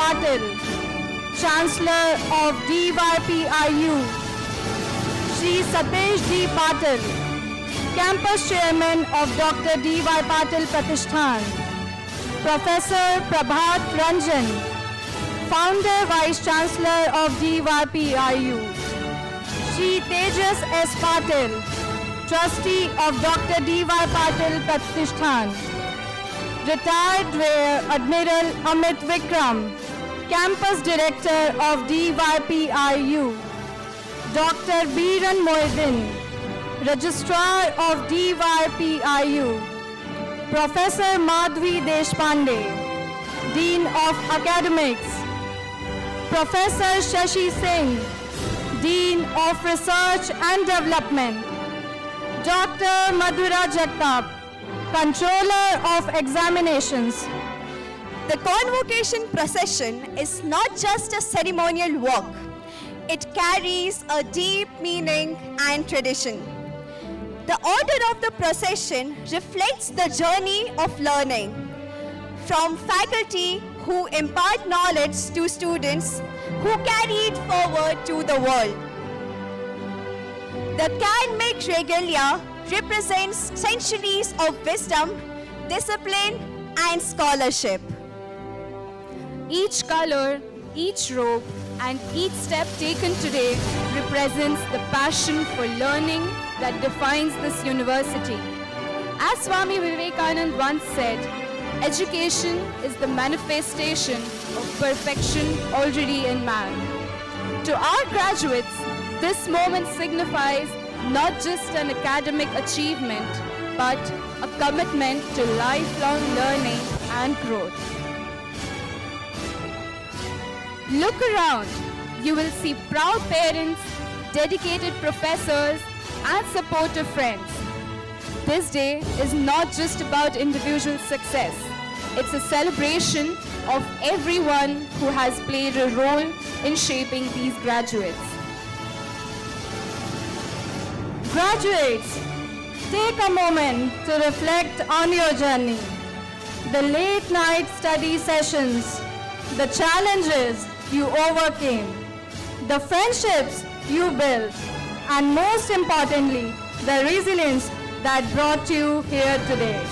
Patil, Chancellor of DYPIU, Shri Satish D. Patil, Campus Chairman of Dr. D.Y. Patil Pratishthan, Professor Prabhat Ranjan, Founder Vice Chancellor of DYPIU, Shri Tejas S. Patil, Trustee of Dr. D.Y. Patil Pratishthan, Retired Rear Admiral Amit Vikram, Campus Director of DYPIU, Dr. Biran Moedin, Registrar of DYPIU, Professor Madhvi Deshpande, Dean of Academics, Professor Shashi Singh, Dean of Research and Development, Dr. Madhura Jagtap, Controller of Examinations. The Convocation procession is not just a ceremonial walk. It carries a deep meaning and tradition. The order of the procession reflects the journey of learning from faculty who impart knowledge to students who carry it forward to the world. The academic regalia represents centuries of wisdom, discipline, and scholarship. Each color, each robe, and each step taken today represents the passion for learning that defines this university. As Swami Vivekananda once said, education is the manifestation of perfection already in man. To our graduates, this moment signifies not just an academic achievement, but a commitment to lifelong learning and growth. Look around. You will see proud parents, dedicated professors, and supportive friends. This day is not just about individual success. It's a celebration of everyone who has played a role in shaping these graduates. Graduates, take a moment to reflect on your journey. The late night study sessions, the challenges you overcame, the friendships you built, and most importantly, the resilience that brought you here today.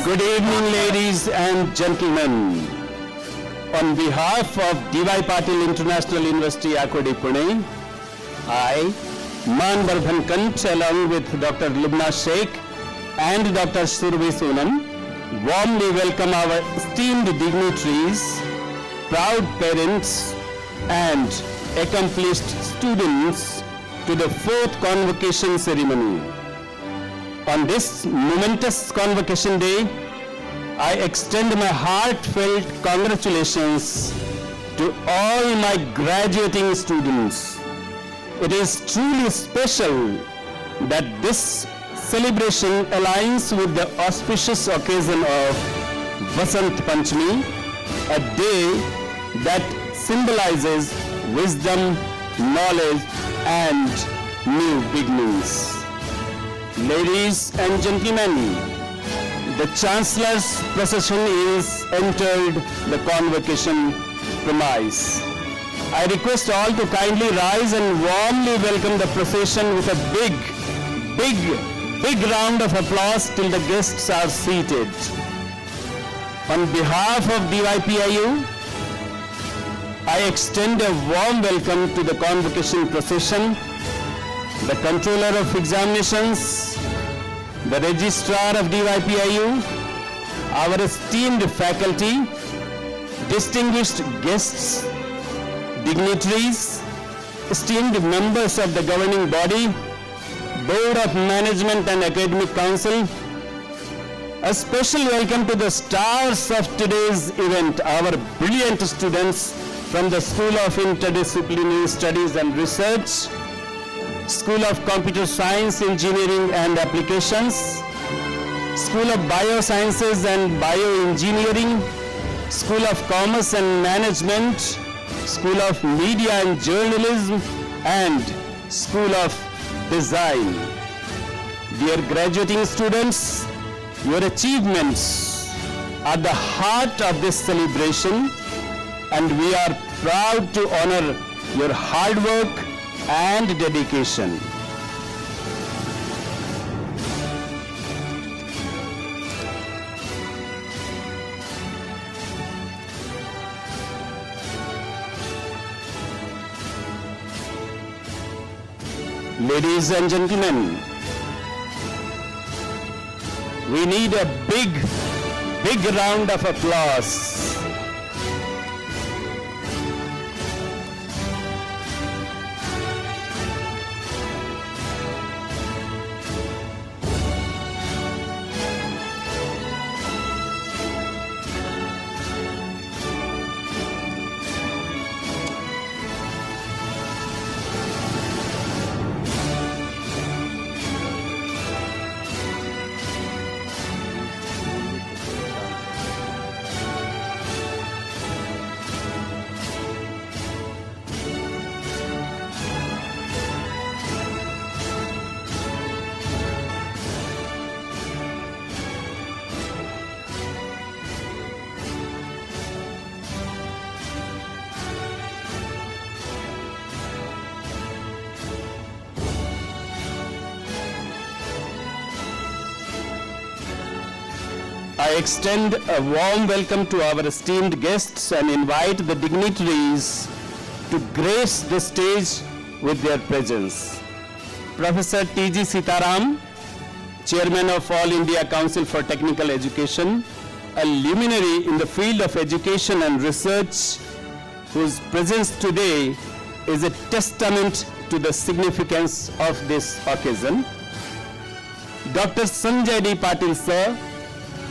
Good evening, ladies and gentlemen. On behalf of D.Y. Patil International University, Akurdi, Pune, I, Man Bardhan Kant, along with Dr. Lubna Sheikh and Dr. Survi Sonam, warmly welcome our esteemed dignitaries, proud parents, and accomplished students to the fourth convocation ceremony. On this momentous convocation day, I extend my heartfelt congratulations to all my graduating students. It is truly special that this celebration aligns with the auspicious occasion of Vasant Panchami, a day that symbolizes wisdom, knowledge, and new beginnings. Ladies and gentlemen, the Chancellor's procession is entered the convocation premise. I request all to kindly rise and warmly welcome the procession with a big round of applause till the guests are seated. On behalf of DYPIU, I extend a warm welcome to the convocation procession, the Controller of Examinations, the Registrar of DYPIU, our esteemed faculty, distinguished guests, dignitaries, esteemed members of the governing body, Board of Management and Academic Council. A special welcome to the stars of today's event, our brilliant students from the School of Interdisciplinary Studies and Research, School of Computer Science, Engineering and Applications, School of Biosciences and Bioengineering, School of Commerce and Management, School of Media and Journalism, and School of Design. Dear graduating students, your achievements are the heart of this celebration, and we are proud to honor your hard work and dedication. Ladies and gentlemen, we need a big round of applause. I extend a warm welcome to our esteemed guests and invite the dignitaries to grace the stage with their presence. Professor T.G. Sitharam, Chairman of All India Council for Technical Education, a luminary in the field of education and research, whose presence today is a testament to the significance of this occasion. Dr. Sanjay D. Patil, sir,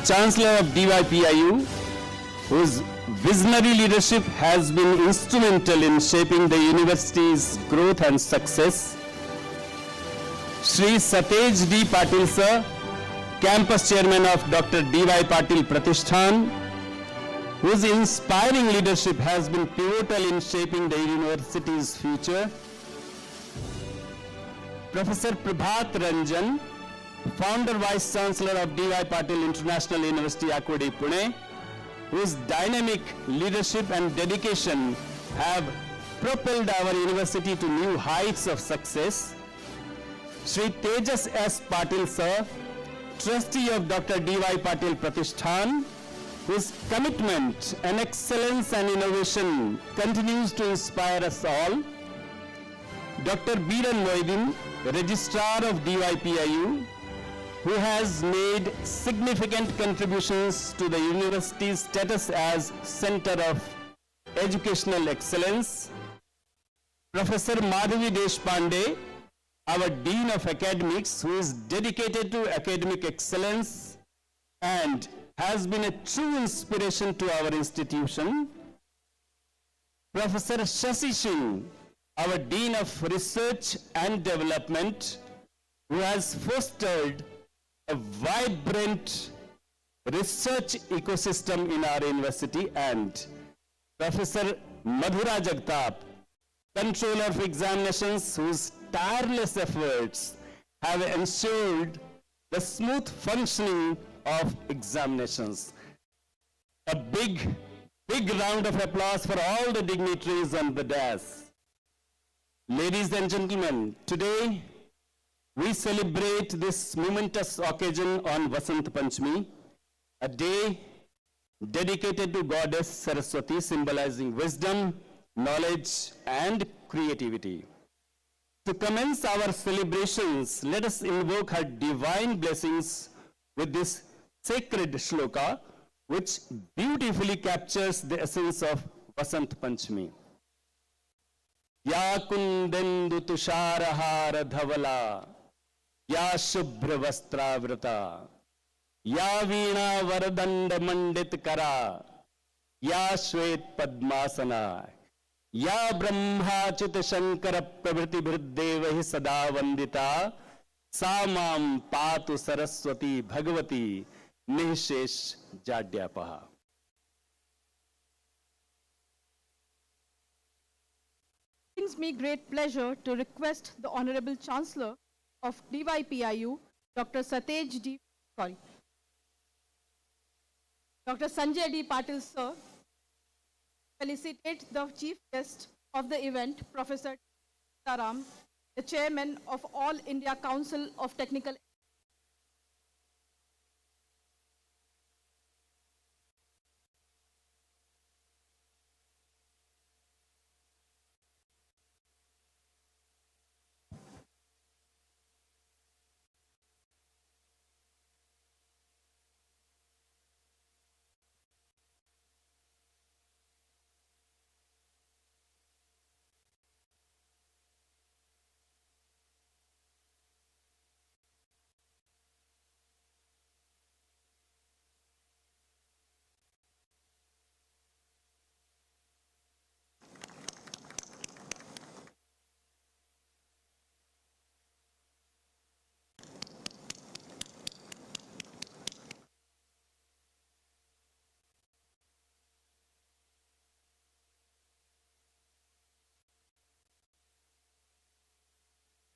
Chancellor of DYPIU, whose visionary leadership has been instrumental in shaping the university's growth and success. Shri Satej D. Patil, sir, Campus Chairman of Dr. D.Y. Patil Pratishthan, whose inspiring leadership has been pivotal in shaping the university's future. Professor Prabhat Ranjan, Founder Vice Chancellor of D.Y. Patil International University, Akurdi, Pune, whose dynamic leadership and dedication have propelled our university to new heights of success. Shri Tejas S. Patil, sir, Trustee of Dr. D.Y. Patil Pratishthan, whose commitment and excellence and innovation continues to inspire us all. Dr. Biran Moidin, Registrar of DYPIU, who has made significant contributions to the university's status as Center of Educational Excellence. Professor Madhavi Deshpande, our Dean of Academics, who is dedicated to academic excellence and has been a true inspiration to our institution. Professor Shashi Singh, our Dean of Research and Development, who has fostered a vibrant research ecosystem in our university, and Professor Madhura Jagtap, Controller of Examinations, whose tireless efforts have ensured the smooth functioning of examinations. A big round of applause for all the dignitaries on the dais. Ladies and gentlemen, today we celebrate this momentous occasion on Vasant Panchami, a day dedicated to Goddess Saraswati, symbolizing wisdom, knowledge, and creativity. To commence our celebrations, let us invoke her divine blessings with this sacred shloka, which beautifully captures the essence of Vasant Panchami. Ya kundendu tusharahara dhavala, या शुभ्र वस्त्रावृता, या वीणा वरदंड मंडित करा, या श्वेत पद्मासना, या ब्रह्माच्युत शंकर प्रभृति भृदेव ही सदा वंदिता, सा मां पातु Saraswati Bhagwati निःशेष जाड्यापहा. It brings me great pleasure to request the Honorable Chancellor of DYPIU, Dr. Sanjay D. Patil, sir, felicitate the chief guest of the event, Professor Sitharam, the chairman of All India Council of Technical.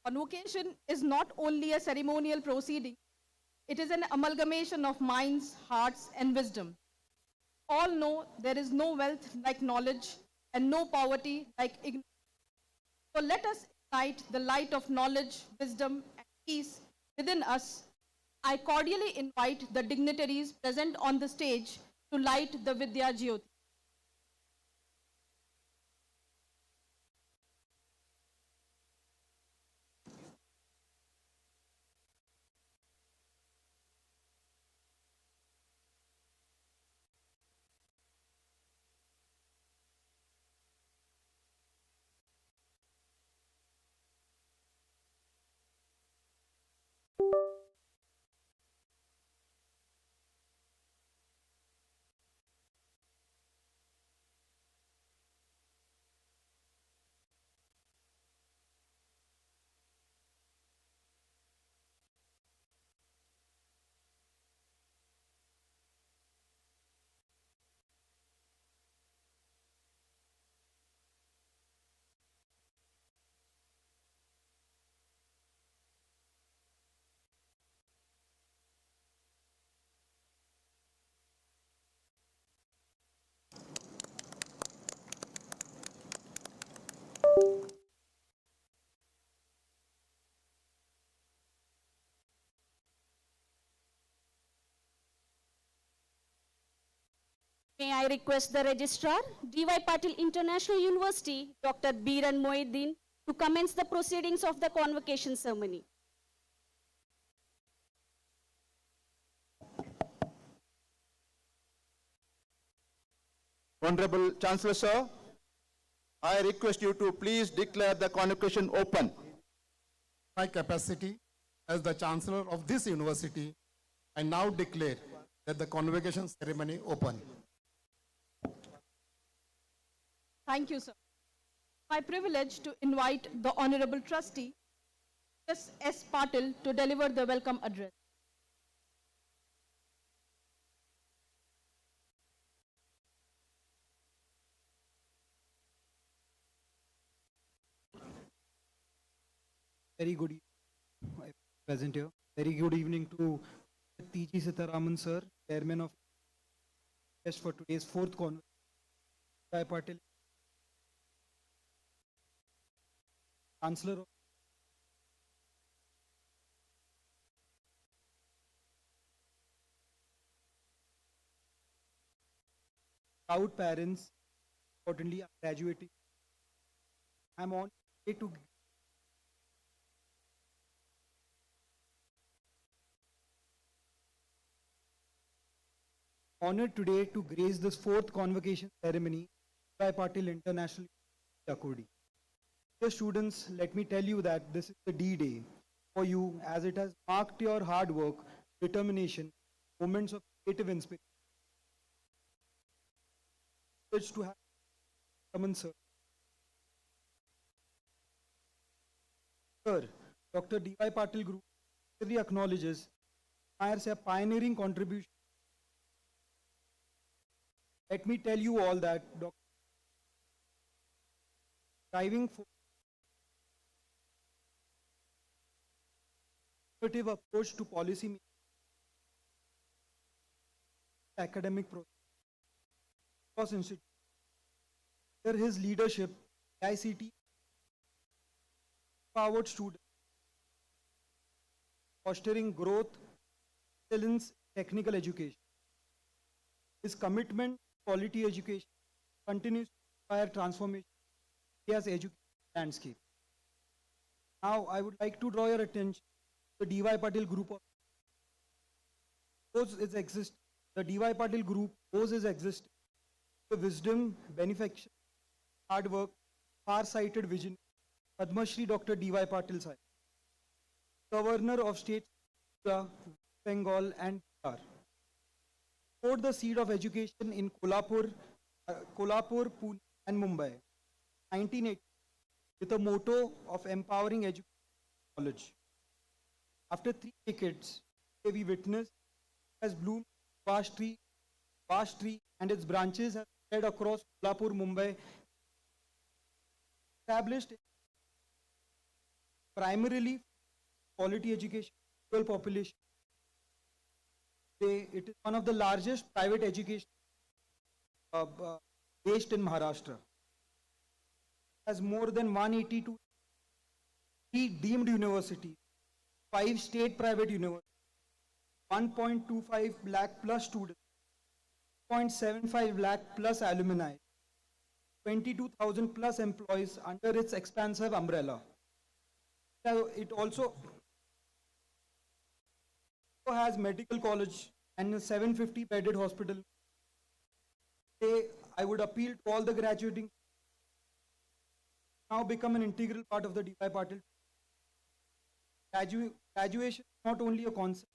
Convocation is not only a ceremonial proceeding, it is an amalgamation of minds, hearts, and wisdom. All know there is no wealth like knowledge and no poverty like ignorance. So let us ignite the light of knowledge, wisdom, and peace within us. I cordially invite the dignitaries present on the stage to light the Vidya Jyoti. May I request the Registrar, DY Patil International University, Dr. Biran Moeddin, to commence the proceedings of the convocation ceremony. Honorable Chancellor, sir, I request you to please declare the convocation open. My capacity as the Chancellor of this university, I now declare that the convocation ceremony open. Thank you, sir. My privilege to invite the Honorable Trustee, S. Patil, to deliver the welcome address. Very good evening, I present here. Very good evening to T.G. Sitharaman sir, Chairman of guest for today's fourth conference. By Patil, Chancellor of proud parents, importantly are graduating. I'm on way to honored today to grace this fourth convocation ceremony by Patil International Akurdi. Dear students, let me tell you that this is the D-Day for you, as it has marked your hard work, determination, moments of creative inspiration. To have Raman sir. Sir, Dr. D.Y. Patil Group really acknowledges a pioneering contribution. Let me tell you all that Dr. driving for innovative approach to policy making, academic process, across institutions, Under his leadership, AICTE empowered students, fostering growth, excellence, technical education. His commitment to quality education continues to inspire transformation in India's education landscape. Now, I would like to draw your attention to the DY Patil group of the DY Patil group owes its existence to wisdom, benefaction, hard work, far-sighted vision, Padma Shri Dr. DY Patil Sahib, Governor of States of Bengal and Bihar. Sowed the seed of education in Kolhapur, Pune, and Mumbai, 1980, with a motto of empowering education and knowledge. After 3 decades, we witnessed has bloomed vast tree, and its branches have spread across Kolhapur, Mumbai, established primarily quality education, rural population. It is one of the largest private education based in Maharashtra. Has more than 182 deemed universities, 5 state private universities, 1.25 lakh plus students, 0.75 lakh plus alumni, 22,000 plus employees under its expansive umbrella. It also has medical college and a 750 bedded hospital. I would appeal to all the graduating now become an integral part of the DY Patil. Graduation is not only a concept.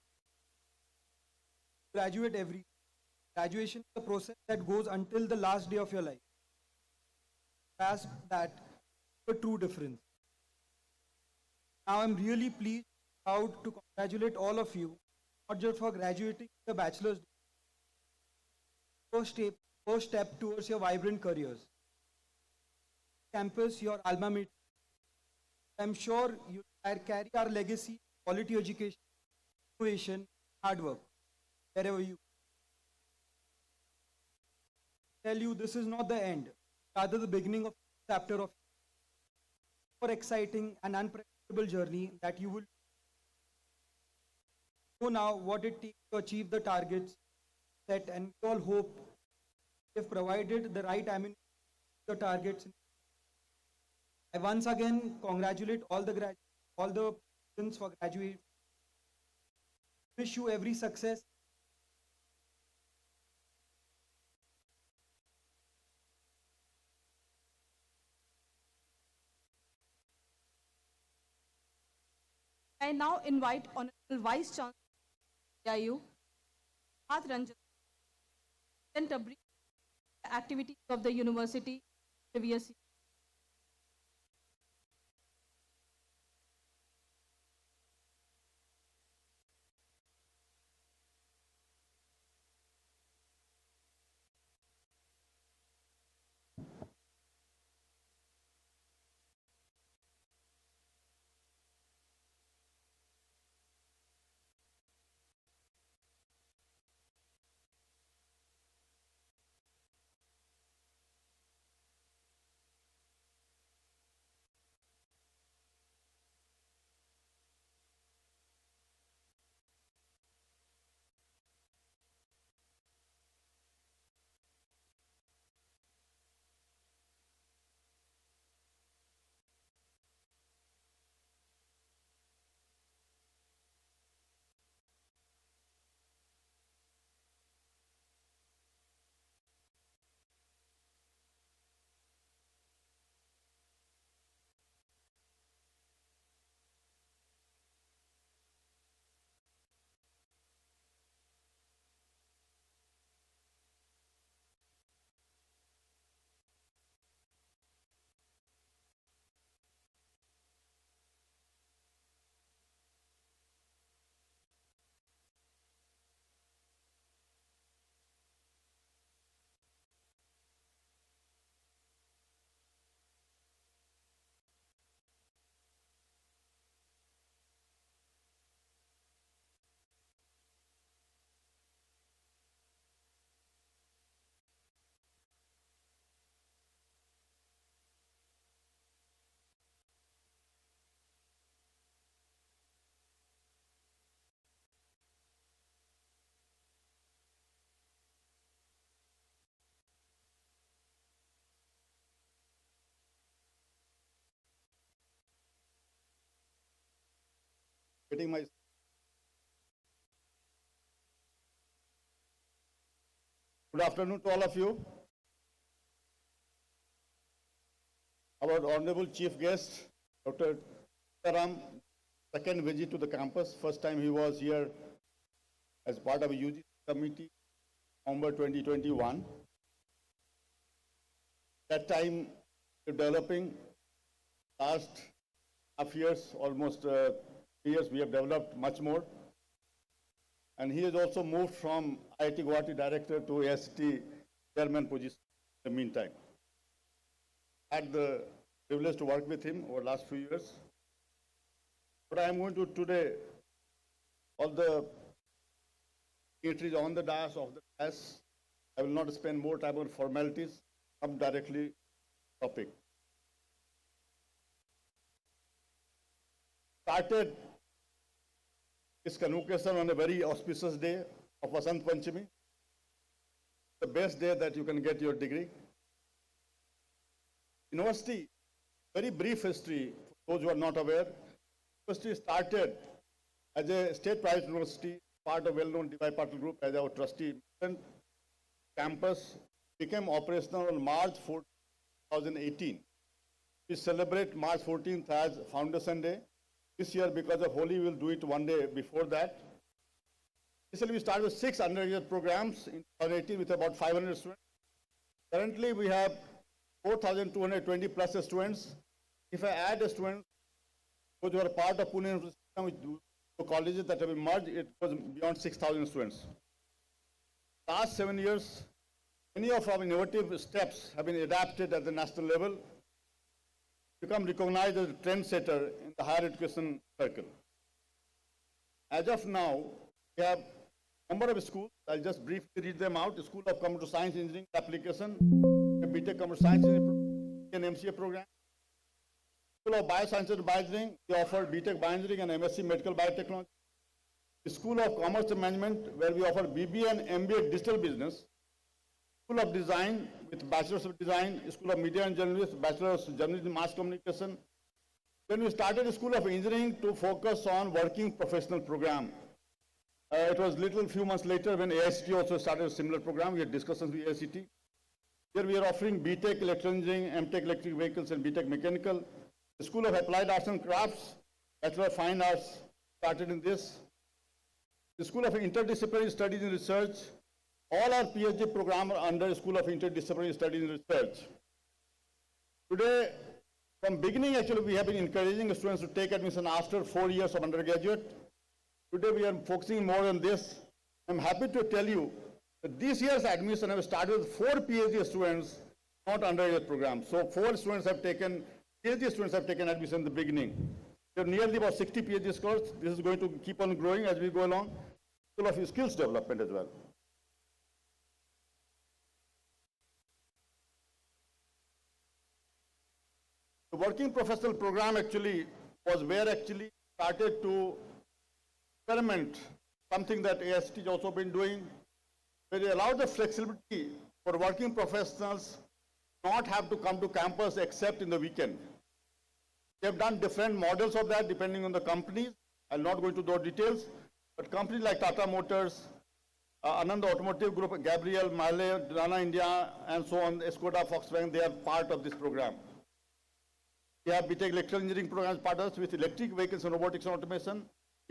Graduation is a process that goes until the last day of your life. Grasp that a true difference. Now I'm really pleased, proud to congratulate all of you, not just for graduating the bachelor's degree, first step towards your vibrant careers. Campus, your alma mater. I'm sure you carry our legacy, quality education, innovation, hard work, wherever you. Tell you this is not the end, rather the beginning of a chapter of more exciting and unpredictable journey that you will know now what it takes to achieve the targets set, and we all hope if provided the right ammunition the targets. I once again congratulate all the students for graduating. Wish you every success. I now invite Honorable Vice Chancellor DYPIU, Bharat Ranjan, to present a brief activities of the university previous year. getting my good afternoon to all of you. Our honorable chief guest, Dr. Sitharam, second visit to the campus. First time he was here as part of a UGC committee, November 2021. That time, we're developing. Last half years, almost 3 years, we have developed much more. And he has also moved from IIT Guwahati director to AICTE chairman position in the meantime. Had the privilege to work with him over the last few years. But I am going to today, all the dignitaries on the dais, of the dais, I will not spend more time on formalities, come directly to the topic. Started this convocation on a very auspicious day of Vasant Panchami, the best day that you can get your degree. University, very brief history, for those who are not aware. University started as a state private university, part of well-known DYPIU group as our trustee. Campus became operational on March 4, 2018. We celebrate March 14th as Foundation Day. This year, because of Holi, we will do it one day before that. Initially, we started with 6 undergraduate programs in 2018 with about 500 students. Currently, we have 4,220 plus students. If I add the students those who are part of Pune University, the colleges that have been merged, it was beyond 6,000 students. Last 7 years, many of our innovative steps have been adapted at the national level, become recognized as a trendsetter in the higher education circle. As of now, we have a number of schools. I'll just briefly read them out. The School of Computer Science Engineering Application, a BTech Computer Science Engineering, an MCA program. School of Bioscience and Bioengineering, we offer BTech Bioengineering and MSc Medical Biotechnology. The School of Commerce and Management, where we offer BBA and MBA Digital Business. School of Design with Bachelor's of Design, School of Media and Journalism, Bachelor's of Journalism and Mass Communication. Then we started the School of Engineering to focus on working professional program. It was little few months later when AICTE also started a similar program. We had discussions with AICTE. Here we are offering BTech Electrical Engineering, MTech Electric Vehicles and BTech Mechanical. The School of Applied Arts and Crafts, Bachelor of Fine Arts started in this. The School of Interdisciplinary Studies and Research. All our PhD programs are under the School of Interdisciplinary Studies and Research. Today, from beginning actually, we have been encouraging the students to take admission after 4 years of undergraduate. Today we are focusing more on this. I'm happy to tell you that this year's admission have started with 4 PhD students, not undergraduate programs. So 4 students have taken, PhD students have taken admission in the beginning. There are nearly about 60 PhD scholars. This is going to keep on growing as we go along. School of Skills Development as well. The working professional program actually was where actually started to experiment something that AICTE has also been doing, where they allow the flexibility for working professionals not have to come to campus except in the weekend. They have done different models of that depending on the companies. I'll not go into those details, but companies like Tata Motors, Anand Automotive Group, Gabriel, Marley, Dana India, and so on, Skoda, Volkswagen, they are part of this program. We have BTech Electrical Engineering programs partners with electric vehicles and robotics and automation.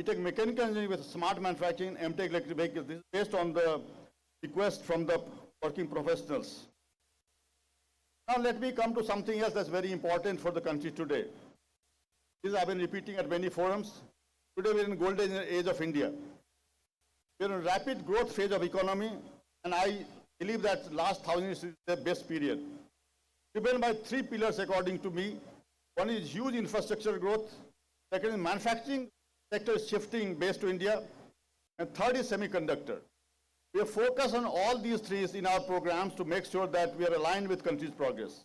BTech Mechanical Engineering with smart manufacturing, MTech Electric Vehicles. This is based on the request from the working professionals. Now let me come to something else that's very important for the country today. This I've been repeating at many forums. Today we're in the golden age of India. We're in a rapid growth phase of economy, and I believe that last 1,000 years is the best period. Driven by 3 pillars according to me. One is huge infrastructure growth. Second is manufacturing sector is shifting based to India. And third is semiconductor. We are focused on all these 3 in our programs to make sure that we are aligned with country's progress.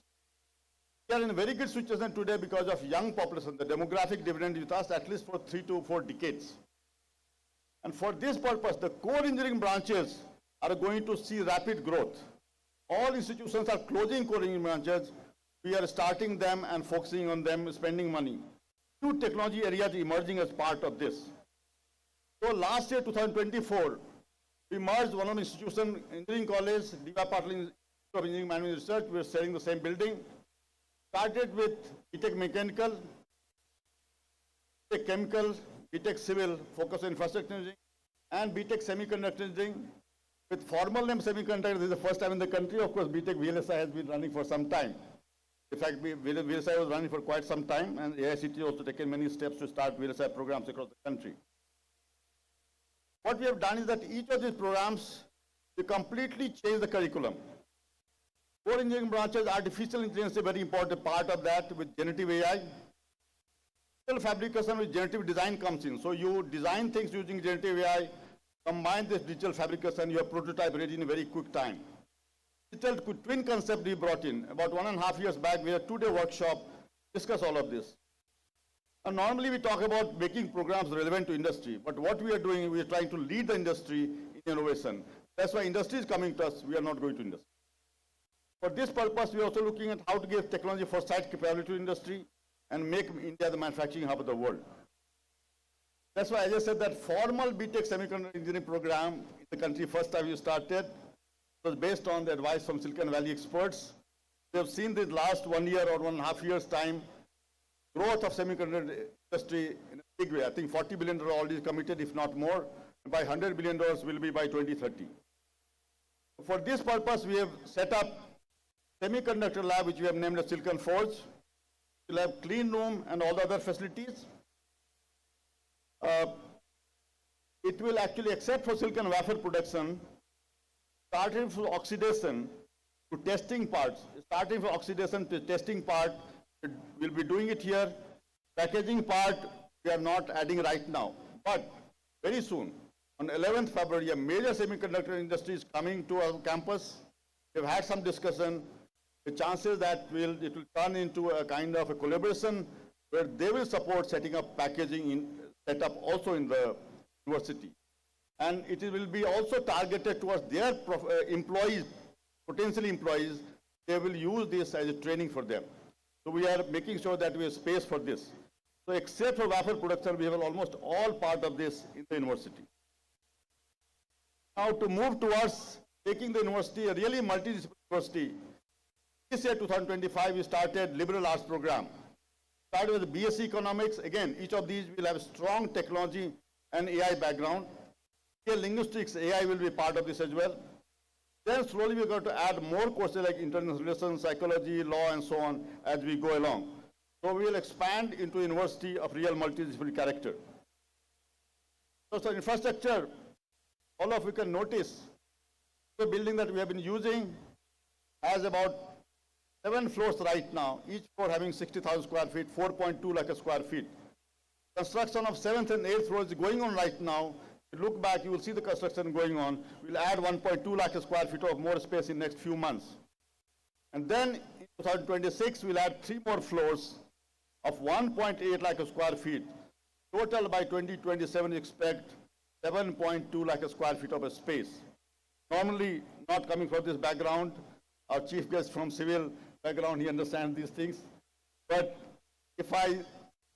We are in a very good situation today because of young population. The demographic dividend with us at least for 3 to 4 decades. And for this purpose, the core engineering branches are going to see rapid growth. All institutions are closing core engineering branches. We are starting them and focusing on them, spending money. New technology areas emerging as part of this. So last year, 2024, we merged one of the institutions, engineering college, DYPIU Institute of Engineering Management Research. We were sharing the same building. Started with BTech Mechanical, BTech Chemical, BTech Civil, focus on infrastructure engineering, and BTech Semiconductor Engineering. With formal name semiconductor, this is the first time in the country. Of course, BTech VLSI has been running for some time. In fact, VLSI was running for quite some time, and AICTE also taken many steps to start VLSI programs across the country. What we have done is that each of these programs, we completely change the curriculum. Core engineering branches, artificial intelligence is a very important part of that with generative AI. Digital fabrication with generative design comes in. So you design things using generative AI, combine this digital fabrication, your prototype ready in a very quick time. Digital twin concept we brought in. About 1.5 years back, we had a 2-day workshop, discuss all of this. And normally we talk about making programs relevant to industry, but what we are doing, we are trying to lead the industry in innovation. That's why industry is coming to us, we are not going to industry. For this purpose, we are also looking at how to give technology foresight capability to industry and make India the manufacturing hub of the world. That's why I just said that formal BTech Semiconductor Engineering program in the country, first time we started, was based on the advice from Silicon Valley experts. We have seen this last 1 year or 1.5 years time, growth of semiconductor industry in a big way. I think $40 billion already committed, if not more. And by $100 billion will be by 2030. For this purpose, we have set up semiconductor lab, which we have named as Silicon Forge. We'll have clean room and all the other facilities. It will actually, except for silicon wafer production, starting from oxidation to testing parts, starting from oxidation to testing part, we'll be doing it here. Packaging part, we are not adding right now. But very soon, on 11th February, a major semiconductor industry is coming to our campus. We've had some discussion. The chances that it will turn into a kind of a collaboration where they will support setting up packaging setup also in the university. And it will be also targeted towards their employees, potential employees. They will use this as a training for them. So we are making sure that we have space for this. So except for wafer production, we have almost all part of this in the university. Now to move towards making the university a really multidisciplinary university, this year 2025 we started liberal arts program. Started with BSc economics. Again, each of these will have strong technology and AI background. Here linguistics, AI will be part of this as well. Then slowly we're going to add more courses like international relations, psychology, law, and so on as we go along. So we will expand into a university of real multidisciplinary character. So infrastructure, all of you can notice, the building that we have been using has about 7 floors right now, each floor having 60,000 square feet, 4.2 lakh square feet. Construction of 7th and 8th floors is going on right now. If you look back, you will see the construction going on. We'll add 1.2 lakh square feet of more space in next few months. And then in 2026, we'll add 3 more floors of 1.8 lakh square feet. Total by 2027, we expect 7.2 lakh square feet of a space. Normally, not coming from this background, our chief guest from civil background, he understands these things. But if I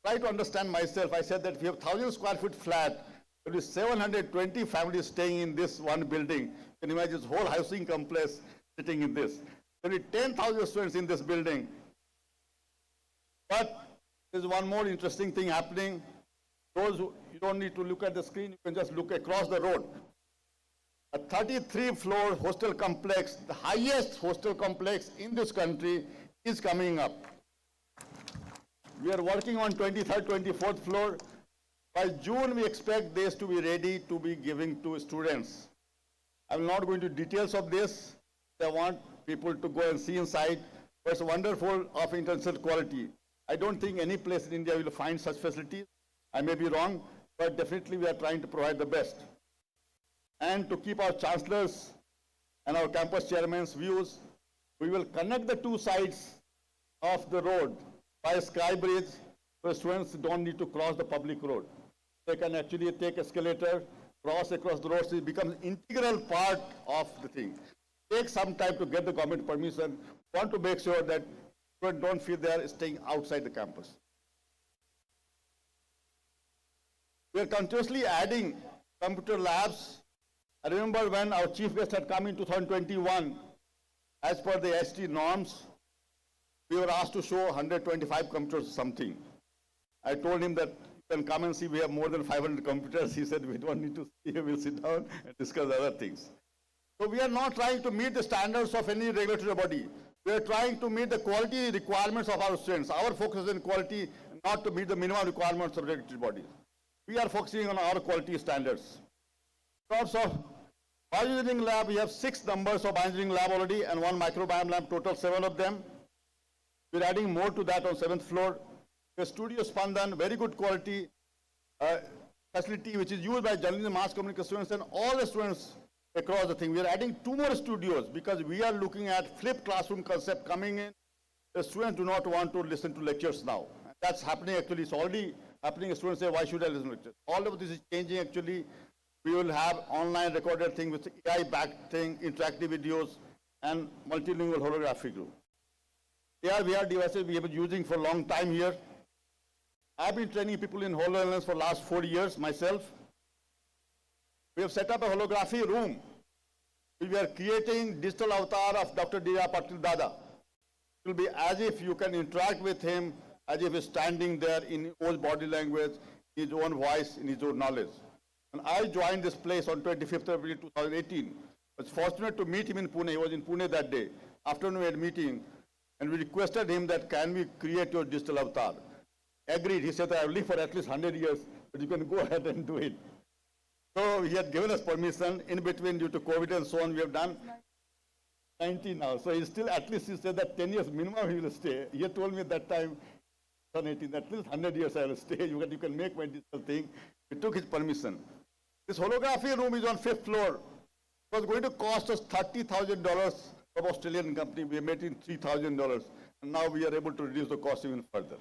try to understand myself, I said that if you have 1,000 square foot flat, there will be 720 families staying in this one building. You can imagine this whole housing complex sitting in this. There will be 10,000 students in this building. But there's one more interesting thing happening. Those who, you don't need to look at the screen, you can just look across the road. A 33-floor hostel complex, the highest hostel complex in this country, is coming up. We are working on 23rd, 24th floor. By June, we expect this to be ready to be given to students. I'm not going to details of this. I want people to go and see inside. But it's wonderful of international quality. I don't think any place in India will find such facilities. I may be wrong, but definitely we are trying to provide the best. And to keep our chancellors and our campus chairmen's views, we will connect the 2 sides of the road by a sky bridge where students don't need to cross the public road. They can actually take escalator, cross across the road, so it becomes an integral part of the thing. Take some time to get the government permission. We want to make sure that students don't feel they are staying outside the campus. We are continuously adding computer labs. I remember when our chief guest had come in 2021, as per the AICTE norms, we were asked to show 125 computers or something. I told him that you can come and see, we have more than 500 computers. He said, we don't need to see, we'll sit down and discuss other things. So we are not trying to meet the standards of any regulatory body. We are trying to meet the quality requirements of our students. Our focus is on quality, not to meet the minimum requirements of regulatory bodies. We are focusing on our quality standards. In terms of bioengineering lab, we have 6 numbers of bioengineering lab already and 1 microbiome lab, total 7 of them. We're adding more to that on 7th floor. The Studio Spandan, very good quality facility which is used by journalism, mass communication students and all the students across the thing. We are adding 2 more studios because we are looking at flipped classroom concept coming in. The students do not want to listen to lectures now. That's happening actually, it's already happening. Students say, why should I listen to lectures? All of this is changing actually. We will have online recorded thing with AI-backed thing, interactive videos, and multilingual holographic group. AR, VR devices we have been using for a long time here. I've been training people in HoloLens for the last 4 years myself. We have set up a holography room. We are creating digital avatar of Dr. Patil Dada. It will be as if you can interact with him, as if he's standing there in his own body language, his own voice, in his own knowledge. And I joined this place on 25th of April 2018. I was fortunate to meet him in Pune. He was in Pune that day. Afternoon we had a meeting, and we requested him that can we create your digital avatar. Agreed. He said that I will live for at least 100 years, but you can go ahead and do it. So he had given us permission. In between, due to COVID and so on, we have done 90 now. So he still, at least he said that 10 years minimum he will stay. He had told me at that time, 2018, at least 100 years I will stay. You can make my digital thing. We took his permission. This holography room is on 5th floor. It was going to cost us $30,000 from Australian company. We made it $3,000. And now we are able to reduce the cost even further.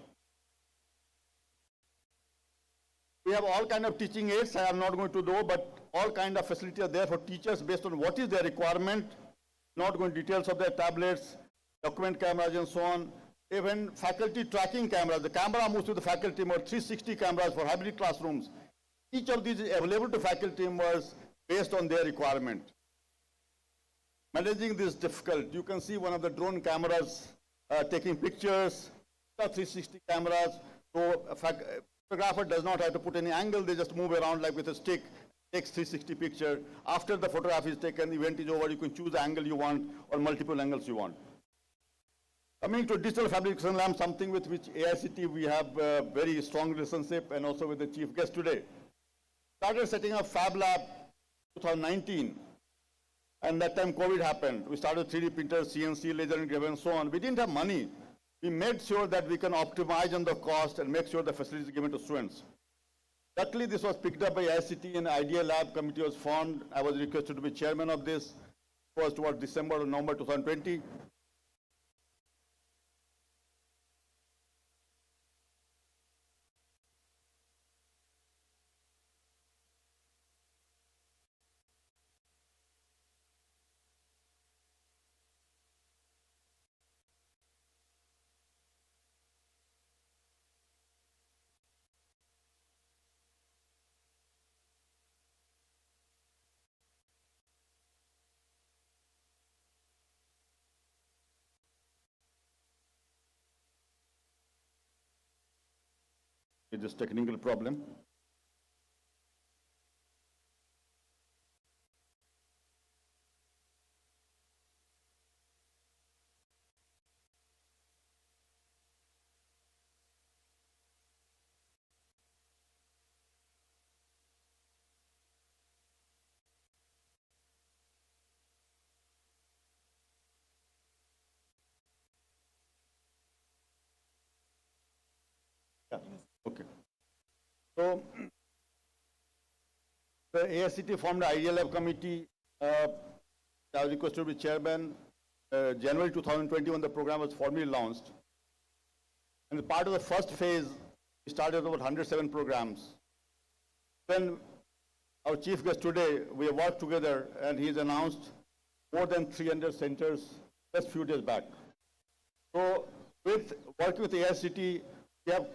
We have all kind of teaching aids. I am not going to do, but all kind of facilities are there for teachers based on what is their requirement. Not going to details of their tablets, document cameras and so on. Even faculty tracking cameras. The camera moves to the faculty members, 360 cameras for hybrid classrooms. Each of these is available to faculty members based on their requirement. Managing this is difficult. You can see one of the drone cameras taking pictures, 360 cameras. So a photographer does not have to put any angle. They just move around like with a stick, takes 360 picture. After the photograph is taken, the event is over, you can choose the angle you want or multiple angles you want. Coming to digital fabrication lab, something with which AICTE we have a very strong relationship, and also with the chief guest today. Started setting up Fab Lab 2019, and that time COVID happened. We started 3D printers, CNC, laser engraver, and so on. We didn't have money. We made sure that we can optimize on the cost and make sure the facilities are given to students. Luckily, this was picked up by AICTE, and Idea Lab committee was formed. I was requested to be chairman of this. It was towards December or November 2020. It's just technical problem. Yeah. Okay. So, the AICTE formed the Idea Lab committee. I was requested to be chairman. January 2020, when the program was formally launched. And the part of the first phase, we started about 107 programs. Then our chief guest today, we have worked together, and he's announced more than 300 centers just few days back. So, with working with AICTE, we have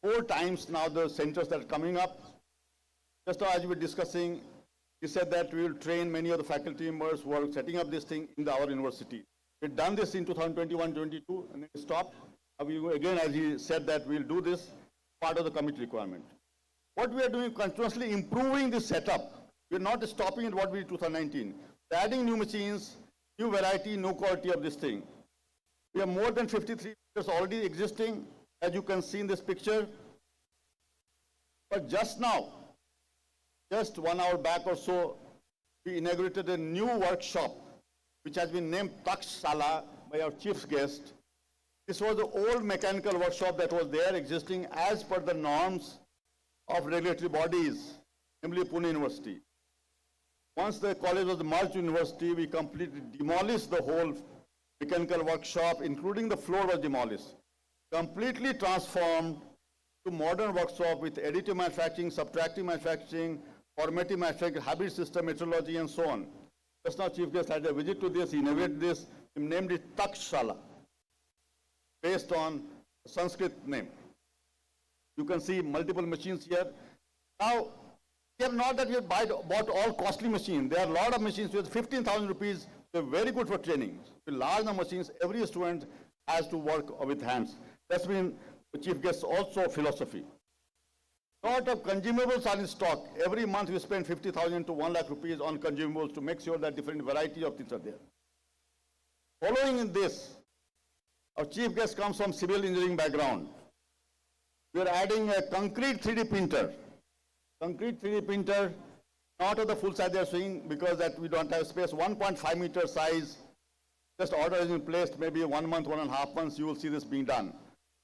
4 times now the centers that are coming up. Just as we were discussing, we said that we will train many of the faculty members who are setting up this thing in our university. We've done this in 2021-22 and then stopped. We, again, as he said that we'll do this part of the committee requirement. What we are doing, continuously improving this setup. We're not stopping at what we did in 2019. We're adding new machines, new variety, new quality of this thing. We have more than 53 meters already existing, as you can see in this picture. But just now, just 1 hour back or so, we inaugurated a new workshop, which has been named Takshshala by our chief guest. This was the old mechanical workshop that was there existing as per the norms of regulatory bodies, namely Pune University. Once the college was merged to university, we completely demolished the whole mechanical workshop, including the floor was demolished. Completely transformed to modern workshop with additive manufacturing, subtractive manufacturing, formative manufacturing, hybrid system, metrology, and so on. Just now, chief guest had a visit to this, he inaugurated this, he named it Takshshala, based on Sanskrit name. You can see multiple machines here. Now, we have not that we have bought all costly machines. There are a lot of machines with 15,000 rupees. They're very good for training. With large number of machines, every student has to work with hands. That's been the chief guest's also philosophy. Lot of consumables are in stock. Every month we spend 50,000 to 1 lakh rupees on consumables to make sure that different variety of things are there. Following in this, our chief guest comes from civil engineering background. We are adding a concrete 3D printer. Concrete 3D printer, not of the full size they are showing because that we don't have space, 1.5 meter size. Just order has been placed, maybe 1 month, 1.5 months, you will see this being done.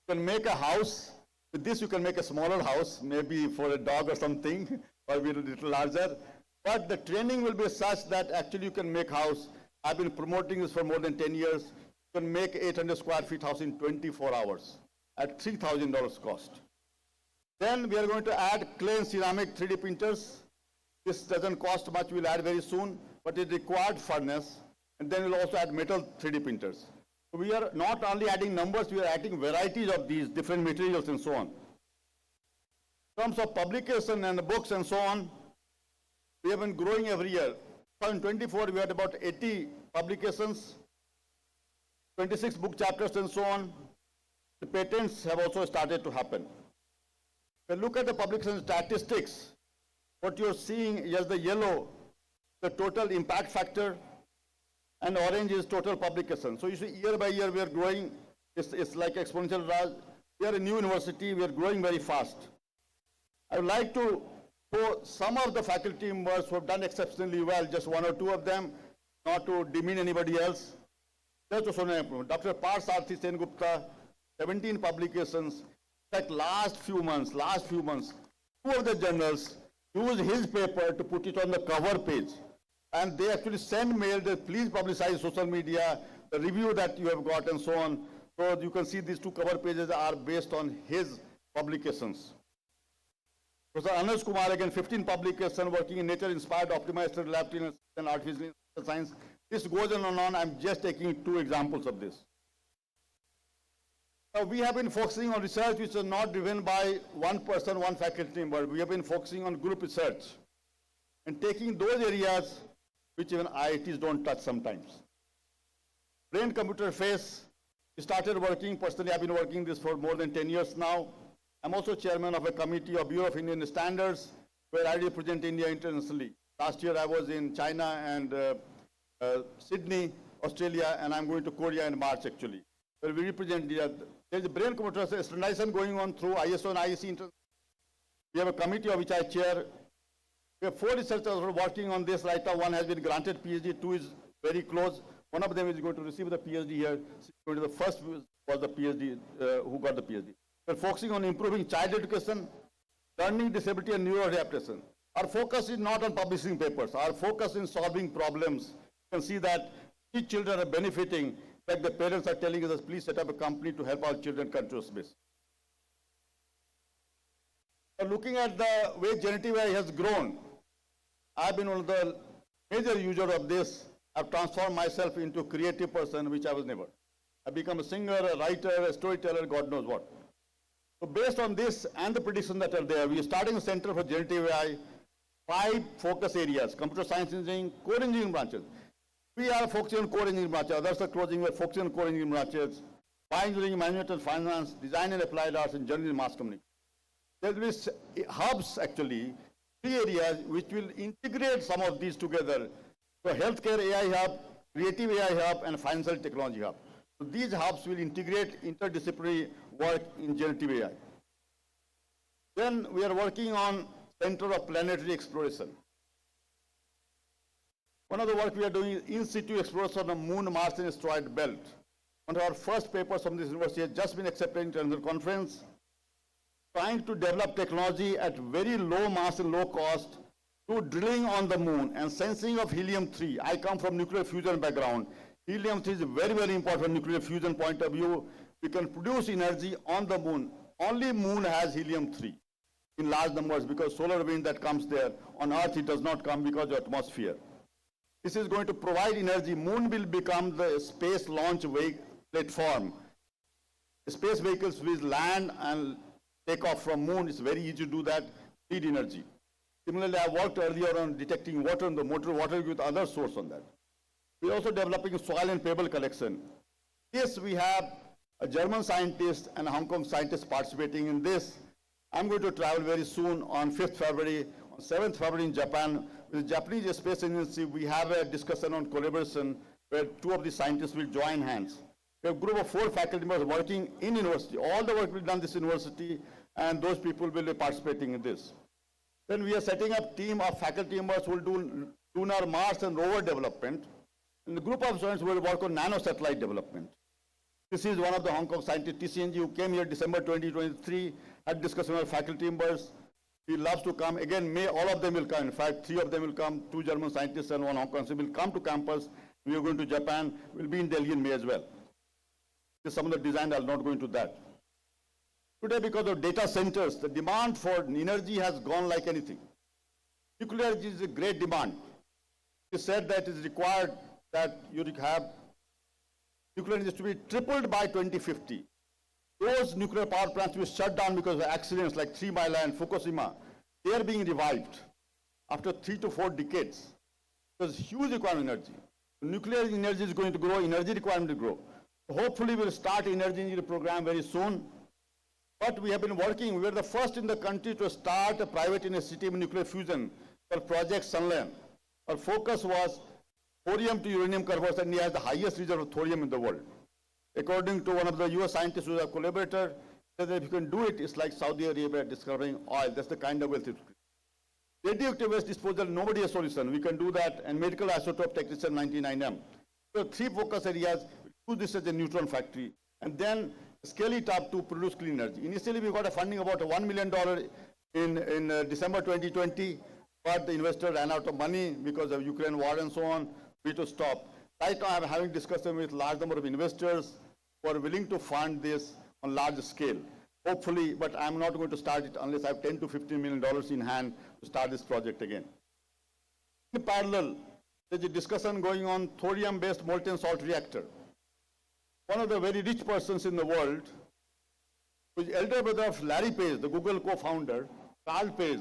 You can make a house. With this, you can make a smaller house, maybe for a dog or something, or be a little larger. But the training will be such that actually you can make house. I've been promoting this for more than 10 years. You can make 800 square feet house in 24 hours at $3,000 cost. Then we are going to add clay and ceramic 3D printers. This doesn't cost much, we'll add very soon, but it required furnace. And then we'll also add metal 3D printers. We are not only adding numbers, we are adding varieties of these different materials and so on. In terms of publication and books and so on, we have been growing every year. In 2024, we had about 80 publications, 26 book chapters and so on. The patents have also started to happen. If you look at the publication statistics, what you're seeing is the yellow, the total impact factor, and orange is total publication. So you see year by year we are growing. It's like exponential rise. We are a new university, we are growing very fast. I would like to show some of the faculty members who have done exceptionally well, just 1 or 2 of them, not to demean anybody else. Just to show an example, Dr. Parth Sarthi Sengupta, 17 publications. In fact, last few months, 2 of the journals used his paper to put it on the cover page. And they actually send mail that please publicize social media, the review that you have got and so on. So you can see these 2 cover pages are based on his publications. Professor Anuj Kumar, again 15 publications working in nature-inspired optimized reliability and artificial science. This goes on and on. I'm just taking 2 examples of this. We have been focusing on research which is not driven by one person, one faculty member. We have been focusing on group research and taking those areas which even IITs don't touch sometimes. Brain-computer interface, we started working, personally I've been working this for more than 10 years now. I'm also chairman of a committee of Bureau of Indian Standards where I represent India internationally. Last year I was in China and Sydney, Australia, and I'm going to Korea in March actually. Where we represent India. There's a brain-computer standardization going on through ISO and IEC. We have a committee of which I chair. We have 4 researchers who are working on this right now. 1 has been granted PhD, 2 is very close. One of them is going to receive the PhD here. The first was the PhD, who got the PhD. We're focusing on improving child education, learning disability and neurorehabilitation. Our focus is not on publishing papers. Our focus is in solving problems. You can see that each children are benefiting. In fact, the parents are telling us, please set up a company to help our children come to space. Looking at the way generative AI has grown, I've been one of the major users of this. I've transformed myself into a creative person, which I was never. I've become a singer, a writer, a storyteller, God knows what. So based on this and the predictions that are there, we are starting a center for generative AI, 5 focus areas: computer science engineering, core engineering branches. We are focusing on core engineering branches. Others are closing. We are focusing on core engineering branches: bioengineering, management and finance, design and applied arts, and journalism, mass communication. There will be hubs, actually, 3 areas which will integrate some of these together. So healthcare AI hub, creative AI hub, and financial technology hub. So these hubs will integrate interdisciplinary work in generative AI. Then we are working on Center of Planetary Exploration. One of the work we are doing is in situ exploration of Moon, Mars, and asteroid belt. One of our first papers from this university has just been accepted in another conference, trying to develop technology at very low mass and low cost to drilling on the moon and sensing of helium-3. I come from nuclear fusion background. Helium-3 is very, very important from nuclear fusion point of view. We can produce energy on the moon. Only moon has helium-3 in large numbers because solar wind that comes there. On Earth it does not come because of atmosphere. This is going to provide energy. Moon will become the space launch platform. Space vehicles will land and take off from moon. It's very easy to do that, need energy. Similarly, I worked earlier on detecting water in the motor water with other source on that. We're also developing soil and pebble collection. Yes, we have a German scientist and a Hong Kong scientist participating in this. I'm going to travel very soon on 5th February, on 7th February in Japan. With the Japanese Space Agency, we have a discussion on collaboration where 2 of the scientists will join hands. We have a group of 4 faculty members working in university. All the work will be done in this university, and those people will be participating in this. Then we are setting up a team of faculty members who will do lunar, Mars, and rover development. And the group of students will work on nano-satellite development. This is one of the Hong Kong scientists, TCNG, who came here December 2023, had discussion with faculty members. He loves to come. Again, May, all of them will come. In fact, 3 of them will come, 2 German scientists and 1 Hong Kong. So will come to campus. We are going to Japan. We'll be in Delhi in May as well. There's some of the design, I'll not go into that. Today, because of data centers, the demand for energy has gone like anything. Nuclear energy is a great demand. It is said that it is required that you have nuclear energy to be tripled by 2050. Those nuclear power plants will be shut down because of accidents like 3 Mile and Fukushima. They are being revived after 3 to 4 decades. There's huge requirement of energy. Nuclear energy is going to grow, energy requirement will grow. Hopefully we'll start energy engineering program very soon. But we have been working, we were the first in the country to start a private university of nuclear fusion called Project Sunland. Our focus was thorium to uranium conversion. India has the highest reserve of thorium in the world. According to one of the US scientists who is a collaborator, said that if you can do it, it's like Saudi Arabia discovering oil. That's the kind of wealth it creates. Radioactive waste disposal, nobody has solution. We can do that, and medical isotope technician 99M. So 3 focus areas, we do this as a neutron factory, and then scale it up to produce clean energy. Initially, we got a funding about $1 million in December 2020, but the investor ran out of money because of Ukraine war and so on. We had to stop. Right now, I'm having discussion with large number of investors who are willing to fund this on large scale. Hopefully, but I'm not going to start it unless I have $10 to $15 million in hand to start this project again. In parallel, there's a discussion going on thorium-based molten salt reactor. One of the very rich persons in the world, who is elder brother of Larry Page, the Google co-founder, Carl Page,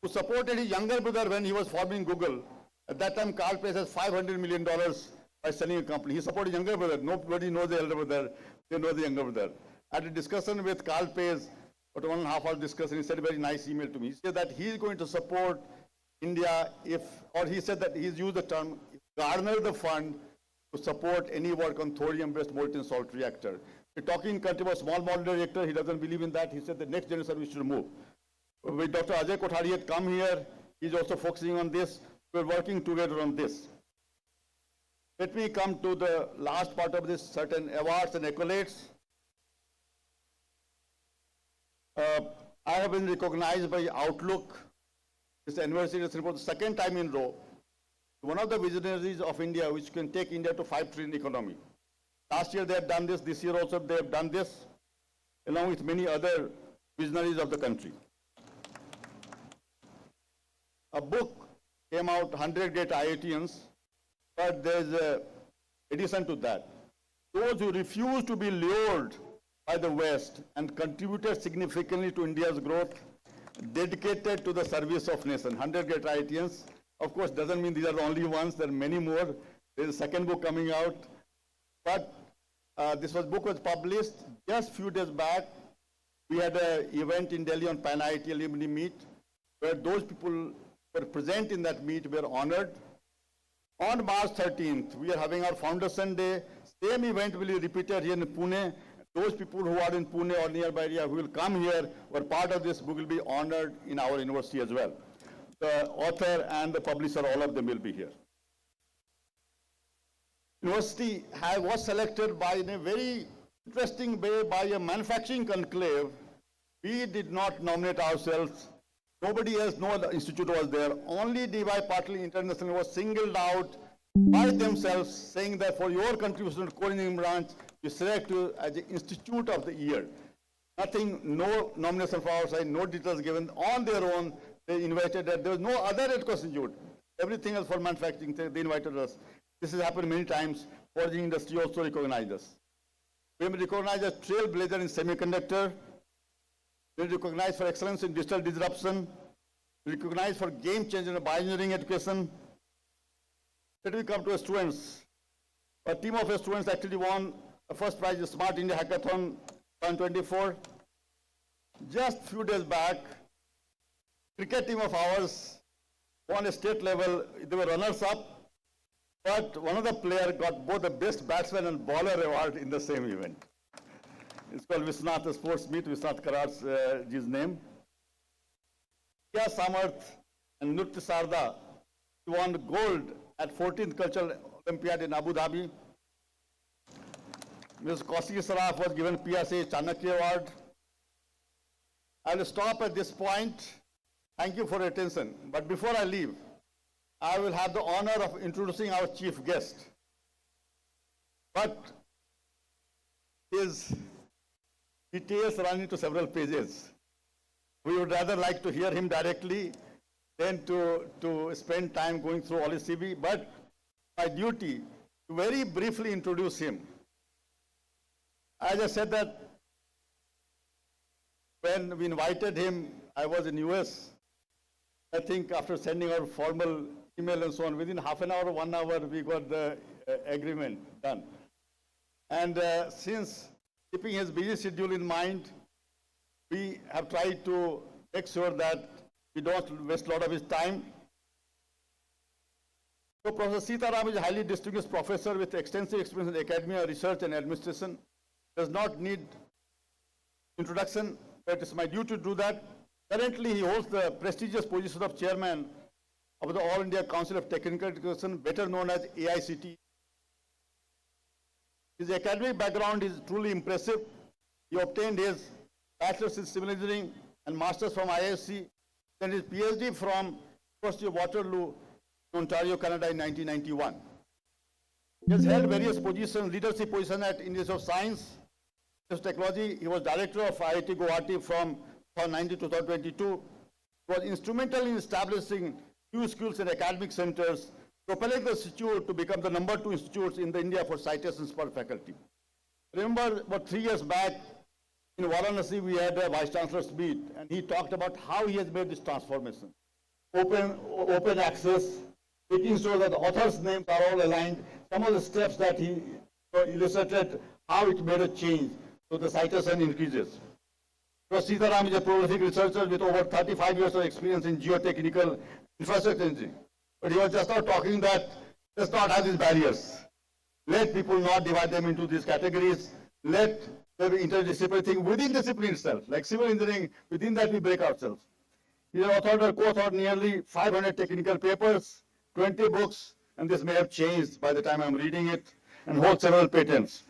who supported his younger brother when he was forming Google. At that time, Carl Page has $500 million by selling a company. He supported his younger brother. Nobody knows the elder brother. They know the younger brother. I had a discussion with Carl Page, about 1.5 hour discussion. He said a very nice email to me. He said that he is going to support India or he said that he's used the term, garner the fund to support any work on thorium-based molten salt reactor. We're talking country about small modular reactor. He doesn't believe in that. He said the next generation we should move. With Dr. Ajay Kothari had come here. He's also focusing on this. We're working together on this. Let me come to the last part of this, certain awards and accolades. I have been recognized by Outlook. This anniversary is for the 2nd time in a row. One of the visionaries of India, which can take India to 5 trillion economy. Last year they have done this. This year also they have done this, along with many other visionaries of the country. A book came out, 100 Great IITians, but there's an addition to that. Those who refuse to be lured by the West and contributed significantly to India's growth. dedicated to the service of nation, 100 great IITians. Of course, doesn't mean these are the only ones. There are many more. There is a second book coming out. But this book was published just few days back. We had an event in Delhi on Pan IIT Alumni Meet, where those people who were present in that meet were honored. On March 13th, we are having our Foundation Day. Same event will be repeated here in Pune. Those people who are in Pune or nearby area who will come here, who are part of this book, will be honored in our university as well. The author and the publisher, all of them will be here. University was selected by, in a very interesting way, by a manufacturing conclave. We did not nominate ourselves. Nobody else, no other institute was there. Only DYPIU International was singled out by themselves, saying that for your contribution to core engineering branch, we select you as the Institute of the Year. Nothing, no nomination from our side, no details given. On their own, they invited that. There was no other education institute. Everything else for manufacturing, they invited us. This has happened many times. Forging industry also recognized us. We have been recognized as trailblazer in semiconductor. We are recognized for excellence in digital disruption. We are recognized for game changer in bioengineering education. Let me come to our students. A team of our students actually won the first prize in Smart India Hackathon 2024. Just few days back, cricket team of ours won a state level. They were runners up. But one of the players got both the best batsman and bowler award in the same event. It's called Viswanath Sports Meet, Viswanath Karat's his name. Kya Samarth and Nritya Sarda won gold at 14th Cultural Olympiad in Abu Dhabi. Ms. Kaushik Saraf was given PSA Chanakya Award. I will stop at this point. Thank you for your attention. But before I leave, I will have the honor of introducing our chief guest. But his details run into several pages. We would rather like to hear him directly than to spend time going through all his CV. But my duty to very briefly introduce him. As I said that when we invited him, I was in US. I think after sending our formal email and so on, within half an hour, 1 hour, we got the agreement done. And since keeping his busy schedule in mind, we have tried to make sure that we don't waste a lot of his time. So Professor Sitharam is a highly distinguished professor with extensive experience in academia, research and administration. Does not need introduction, but it's my duty to do that. Currently, he holds the prestigious position of chairman of the All India Council of Technical Education, better known as AICTE. His academic background is truly impressive. He obtained his bachelor's in civil engineering and master's from IISc, then his PhD from University of Waterloo, Ontario, Canada in 1991. He has held various positions, leadership positions at Institute of Science, Technology. He was director of IIT Guwahati from 2019 to 2022. He was instrumental in establishing new schools and academic centers, propelling the institute to become the #2 institute in India for citations per faculty. Remember, about 3 years back in Varanasi, we had a Vice Chancellor's meet, and he talked about how he has made this transformation. Open access, making sure that the authors' names are all aligned. Some of the steps that he illustrated, how it made a change, so the citation increases. Prof. Sitharam is a prolific researcher with over 35 years of experience in geotechnical infrastructure engineering. But he was just now talking that let's not have these barriers. Let people not divide them into these categories. Let there be interdisciplinary thing within discipline itself. Like civil engineering, within that we break ourselves. He has authored or co-authored nearly 500 technical papers, 20 books, and this may have changed by the time I'm reading it, and holds several patents.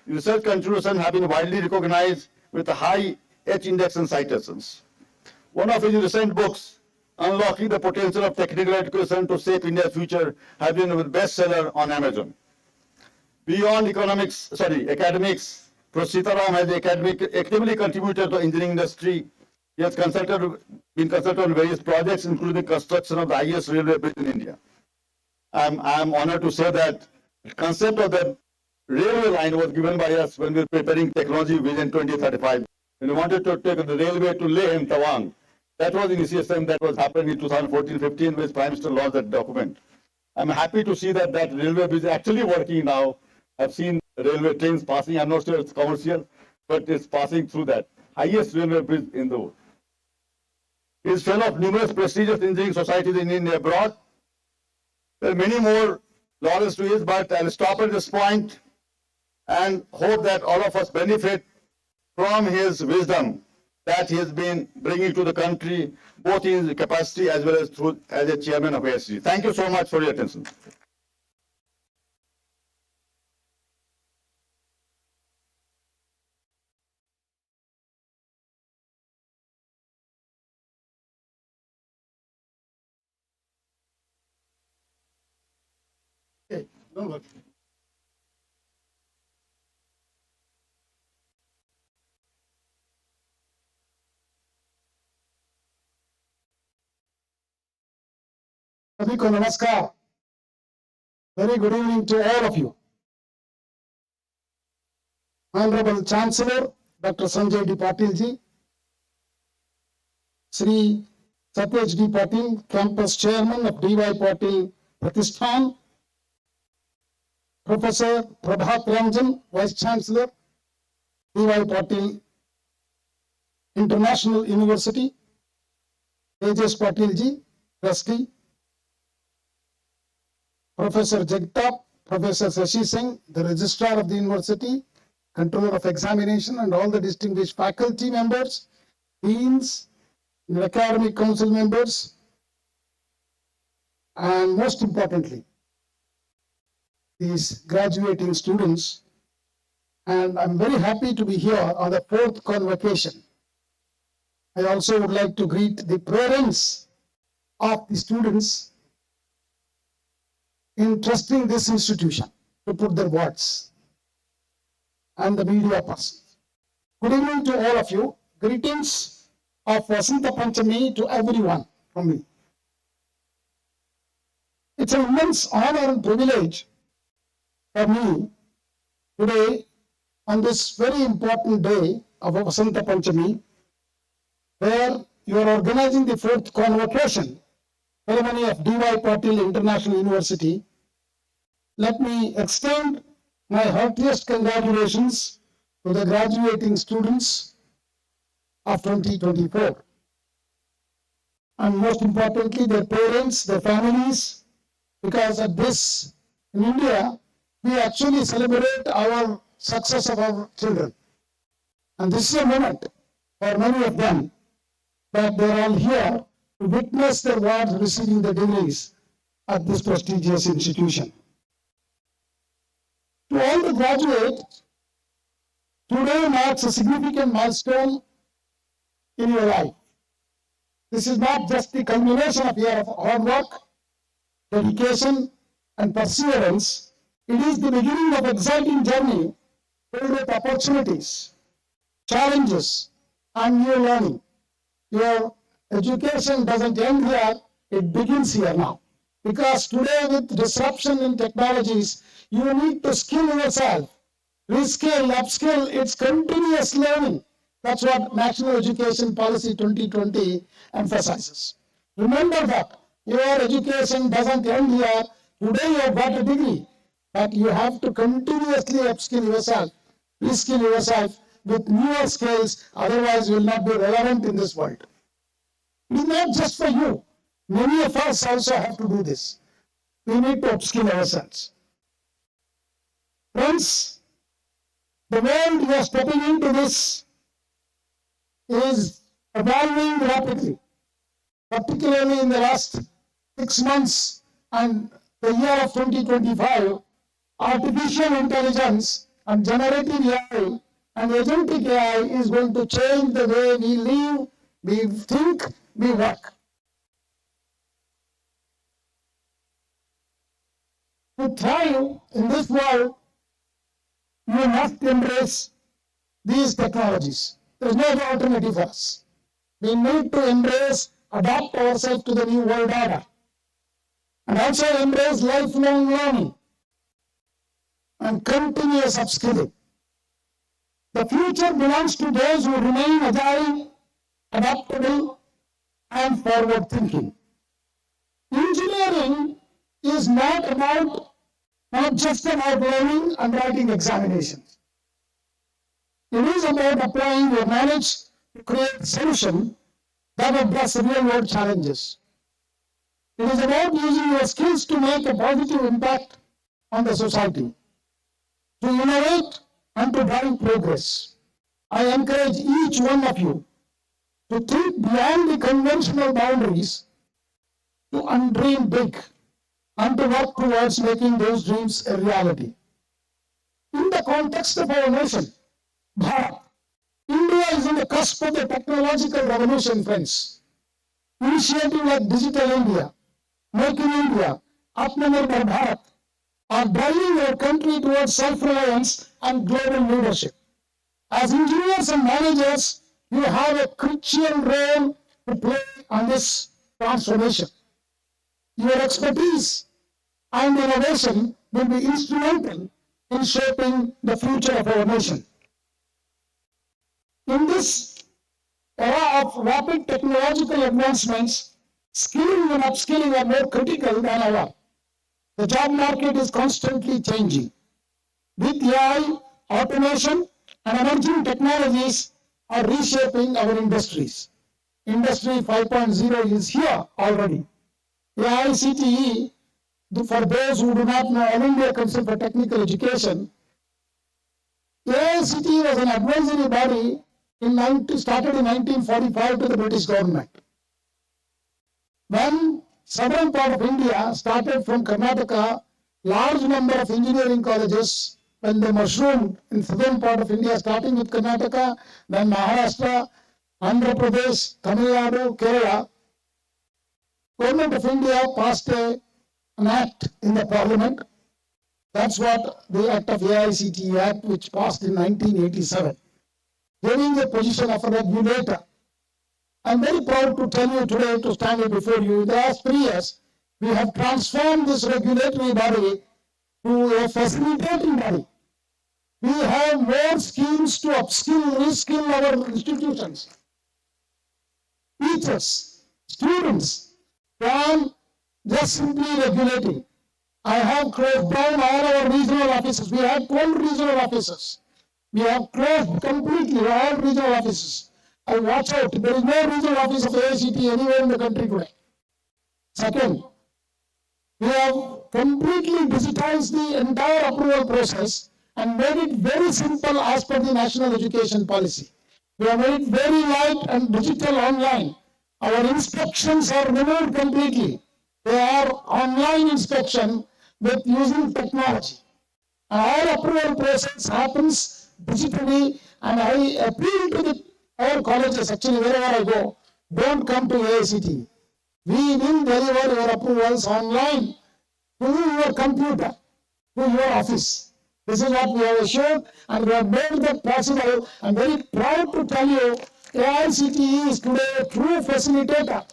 His research contributions have been widely recognized with a high H-index and citations. One of his recent books, Unlocking the Potential of Technical Education to Shape India's Future, has been a bestseller on Amazon. Beyond academics, Prof. Sitharam has actively contributed to the engineering industry. He has been consulted on various projects, including construction of the highest railway bridge in India. I am honored to say that the concept of the railway line was given by us when we were preparing Technology Vision 2035. When we wanted to take the railway to Leh and Tawang. That was initiation that was happening in 2014-15 when Prime Minister launched that document. I'm happy to see that railway is actually working now. I've seen railway trains passing. I'm not sure it's commercial, but it's passing through that highest railway bridge in the world. He is fellow of numerous prestigious engineering societies in India and abroad. There are many more laurels to his, but I'll stop at this point and hope that all of us benefit from his wisdom that he has been bringing to the country, both in his capacity as well as as a chairman of AICTE. Thank you so much for your attention. Okay, don't worry. सभी को नमस्कार. Very good evening to all of you. Honorable Chancellor Dr. Sanjay D. Patil ji, Sri Satyaj D. Patil, Campus Chairman of DY Patil Pratishthan, Professor Prabhat Ranjan, Vice Chancellor, DY Patil International University, Tejas Patil ji, Trustee, Professor Jagtap, Professor Shashi Singh, the Registrar of the University, Controller of Examination, and all the distinguished faculty members, deans, and academic council members, and most importantly, these graduating students. And I'm very happy to be here on the 4th convocation. I also would like to greet the parents of the students in trusting this institution to put their words, and the media persons. Good evening to all of you. Greetings of Vasanta Panchami to everyone from me. It's an immense honor and privilege for me today on this very important day of Vasanta Panchami, where you are organizing the 4th convocation ceremony of DY Patil International University. Let me extend my heartiest congratulations to the graduating students of 2024. And most importantly, their parents, their families, because at this, in India, we actually celebrate our success of our children. And this is a moment for many of them that they're all here to witness their wards receiving their degrees at this prestigious institution. To all the graduates, today marks a significant milestone in your life. This is not just the culmination of a year of hard work, dedication, and perseverance. It is the beginning of an exciting journey filled with opportunities, challenges, and new learning. Your education doesn't end here, it begins here now. Because today with disruption in technologies, you need to skill yourself, reskill, upskill, it's continuous learning. That's what National Education Policy 2020 emphasizes. Remember that your education doesn't end here. Today you have got a degree, but you have to continuously upskill yourself, reskill yourself with newer skills, otherwise you will not be relevant in this world. It is not just for you. Many of us also have to do this. We need to upskill ourselves. Friends, the world we are stepping into this is evolving rapidly, particularly in the last 6 months and the year of 2025. Artificial intelligence and generative AI and agentic AI is going to change the way we live, we think, we work. To thrive in this world, you must embrace these technologies. There is no other alternative for us. We need to embrace, adapt ourselves to the new world order, and also embrace lifelong learning and continuous upskilling. The future belongs to those who remain agile, adaptable, and forward thinking. Engineering is not just about learning and writing examinations. It is about applying your knowledge to create a solution that address real world challenges. It is about using your skills to make a positive impact on the society, to innovate and to drive progress. I encourage each one of you to think beyond the conventional boundaries, to dream big, and to work towards making those dreams a reality. In the context of our nation, Bharat, India is on the cusp of the technological revolution, friends. Initiatives like Digital India, Make in India, Atmanirbhar Bharat are driving our country towards self-reliance and global leadership. As engineers and managers, you have a crucial role to play on this transformation. Your expertise and innovation will be instrumental in shaping the future of our nation. In this era of rapid technological advancements, skilling and upskilling are more critical than ever. The job market is constantly changing. With AI, automation, and emerging technologies are reshaping our industries. Industry 5.0 is here already. AICTE, for those who do not know, All India Council for Technical Education, AICTE was an advisory body started in 1945 to the British government. When southern part of India started from Karnataka, large number of engineering colleges, when they mushroomed in southern part of India, starting with Karnataka, then Maharashtra, Andhra Pradesh, Tamil Nadu, Kerala, Government of India passed an act in the parliament. That's what the Act of AICTE Act, which passed in 1987, giving the position of a regulator. I'm very proud to tell you today, to stand here before you, in the last 3 years, we have transformed this regulatory body to a facilitating body. We have more schemes to upskill, reskill our institutions, teachers, students, than just simply regulating. I have closed down all our regional offices. We had 12 regional offices. We have closed completely all regional offices. I watch out, there is no regional office of AICTE anywhere in the country today. Second, we have completely digitized the entire approval process and made it very simple as per the National Education Policy. We have made it very light and digital online. Our inspections are removed completely. They are online inspection with using technology. And our approval process happens digitally, and I appeal to our colleges, actually wherever I go, don't come to AICTE. We will deliver your approvals online to your computer, to your office. This is what we have assured, and we have made that possible. I'm very proud to tell you, AICTE is today a true facilitator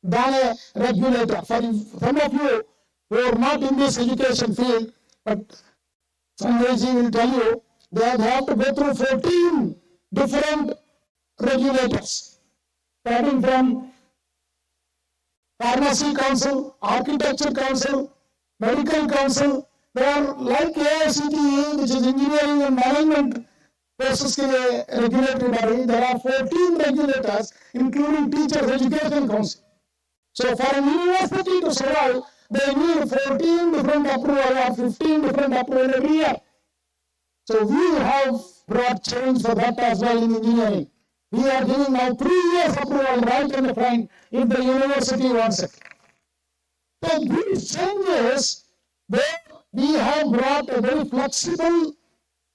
than a regulator. For some of you who are not in this education field, but Sanjay will tell you, they have to go through 14 different regulators, starting from Pharmacy Council, Architecture Council, Medical Council. They are like AICTE, which is engineering and management courses regulatory body. There are 14 regulators, including Teachers Education Council. So for a university to survive, they need 14 different approval or 15 different approval every year. So we have brought change for that as well in engineering. We are giving now 3 years approval right in the front if the university wants it. So these changes, we have brought a very flexible,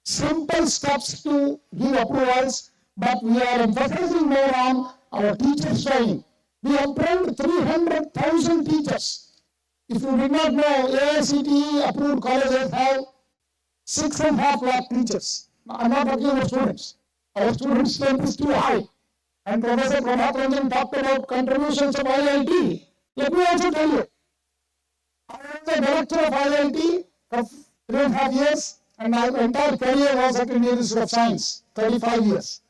simple steps to give approvals, but we are emphasizing more on our teachers' training. We have trained 300,000 teachers. If you did not know, AICTE approved colleges have 6.5 lakh teachers. I'm not talking about students. Our student strength is too high. And Professor Prabhat talked about contributions of IIT. Let me also tell you, I was the director of IIT for 3.5 years, and my entire career was at the University of Science, 35 years.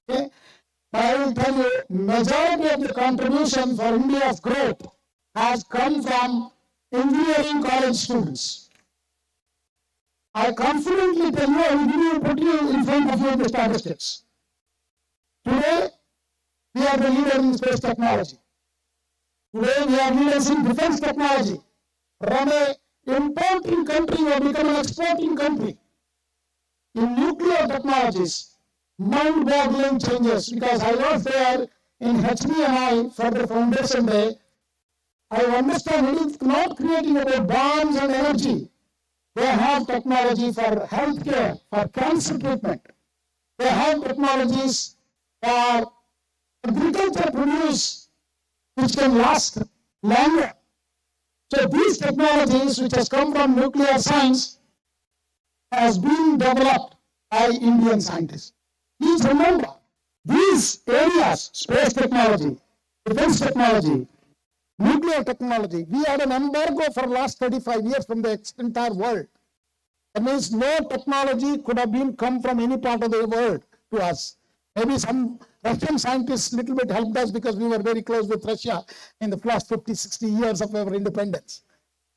Okay? I will tell you, majority of the contribution for India's growth has come from engineering college students. I confidently tell you, I will put you in front of you the statistics. Today, we are the leader in space technology. Today, we are leaders in defense technology. From an importing country, we have become an exporting country. In nuclear technologies, mind-boggling changes, because I was there in HDMI for the foundation day. I understand it is not creating about bombs and energy. They have technology for healthcare, for cancer treatment. They have technologies for agriculture produce, which can last longer. So these technologies, which has come from nuclear science, has been developed by Indian scientists. Please remember, these areas, space technology, defense technology, nuclear technology, we had an embargo for the last 35 years from the entire world. That means no technology could have been come from any part of the world to us. Maybe some Russian scientists little bit helped us because we were very close with Russia in the last 50, 60 years of our independence.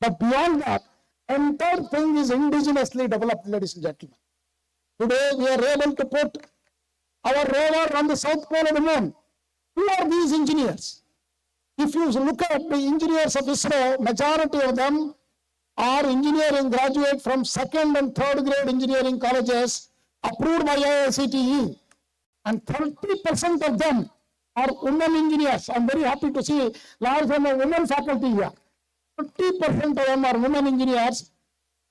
But beyond that, entire thing is indigenously developed, ladies and gentlemen. Today, we are able to put our rover on the south pole of the moon. Who are these engineers? If you look at the engineers of ISRO, majority of them are engineering graduate from second and third grade engineering colleges approved by AICTE. And 30% of them are women engineers. I'm very happy to see large number of women faculty here. 50% of them are women engineers.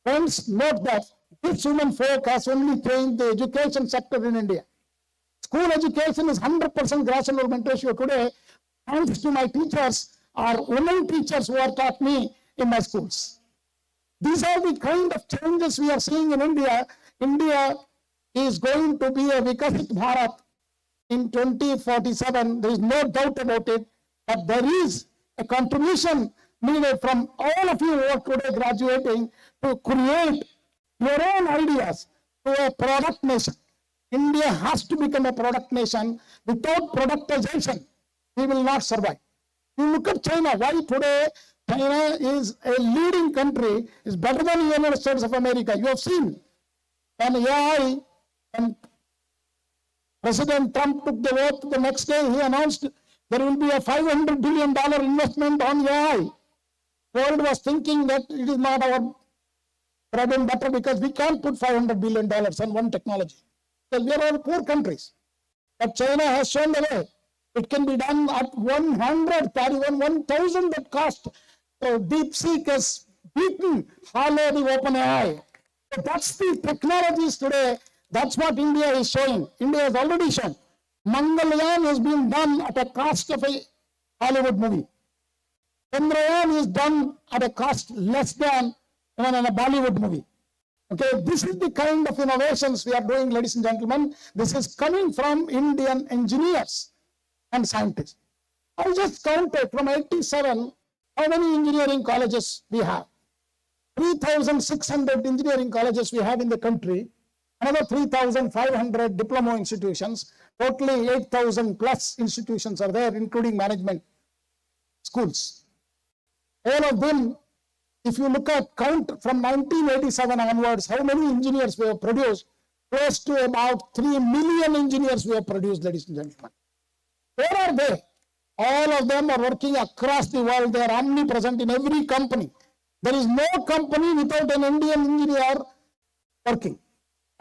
Friends, note that this women folk has only changed the education sector in India. School education is 100% gross enrollment ratio today. Thanks to my teachers, are women teachers who are taught me in my schools. These are the kind of changes we are seeing in India. India is going to be a Vikasit Bharat in 2047. There is no doubt about it. But there is a contribution needed from all of you who are today graduating to create your own ideas to a product nation. India has to become a product nation. Without productization, we will not survive. You look at China. Why today China is a leading country, is better than the United States of America. You have seen when AI, and President Trump took the oath, the next day he announced there will be a $500 billion investment on AI. World was thinking that it is not our bread and butter because we can't put $500 billion on one technology. Because we are all poor countries. But China has shown the way. It can be done at 100, 1,000 that cost. So DeepSeek has beaten hollow the OpenAI. So that's the technologies today. That's what India is showing. India has already shown. Mangalyaan has been done at a cost of a Hollywood movie. Chandrayaan is done at a cost less than even in a Bollywood movie. Okay, this is the kind of innovations we are doing, ladies and gentlemen. This is coming from Indian engineers and scientists. I just counted from 87 how many engineering colleges we have. 3,600 engineering colleges we have in the country. Another 3,500 diploma institutions. Totally 8,000 plus institutions are there, including management schools. All of them, if you look at count from 1987 onwards, how many engineers we have produced? Close to about 3 million engineers we have produced, ladies and gentlemen. Where are they? All of them are working across the world. They are omnipresent in every company. There is no company without an Indian engineer working.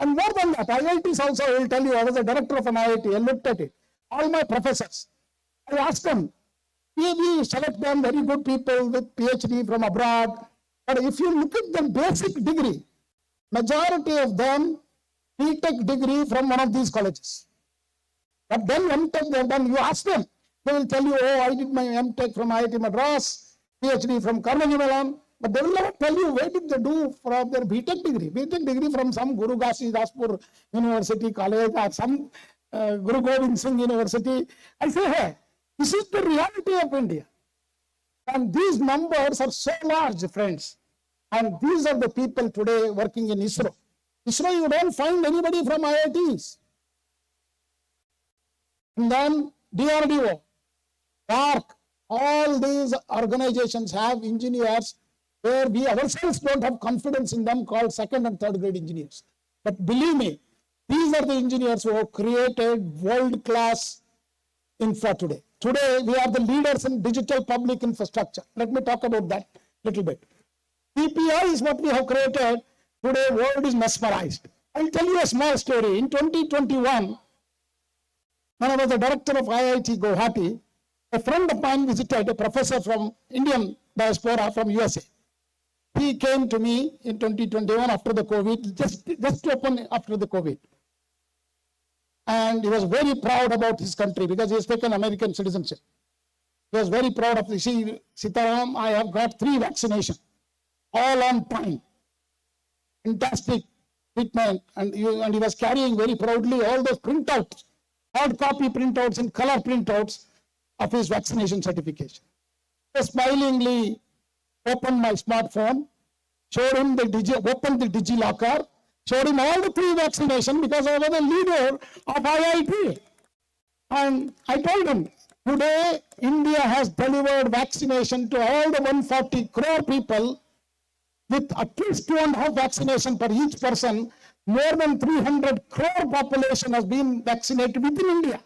And more than that, IITs also, I will tell you, I was a director of an IIT, I looked at it. All my professors, I asked them, we select them very good people with PhD from abroad. But if you look at the basic degree, majority of them, BTech degree from one of these colleges. But then MTech they have done, you ask them, they will tell you, oh, I did my MTech from IIT Madras, PhD from Carnegie Mellon. But they will never tell you where did they do from their BTech degree. BTech degree from some Guru Ghasidaspur University College or some Guru Gobind Singh University. I say, hey, this is the reality of India. And these numbers are so large, friends. And these are the people today working in ISRO. ISRO, you don't find anybody from IITs. and then DRDO, DARC, all these organizations have engineers where we ourselves don't have confidence in them, called second and third grade engineers. But believe me, these are the engineers who have created world-class infra today. Today, we are the leaders in digital public infrastructure. Let me talk about that a little bit. PPI is what we have created. Today, world is mesmerized. I'll tell you a small story. In 2021, when I was the director of IIT Guwahati, a friend of mine visited, a professor from Indian diaspora from USA. He came to me in 2021 after the COVID, just to open after the COVID. And he was very proud about his country because he has taken American citizenship. He was very proud of this. See, Sitharam, I have got 3 vaccinations, all on time. Fantastic treatment. And he was carrying very proudly all those printouts, hard copy printouts and color printouts of his vaccination certification. I smilingly opened my smartphone, showed him opened the DigiLocker, showed him all the 3 vaccinations because I was the leader of IIT. And I told him, today India has delivered vaccination to all the 140 crore people with at least 2.5 vaccination per each person. More than 300 crore population has been vaccinated within India.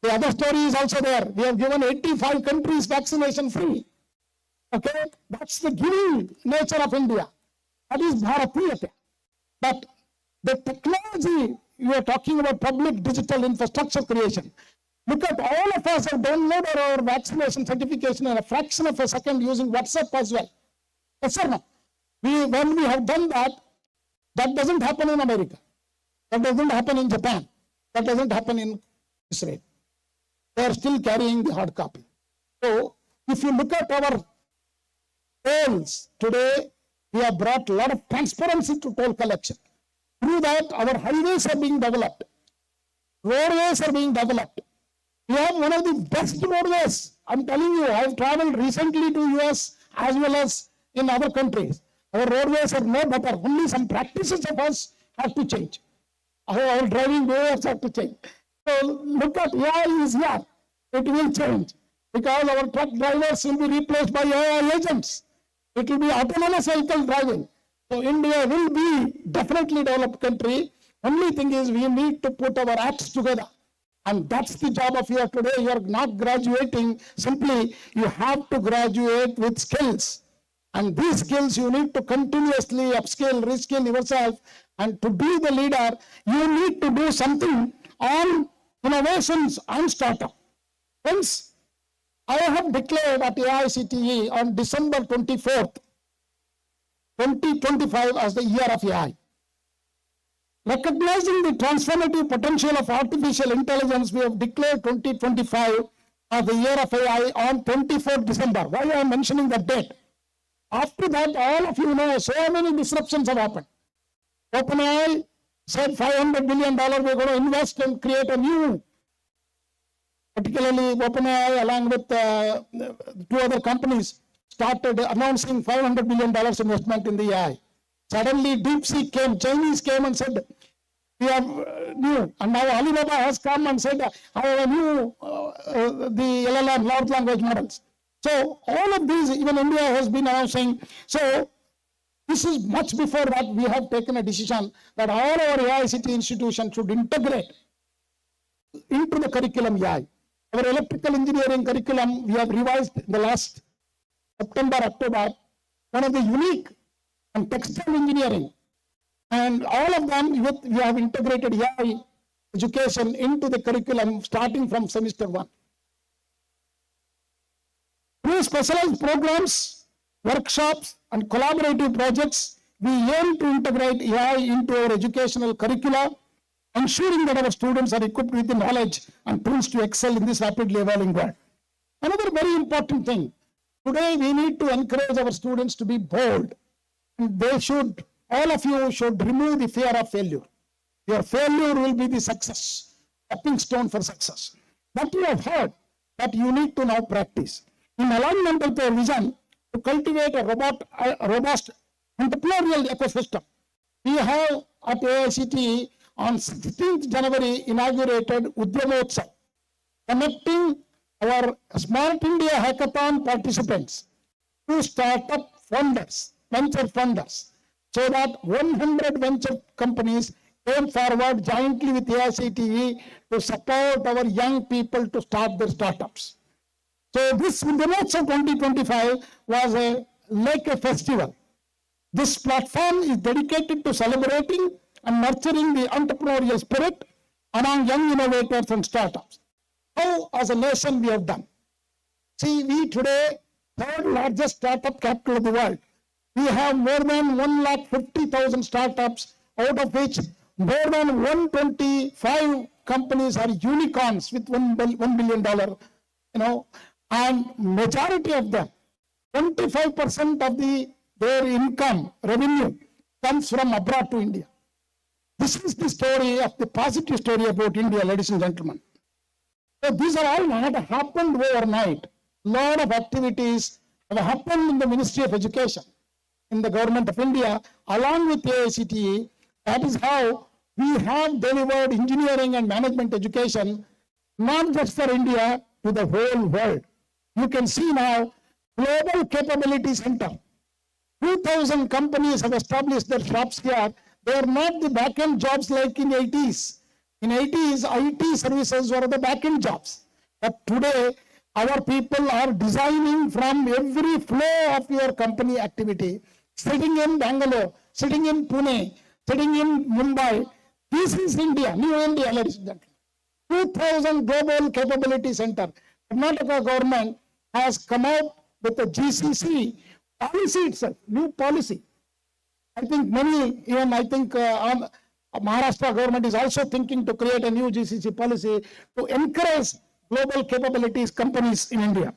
The other story is also there. We have given 85 countries vaccination free. Okay, that's the giving nature of India. That is Bharatiyata. But the technology, you are talking about public digital infrastructure creation. Look at all of us have downloaded our vaccination certification in a fraction of a second using WhatsApp as well. Yes or no? When we have done that, that doesn't happen in America. That doesn't happen in Japan. That doesn't happen in Israel. They are still carrying the hard copy. So, if you look at our tolls today, we have brought a lot of transparency to toll collection. Through that, our highways are being developed. Roadways are being developed. We have one of the best roadways. I'm telling you, I've traveled recently to US as well as in other countries. Our roadways are no better. Only some practices of us have to change. Our driving behaviors have to change. So look at AI is here. It will change because our truck drivers will be replaced by AI agents. It will be autonomous vehicle driving. So India will be definitely developed country. Only thing is we need to put our acts together. And that's the job of you today. You are not graduating simply. You have to graduate with skills. And these skills you need to continuously upskill, reskill yourself. And to be the leader, you need to do something on innovations and startup. Friends, I have declared at AICTE on December 24th, 2025 as the year of AI. Recognizing the transformative potential of artificial intelligence, we have declared 2025 as the year of AI on 24th December. Why I am mentioning that date? After that, all of you know, so many disruptions have happened. OpenAI said $500 billion we're going to invest and create a new, particularly OpenAI along with 2 other companies started announcing $500 billion investment in the AI. Suddenly DeepSeek came, Chinese came and said, we have new, and now Alibaba has come and said, I have a new, the LLM, large language models. So all of these, even India has been announcing. So this is much before that we have taken a decision that all our AICTE institutions should integrate into the curriculum AI. Our electrical engineering curriculum, we have revised in the last September, October, one of the unique and textile engineering. And all of them, we have integrated AI education into the curriculum starting from semester 1. Through specialized programs, workshops, and collaborative projects, we aim to integrate AI into our educational curricula, ensuring that our students are equipped with the knowledge and tools to excel in this rapidly evolving world. Another very important thing, today we need to encourage our students to be bold. And they should, all of you should remove the fear of failure. Your failure will be the success, stepping stone for success. That you have heard, that you need to now practice. In alignment with your vision, to cultivate a robust entrepreneurial ecosystem, we have at AICTE on 16th January inaugurated Udyamotsav, connecting our Smart India Hackathon participants to startup funders, venture funders, so that 100 venture companies came forward jointly with AICTE to support our young people to start their startups. So this Udyamotsav 2025 was like a festival. This platform is dedicated to celebrating and nurturing the entrepreneurial spirit among young innovators and startups. How as a nation we have done? See, we today, third largest startup capital of the world. We have more than 150,000 startups, out of which more than 125 companies are unicorns with $1 billion, and majority of them, 25% of their income, revenue, comes from abroad to India. This is the story of the positive story about India, ladies and gentlemen. So these are all not happened overnight. A lot of activities have happened in the Ministry of Education, in the Government of India, along with AICTE. That is how we have delivered engineering and management education, not just for India, to the whole world. You can see now, Global Capability Center. 2,000 companies have established their shops here. They are not the back-end jobs like in the 80s. In 80s, IT services were the back-end jobs. But today, our people are designing from every flow of your company activity, sitting in Bangalore, sitting in Pune, sitting in Mumbai. This is India, new India, ladies and gentlemen. 2,000 Global Capability Center. Karnataka government has come out with a GCC policy itself, new policy. I think Maharashtra government is also thinking to create a new GCC policy to encourage global capabilities companies in India.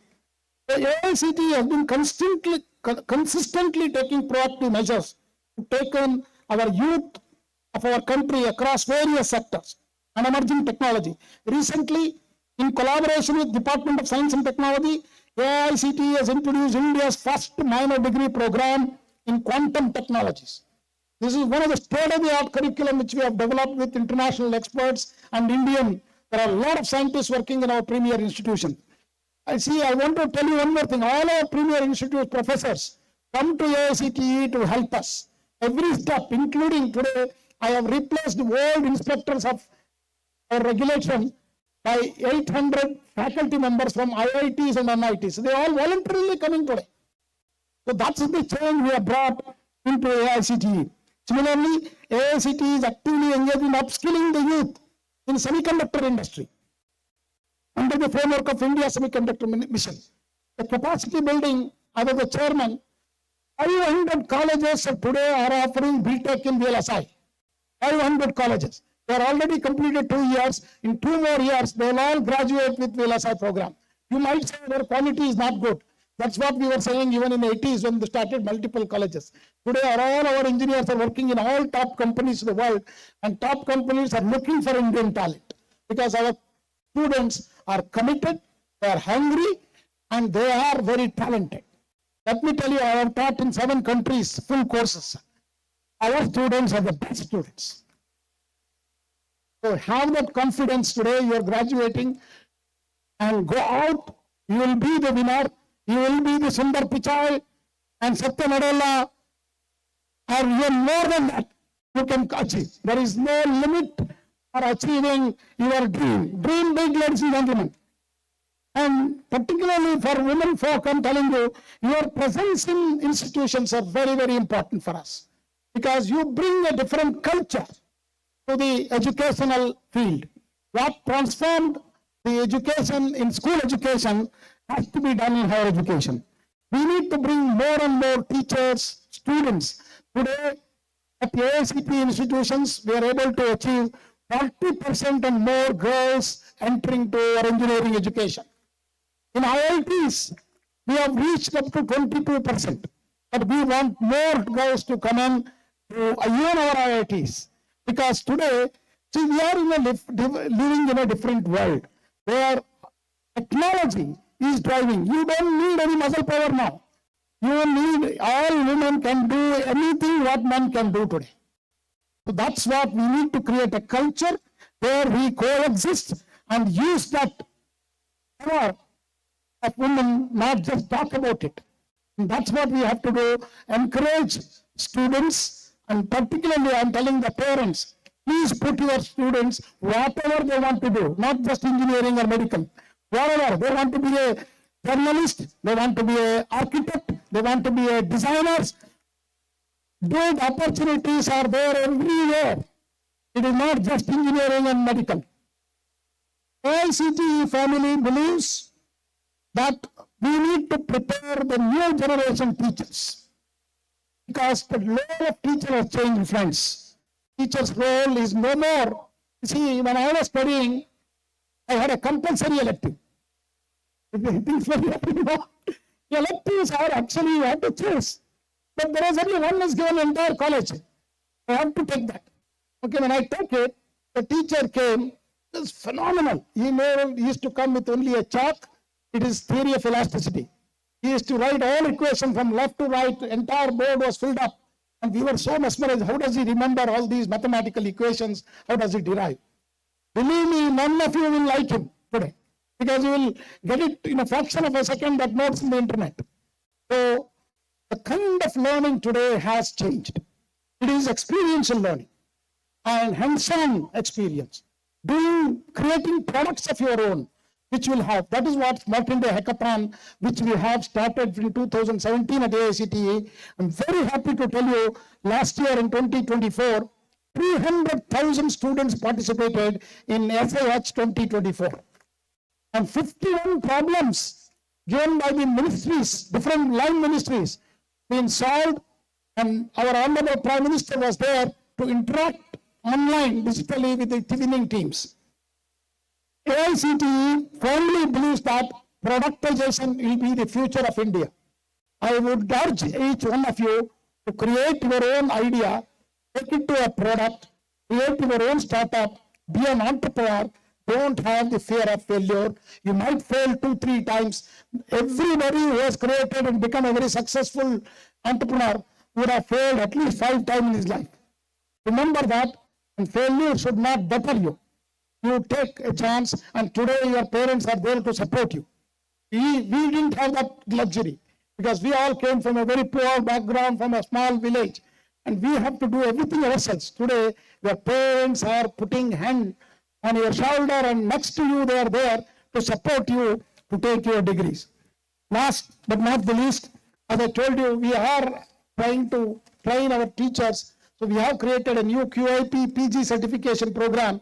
The AICTE has been consistently taking proactive measures to take on our youth of our country across various sectors and emerging technology. Recently, in collaboration with Department of Science and Technology, AICTE has introduced India's first minor degree program in quantum technologies. This is one of the state-of-the-art curriculum which we have developed with international experts and Indian. There are a lot of scientists working in our premier institution. I want to tell you one more thing. All our premier institute professors come to AICTE to help us. Every step, including today, I have replaced the old inspectors of our regulation by 800 faculty members from IITs and NITs. They are all voluntarily coming today. So that's the change we have brought into AICTE. Similarly, AICTE is actively engaged in upskilling the youth in semiconductor industry under the framework of India Semiconductor Mission. The capacity building, I was the chairman. 500 colleges today are offering BTech in VLSI. 500 colleges. They are already completed 2 years. In 2 more years, they will all graduate with VLSI program. You might say their quality is not good. That's what we were saying even in the 80s when they started multiple colleges. Today, all our engineers are working in all top companies in the world, and top companies are looking for Indian talent because our students are committed, they are hungry, and they are very talented. Let me tell you, I have taught in 7 countries full courses. Our students are the best students. So have that confidence today. You are graduating and go out. You will be the winner. You will be the Sundar Pichai and Satya Nadella, or even more than that you can achieve. There is no limit for achieving your dream. Dream big, ladies and gentlemen. And particularly for women folk, I'm telling you, your presence in institutions are very, very important for us because you bring a different culture to the educational field. What transformed the education in school education has to be done in higher education. We need to bring more and more teachers, students. Today, at the AICTE institutions, we are able to achieve 40% and more girls entering to our engineering education. In IITs, we have reached up to 22%, but we want more girls to come in to even our IITs. Because today, see, we are living in a different world where technology is driving. You don't need any muscle power now. You need, all women can do anything what men can do today. So that's what we need to create, a culture where we coexist and use that power of women, not just talk about it. And that's what we have to do, encourage students, and particularly I'm telling the parents, please put your students whatever they want to do, not just engineering or medical, whatever. They want to be a journalist, they want to be an architect, they want to be a designers. Those opportunities are there everywhere. It is not just engineering and medical. AICTE family believes that we need to prepare the new generation teachers, because the role of teacher has changed, friends. Teacher's role is no more. You see, when I was studying, I had a compulsory elective. Electives are actually, you have to choose. But there is only one is given in entire college. I have to take that. Okay, when I took it, the teacher came, it was phenomenal. He used to come with only a chalk. It is theory of elasticity. He used to write all equations from left to right. The entire board was filled up. And we were so mesmerized. How does he remember all these mathematical equations? How does he derive? Believe me, none of you will like him today, because you will get it in a fraction of a second, that notes in the internet. So the kind of learning today has changed. It is experiential learning and hands-on experience. Creating products of your own, which will have, that is what Martin Day Hackathon, which we have started in 2017 at AICTE. I'm very happy to tell you, last year in 2024, 300,000 students participated in SIH 2024. And 51 problems given by the ministries, different line ministries, being solved, and our Honorable Prime Minister was there to interact online digitally with the winning teams. AICTE firmly believes that productization will be the future of India. I would urge each one of you to create your own idea, take it to a product, create your own startup, be an entrepreneur. Don't have the fear of failure. You might fail 2-3 times. Everybody who has created and become a very successful entrepreneur would have failed at least 5 times in his life. Remember that, and failure should not deter you. You take a chance, and today your parents are there to support you. We didn't have that luxury, because we all came from a very poor background, from a small village, and we have to do everything ourselves. Today, your parents are putting hand on your shoulder, and next to you, they are there to support you to take your degrees. Last but not the least, as I told you, we are trying to train our teachers. So we have created a new QIP PG certification program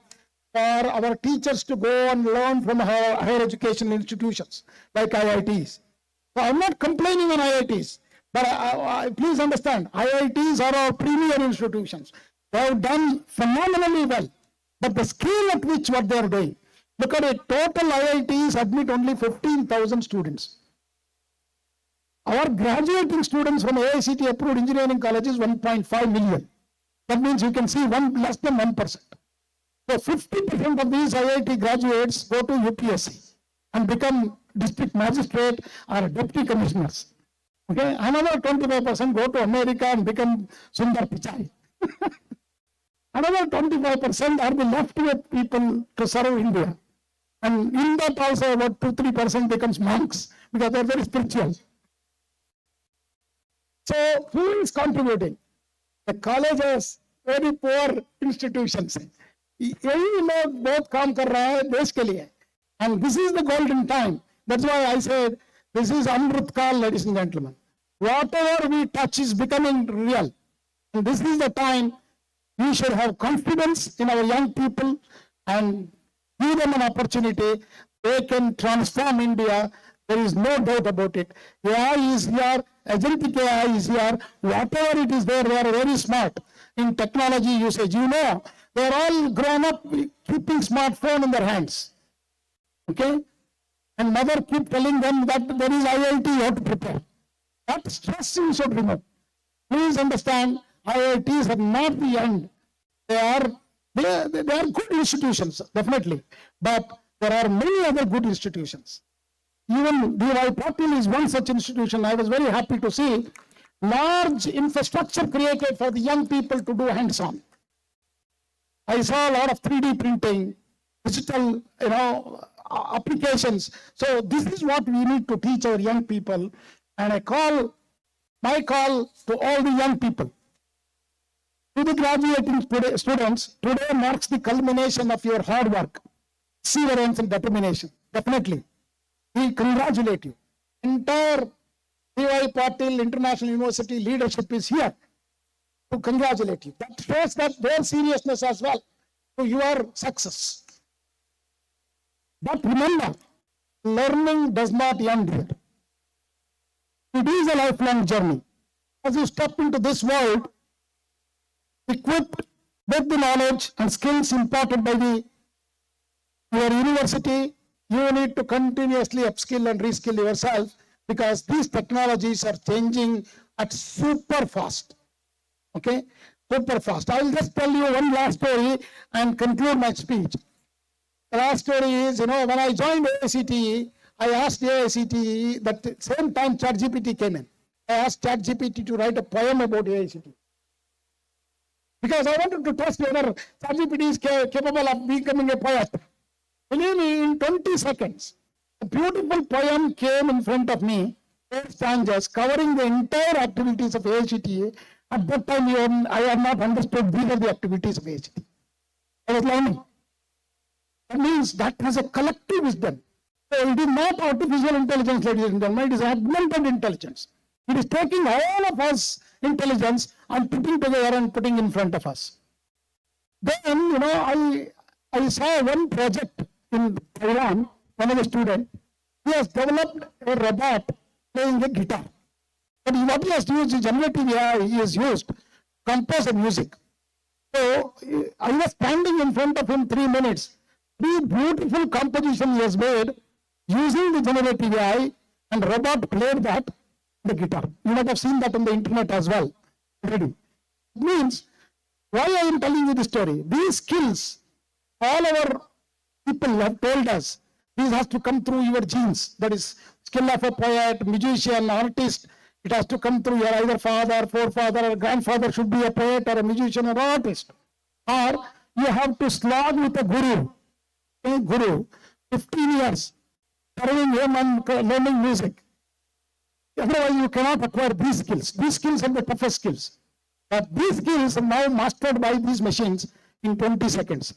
for our teachers to go and learn from higher education institutions like IITs. So I'm not complaining on IITs, but please understand, IITs are our premier institutions. They have done phenomenally well, but the scale at which what they are doing, look at it, total IITs admit only 15,000 students. Our graduating students from AICTE approved engineering colleges 1.5 million. That means you can see less than 1%. So 50% of these IIT graduates go to UPSC and become district magistrate or deputy commissioners. Okay, another 25% go to America and become Sundar Pichai. Another 25% are the left people to serve India. And in that also about 2-3% becomes monks, because they are very spiritual. So who is contributing? The colleges, very poor institutions. यही लोग बहुत काम कर रहा है देश के लिए, and this is the golden time. That's why I said this is Amrit Kal, ladies and gentlemen. Whatever we touch is becoming real, and this is the time we should have confidence in our young people and give them an opportunity. They can transform India. There is no doubt about it. AI is here, agentic AI is here. Whatever it is there, they are very smart in technology usage. You know, they are all grown up keeping smartphone in their hands. Okay? And mother keep telling them that there is IIT, you have to prepare. That stress you should remove. Please understand, IITs are not the end. They are good institutions, definitely. But there are many other good institutions. Even Patil is one such institution. I was very happy to see large infrastructure created for the young people to do hands-on. I saw a lot of 3D printing, digital, applications. So this is what we need to teach our young people. And my call to all the young people. To the graduating students, today marks the culmination of your hard work, perseverance and determination. Definitely. We congratulate you. Entire DYPIU International University leadership is here to congratulate you. That shows that their seriousness as well to your success. But remember, learning does not end here. It is a lifelong journey. As you step into this world, equipped with the knowledge and skills imparted by your university, you need to continuously upskill and reskill yourself because these technologies are changing at super fast. Okay? Super fast. I will just tell you one last story and conclude my speech. The last story is, when I joined AICTE, I asked AICTE that same time ChatGPT came in. I asked ChatGPT to write a poem about AICTE. Because I wanted to test whether ChatGPT is capable of becoming a poet. Believe me, in 20 seconds, a beautiful poem came in front of me, 4 stanzas, covering the entire activities of AICTE. At that time, I had not understood these are the activities of AICTE. I was learning. That means that has a collective wisdom. So it is not artificial intelligence, ladies and gentlemen, it is augmented intelligence. It is taking all of us intelligence and putting together and putting in front of us. Then, I saw one project in Taiwan, one of the students, he has developed a robot playing a guitar. But what he has used is generative AI, he has used to compose a music. So I was standing in front of him 3 minutes. 3 beautiful compositions he has made using the generative AI, and robot played that, the guitar. You might have seen that on the internet as well already. It means, why I am telling you this story? These skills, all our people have told us, these has to come through your genes. That is, skill of a poet, musician, artist. It has to come through your either father, forefather, or grandfather should be a poet or a musician or artist. Or you have to slog with a guru, 15 years, serving him and learning music. Otherwise, you cannot acquire these skills. These skills are the toughest skills. But these skills are now mastered by these machines in 20 seconds.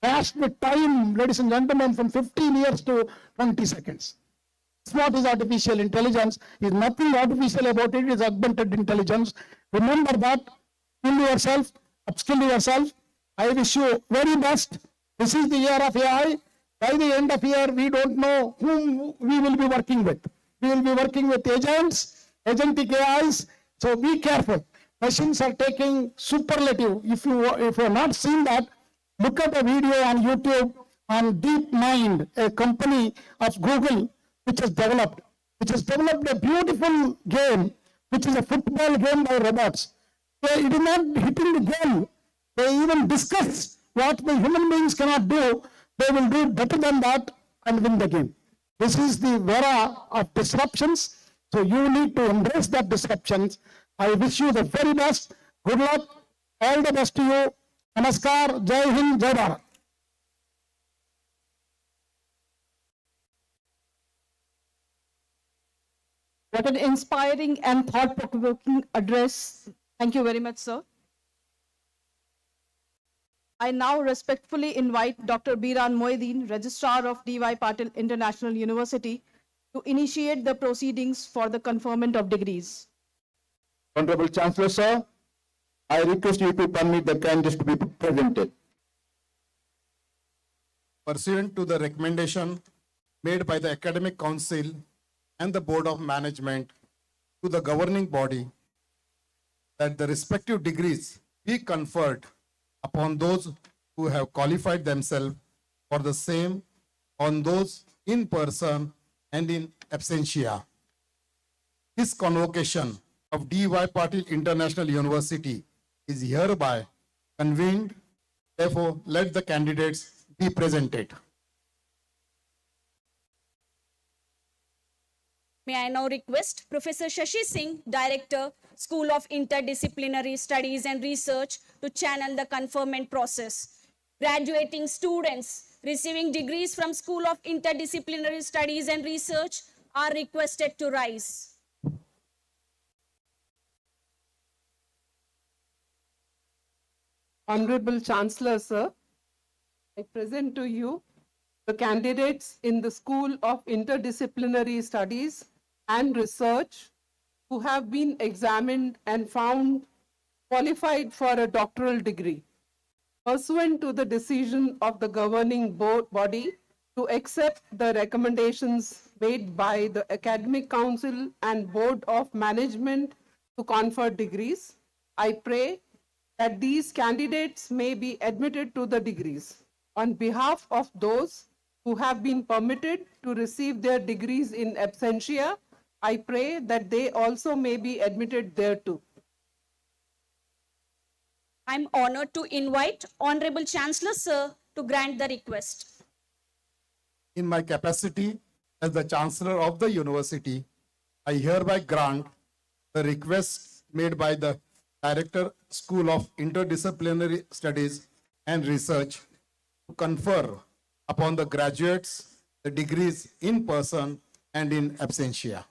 Fast with time, ladies and gentlemen, from 15 years to 20 seconds. That's what is artificial intelligence. There is nothing artificial about it. It is augmented intelligence. Remember that. Skill yourself, upskill yourself. I wish you very best. This is the year of AI. By the end of the year, we don't know whom we will be working with. We will be working with agents, agentic AIs. So be careful. Machines are taking superlative. If you have not seen that, look at a video on YouTube on DeepMind, a company of Google, which has developed a beautiful game, which is a football game by robots. So it is not hitting the goal. They even discuss what the human beings cannot do. They will do better than that and win the game. This is the era of disruptions. So you need to embrace that disruptions. I wish you the very best. Good luck. All the best to you. Namaskar. Jai Hind. Jai Bharat. What an inspiring and thought-provoking address. Thank you very much, sir. I now respectfully invite Dr. Biran Moedin, Registrar of DYPIU International University, to initiate the proceedings for the conferment of degrees. Honorable Chancellor, sir, I request you to permit the candidates to be presented. Pursuant to the recommendation made by the Academic Council and the Board of Management to the governing body, that the respective degrees be conferred upon those who have qualified themselves for the same on those in person and in absentia. This convocation of DYPIU International University is hereby convened. Therefore, let the candidates be presented. May I now request Professor Shashi Singh, Director, School of Interdisciplinary Studies and Research, to channel the conferment process. graduating students receiving degrees from School of Interdisciplinary Studies and Research are requested to rise. Honorable Chancellor, sir, I present to you the candidates in the School of Interdisciplinary Studies and Research who have been examined and found qualified for a doctoral degree. Pursuant to the decision of the governing body to accept the recommendations made by the Academic Council and Board of Management to confer degrees, I pray that these candidates may be admitted to the degrees. On behalf of those who have been permitted to receive their degrees in absentia, I pray that they also may be admitted thereto. I'm honored to invite Honorable Chancellor, sir, to grant the request. In my capacity as the Chancellor of the University, I hereby grant the request made by the Director, School of Interdisciplinary Studies and Research to confer upon the graduates the degrees in person and in absentia.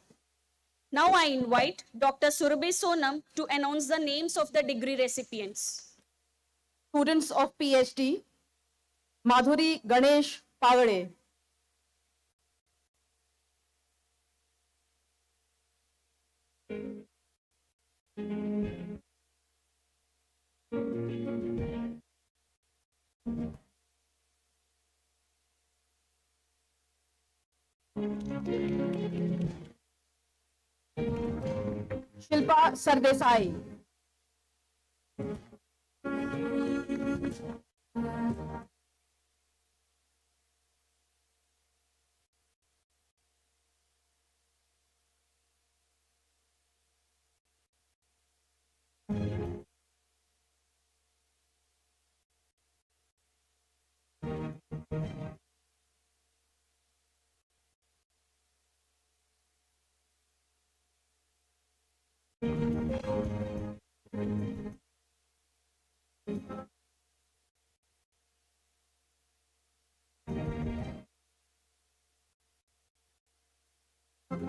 Now I invite Dr. Surabhi Sonam to announce the names of the degree recipients. Students of PhD, Madhuri Ganesh Pagade. Shilpa Sardesai.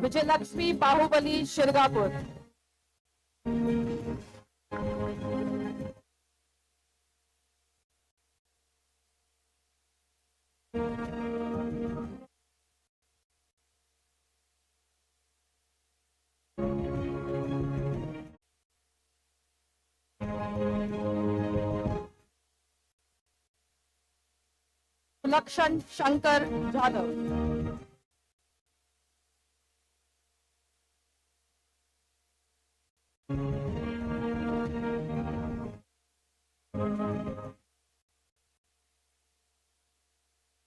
Vijayalakshmi Bahubali Shirgapur. Lakshan Shankar Jadhav.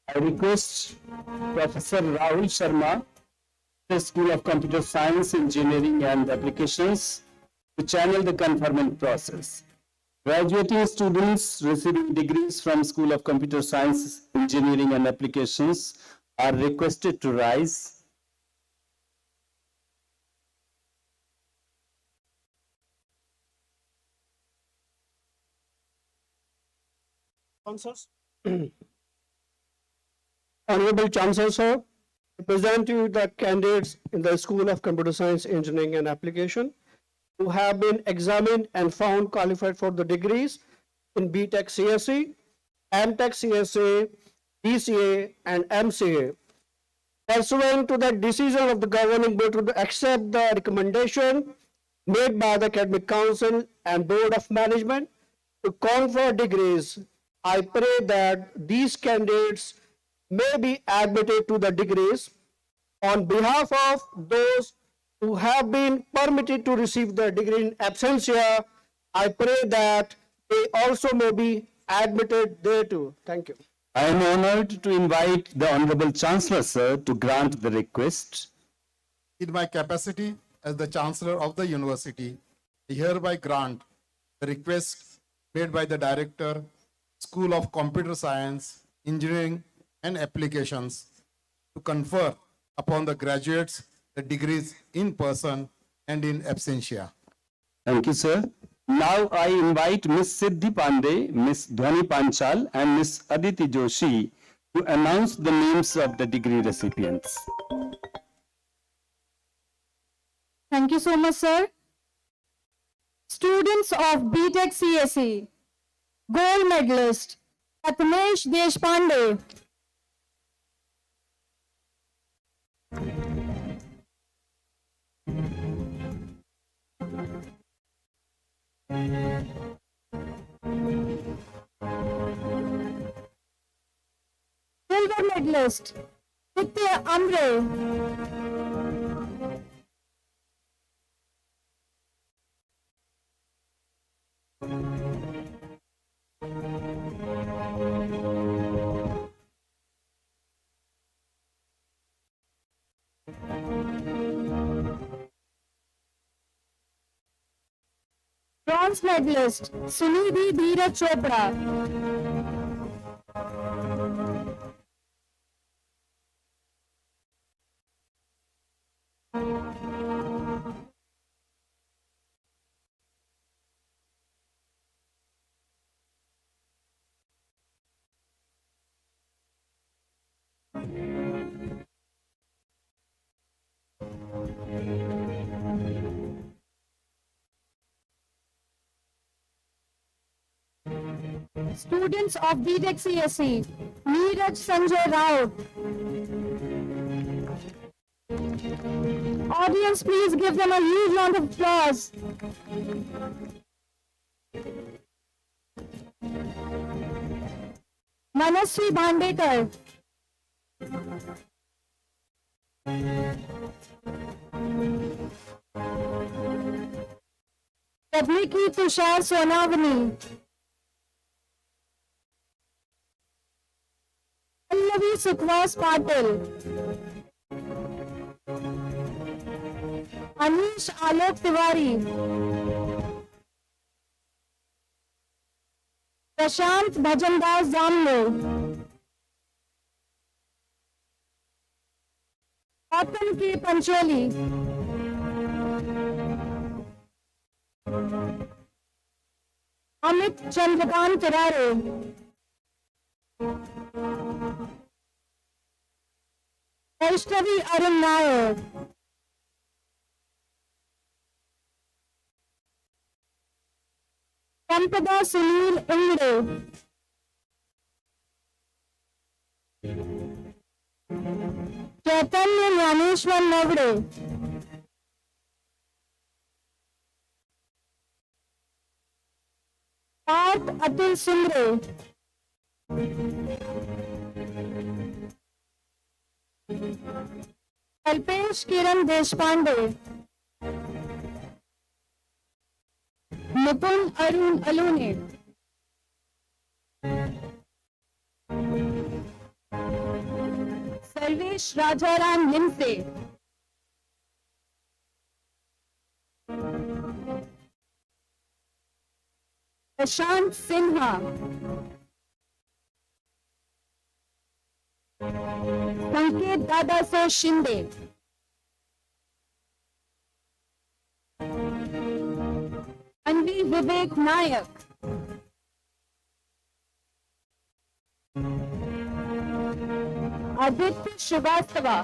I request Professor Rahul Sharma, the School of Computer Science, Engineering and Applications, to channel the conferment process. Graduating students receiving degrees from School of Computer Science, Engineering and Applications are requested to rise. Honorable Chancellor, sir, I present you the candidates in the School of Computer Science, Engineering and Application who have been examined and found qualified for the degrees in BTech CSE, MTech CSA, DCA, and MCA. Pursuant to the decision of the governing board to accept the recommendation made by the Academic Council and Board of Management to confer degrees, I pray that these candidates may be admitted to the degrees. On behalf of those who have been permitted to receive the degree in absentia, I pray that they also may be admitted thereto. Thank you. I am honored to invite the Honorable Chancellor, sir, to grant the request. In my capacity as the Chancellor of the University, I hereby grant the request made by the Director, School of Computer Science, Engineering and Applications to confer upon the graduates the degrees in person and in absentia. Thank you, sir. Now I invite Miss Siddhi Pandey, Miss Dhwani Panchal, and Miss Aditi Joshi to announce the names of the degree recipients. Thank you so much, sir. Students of BTech CSE, gold medalist, Atmesh Deshpande. Silver medalist, Nitya Amre. Bronze medalist, Sunidhi Dheeraj Chopra. Students of BTech CSE, Neeraj Sanjay Rao. Audience, please give them a huge round of applause. Manaswi Bhandekar. Tabniki Tushar Sonavani. Pallavi Sukhwas Patil. Anish Alok Tiwari. Prashant Bhajandas Zamno. Autumn K. Pancholi. Amit Chandrakant Tirare. Vaishnavi Arun Nair. Sampada Sunil Ingre. Chaitanya Jnaneshwar Navde. Parth Atul Sundre. Kalpesh Kiran Deshpande. Nupun Arun Alune. Sarvesh Rajaram Limse. Prashant Sinha. Sanket Dada So Shinde. Anvi Vivek Nayak. Aditya Srivastava.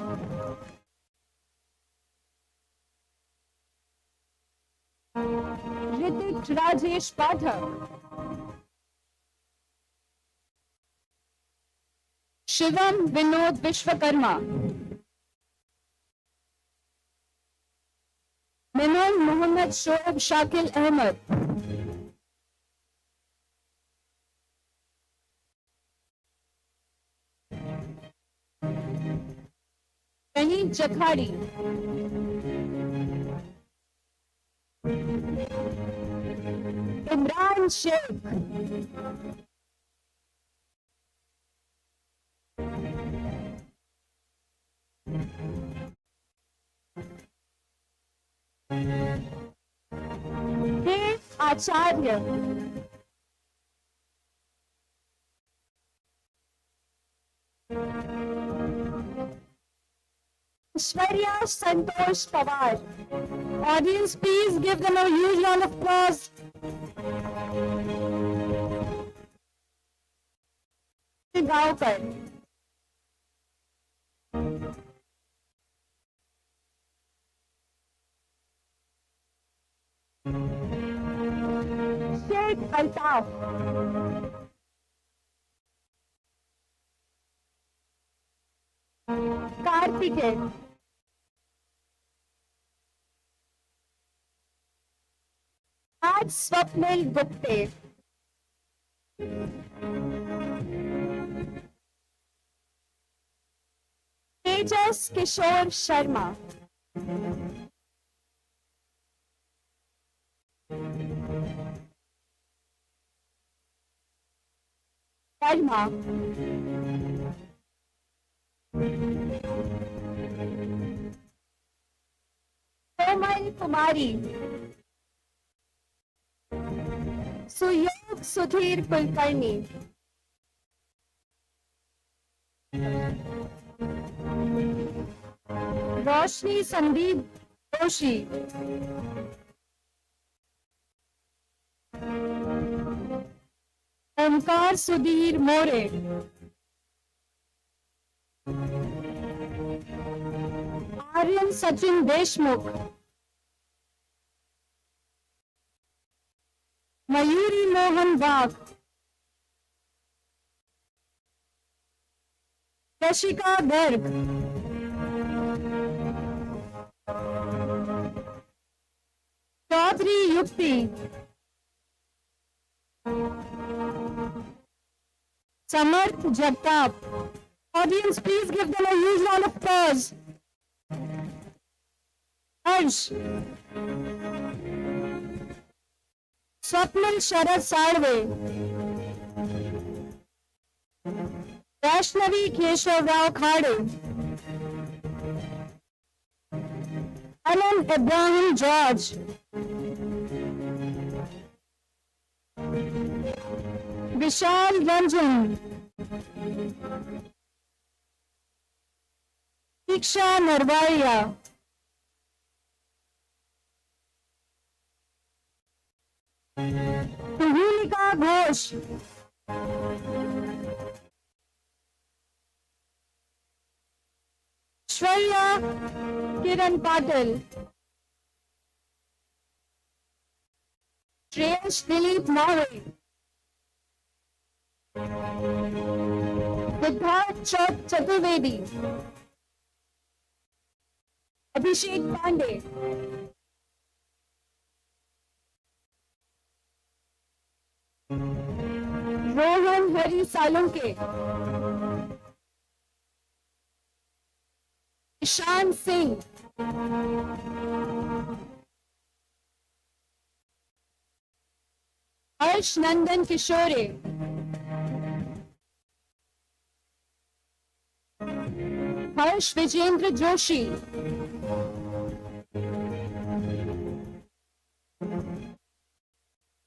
Ritik Rajesh Pathak. Shivam Vinod Vishwakarma. Minal Muhammad Shoaib Shakil Ahmed. Rahim Jakhari. Imran Sheikh. Dev Acharya. Shwarya Santosh Pawar. Audience, please give them a huge round of applause. Gaonkar. Sheikh Altaf. Kartikeya. Raj Swapnil Gupte. Tejas Kishore Sharma. Sharma. Komal Kumari. Suyog Sudhir Kulkarni. Roshni Sandeep Doshi. Omkar Sudhir More. Aryan Sachin Deshmukh. Mayuri Mohan Bagh. Rashika Garg. Chaudhary Yukti. Samarth Jagtap. Audience, please give them a huge round of applause. Harsh. Swapnil Sharad Sarve. Vaishnavi Keshav Rao Khade. Alan Ibrahim George. Vishal Ranjan. Diksha Narvaria. Tuhulika Ghosh. Shreya Kiran Patil. Shreyash Dilip Mawe. Siddharth Chaturvedi. Abhishek Pandey. Rohan Hari Salunke. Ishan Singh. Harsh Nandan Kishore. Harsh Vijendra Joshi.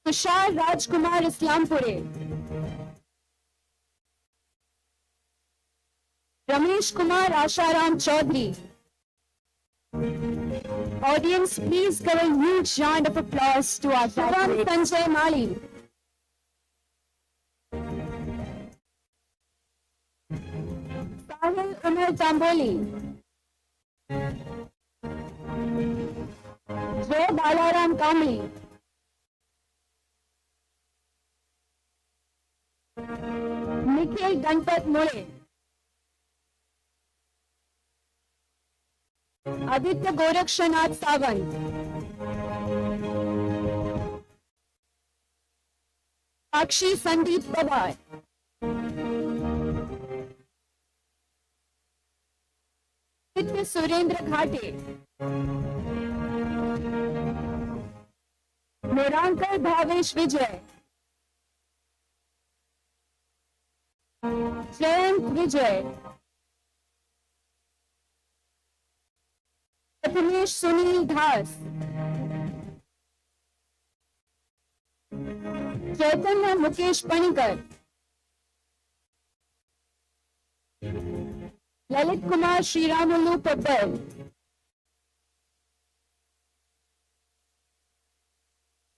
Tushar Rajkumar Islampure. Ramesh Kumar Asharam Chaudhary. Audience, please give a huge round of applause to our Shivam Sanjay Mali. Sahil Umar Tamboli. Joe Balaram Kamli. Nikhil Ganpat Mole. Aditya Gorakshanath Sawant. Sakshi Sandeep Pawar. Aditya Surendra Khate. Morankar Bhavesh Vijay. Jayant Vijay. Prathamesh Sunil Das. Chaitanya Mukesh Panikar. Lalit Kumar Sriramulu Patel.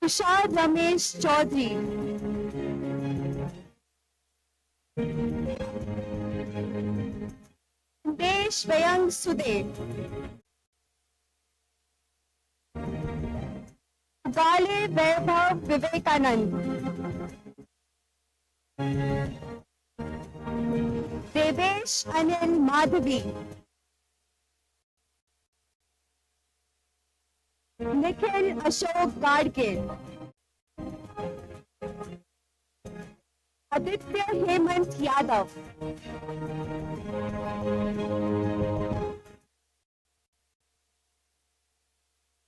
Tushar Ramesh Chaudhary. Swayang Sude, Gale Vaibhav Vivekanand, Devesh Anil Madhavi, Nikhil Ashok Gadge, Aditya Hemant Yadav,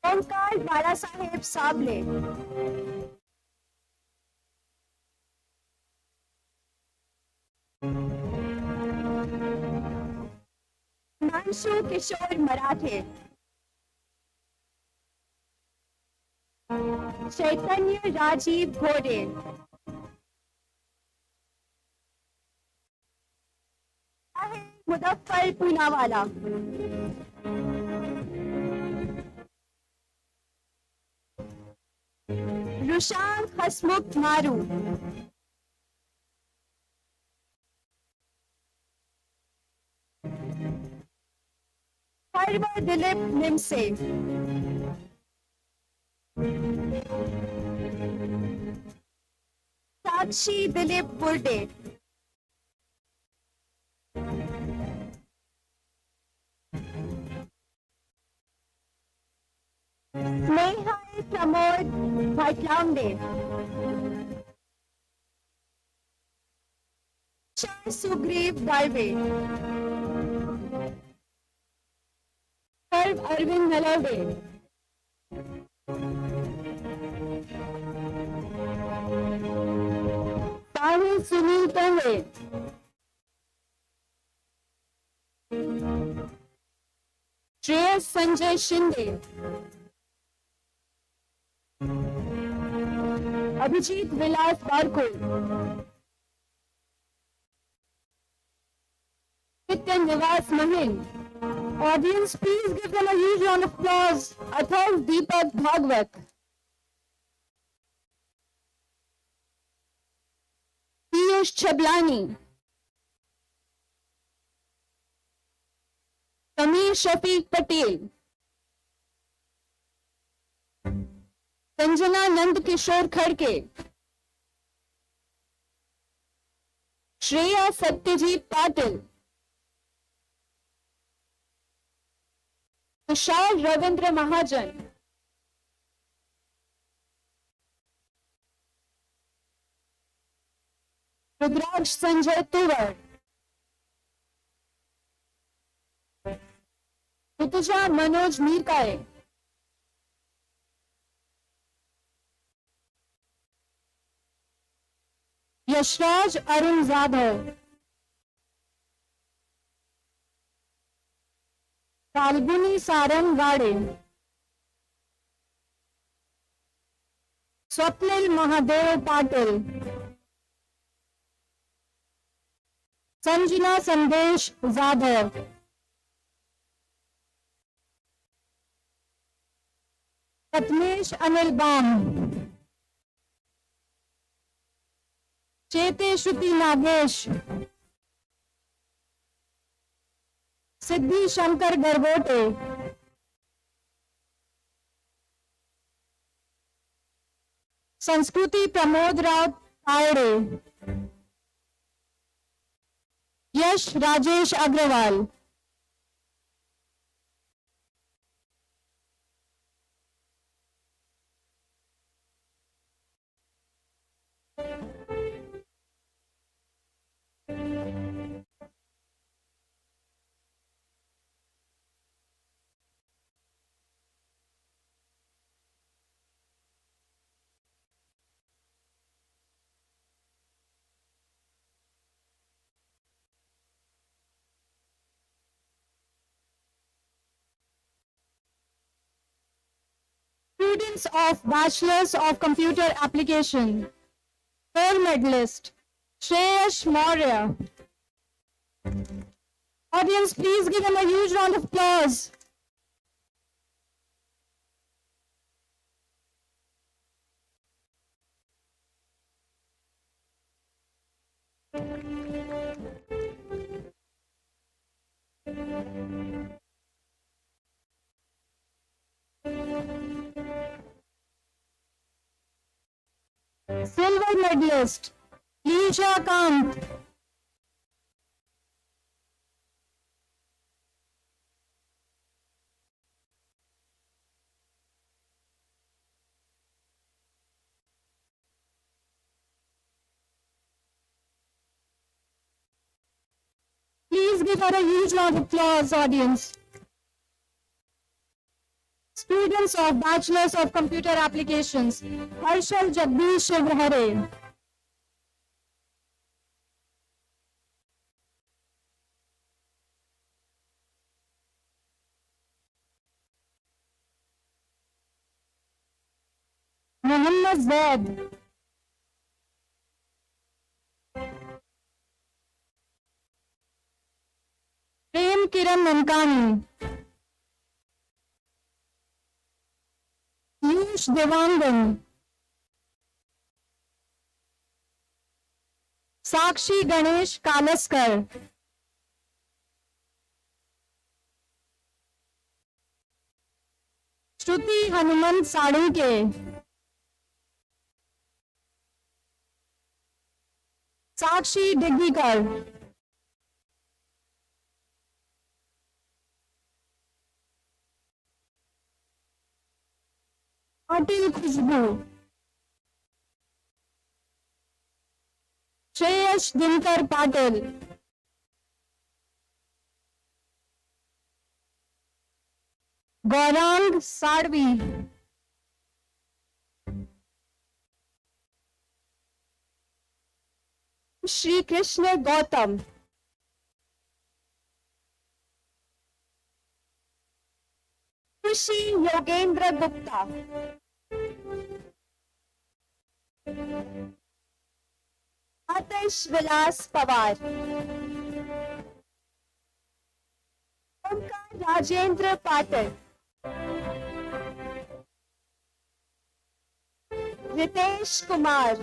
Omkar Balasaheb Sable, Manshu Kishore Marathe, Chaitanya Rajiv Ghode, Mudaffar Poonawala, Rushan Hasmukh Maru, Harva Dilip Nimse, Sakshi Dilip Burde, Snehal Pramod Bhatlaunde, Sugriv Dalve, Harv Arvind Nalaude, Sahil Sunil Tanve, Shreyas Sanjay Shinde, Abhijit Vilas Barkul, Nityan Nivas Mahil. Audience, please give them a huge round of applause. Athar Deepak Bhagwat. Piyush Chablani. Sameer Shafiq Patil. Sanjana Nand Kishore Khadke. Shreya Satyajit Patil. Tushar Ravindra Mahajan. Rudraksh Sanjay Tuvar. Rutuja Manoj Mirkaye. Yashraj Arun Zadhav. Falguni Sarang Gade. Swapnil Mahadev Patil. Sanjana Sandesh Zadhav. Patmesh Anil Bam. Chete Shruti Nagesh. Siddhi Shankar Garbote. Sanskruti Pramod Rao Tayade. Yash Rajesh Agrawal. Students of Bachelors of Computer Application. Gold medalist, Shreyash Maurya. Audience, please give him a huge round of applause. Silver medalist, Lisha Kant. Please give her a huge round of applause, audience. Students of Bachelors of Computer Applications, Harshal Jagdish Shivrahare. Mohammad Zaid. Prem Kiran Nankani. Piyush Devangan. Sakshi Ganesh Kalaskar. Shruti Hanuman Sadunke. Sakshi Dignikar. Patil Khushbu. Shreyash Dinkar Patil. Gaurang Sadvi. Shri Krishna Gautam. Rishi Yogendra Gupta. Atish Vilas Pawar. Omkar Rajendra Patil. Ritesh Kumar.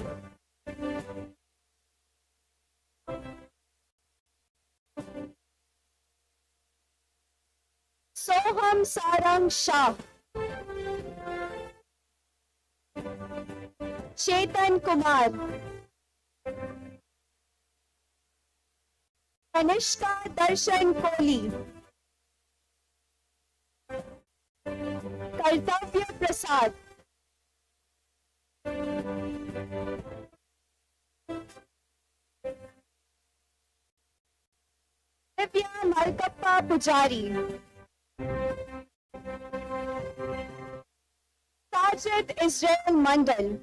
Soham Sarang Shah. Chetan Kumar. Kanishka Darshan Kohli. Kartavya Prasad. Divya Malkappa Pujari. Sajid Israel Mandal.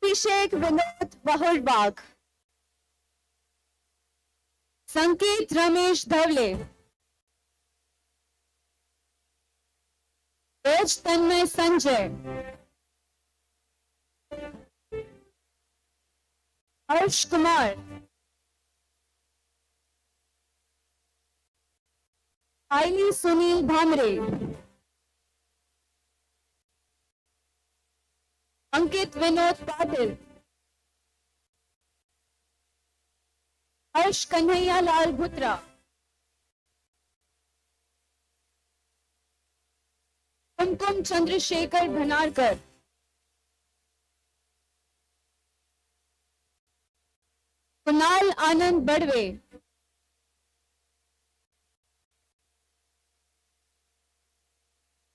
Abhishek Vinod Bahurbagh. Sanket Ramesh Dhavle. Raj Tanmay Sanjay. Harsh Kumar. Aili Sunil Bhamre. Ankit Vinod Patil. Harsh Kanhaiya Lal Bhutra. Kumkum Chandrasekhar Bhanarkar. Kunal Anand Badwe.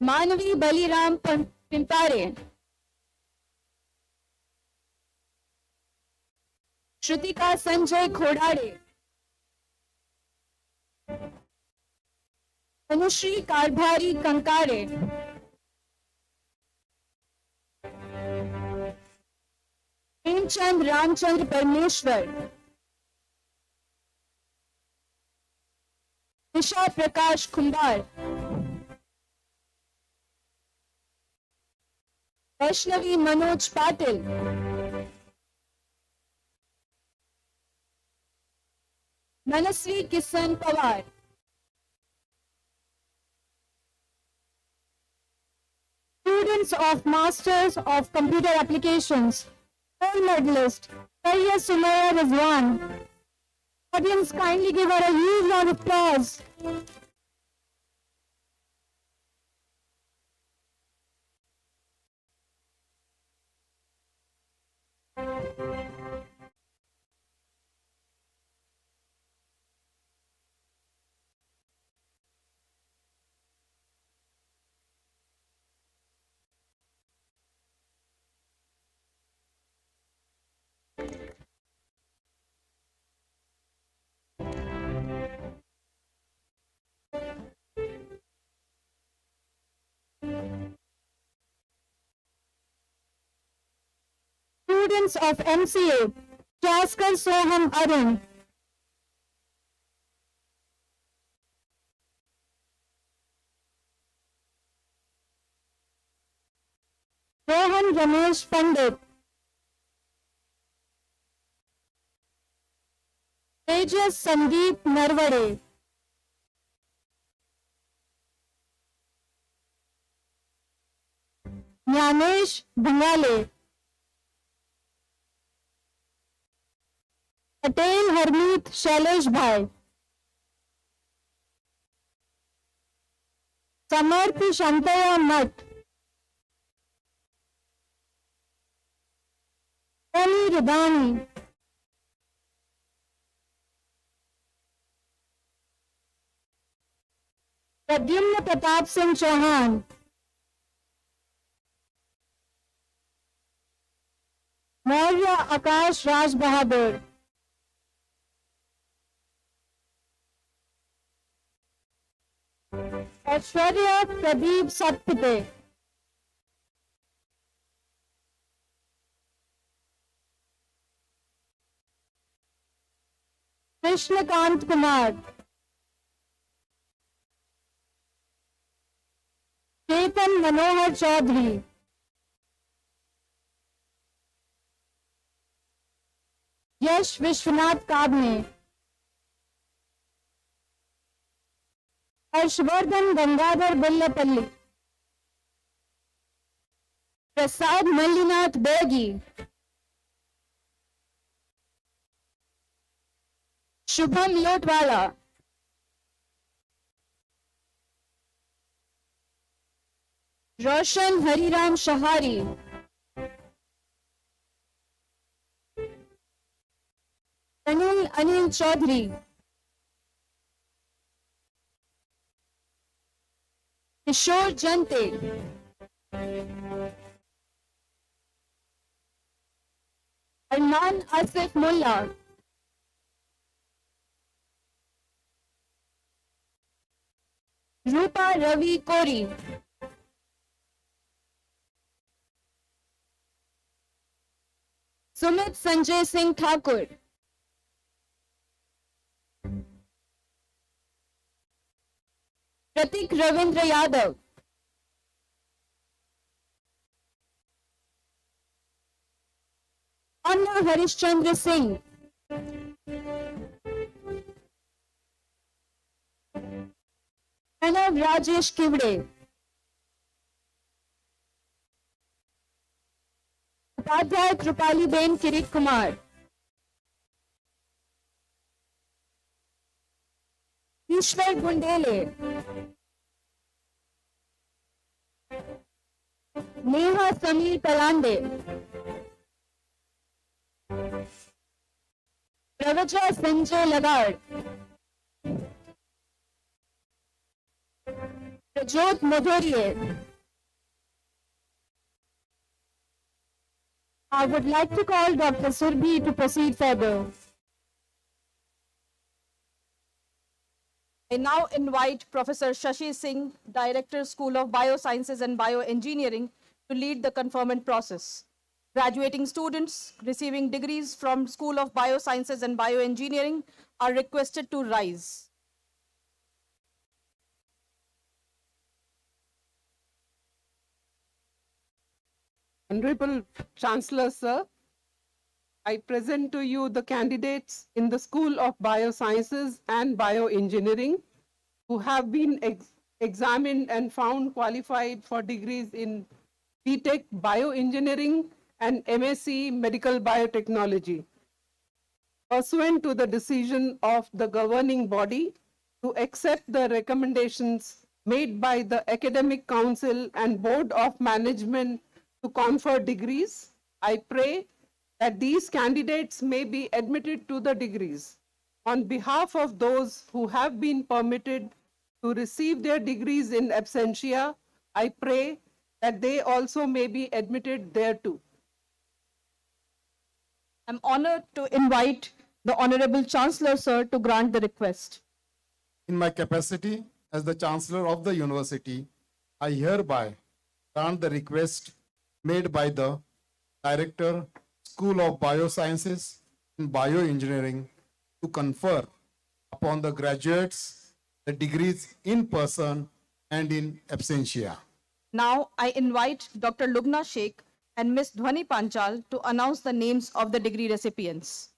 Manvi Baliram Pimpare. Shrutika Sanjay Khodade. Anushri Karbhari Kankare. Premchand Ramchandra Parmeshwar. Nisha Prakash Kumbar. Vaishnavi Manoj Patil. Manasvi Kisan Pawar. Students of Masters of Computer Applications. Gold medalist Tariya Sumaya Rizwan. Audience, kindly give her a huge round of applause. Students of MCA, Chancellor Soham Arun. Rohan Ramesh Pandit. Tejas Sandeep Narvade. Jnanesh Bhangale. Patil Harmeet Shailesh Bhai. Samarth Shantaya Mat. Ali Ridani. Pradyumna Pratap Singh Chauhan. Maurya Akash Raj Bahadur. Aishwarya Pradeep Satpite. Krishnakant Kumar. Chetan Manohar Chaudhary. Yash Vishwanath Kabne. Harshvardhan Gangadhar Billapalli. Prasad Mallinath Begi. Shubham Lotwala. Roshan Hariram Shahari. Anil Chaudhary. Kishore Jante. Arman Asif Mullah. Rupa Ravi Kori. Sumit Sanjay Singh Thakur. Pratik Ravindra Yadav. Anna Harishchandra Singh. Pranav Rajesh Kivde. Upadhyay Krupali Ben Kirit Kumar. Ishwar Gundele. Neha Samir Palande. Pravaja Sanjay Lagard. Prajot Madhurye. I would like to call Dr. Surbhi to proceed further. I now invite Professor Shashi Singh, Director, School of Biosciences and Bioengineering, to lead the conferment process. Graduating students receiving degrees from School of Biosciences and Bioengineering are requested to rise. Honorable Chancellor, sir, I present to you the candidates in the School of Biosciences and Bioengineering who have been examined and found qualified for degrees in BTech Bioengineering and MSc Medical Biotechnology. pursuant to the decision of the governing body to accept the recommendations made by the Academic Council and Board of Management to confer degrees, I pray that these candidates may be admitted to the degrees. On behalf of those who have been permitted to receive their degrees in absentia, I pray that they also may be admitted thereto. I'm honored to invite the Honorable Chancellor, sir, to grant the request. In my capacity as the Chancellor of the University, I hereby grant the request made by the Director, School of Biosciences and Bioengineering to confer upon the graduates the degrees in person and in absentia. Now I invite Dr. Lubna Sheikh and Ms. Dhwani Panchal to announce the names of the degree recipients.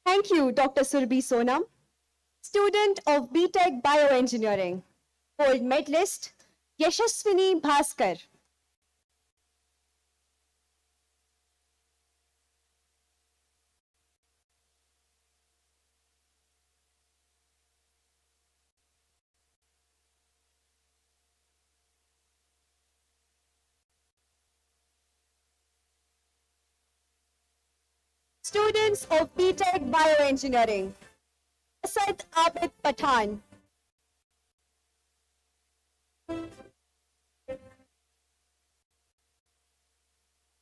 Thank you, Dr. Surbhi Sonam, student of BTech Bioengineering, gold medalist Yashaswini Bhaskar. Students of BTech Bioengineering, Asad Abid Pathan,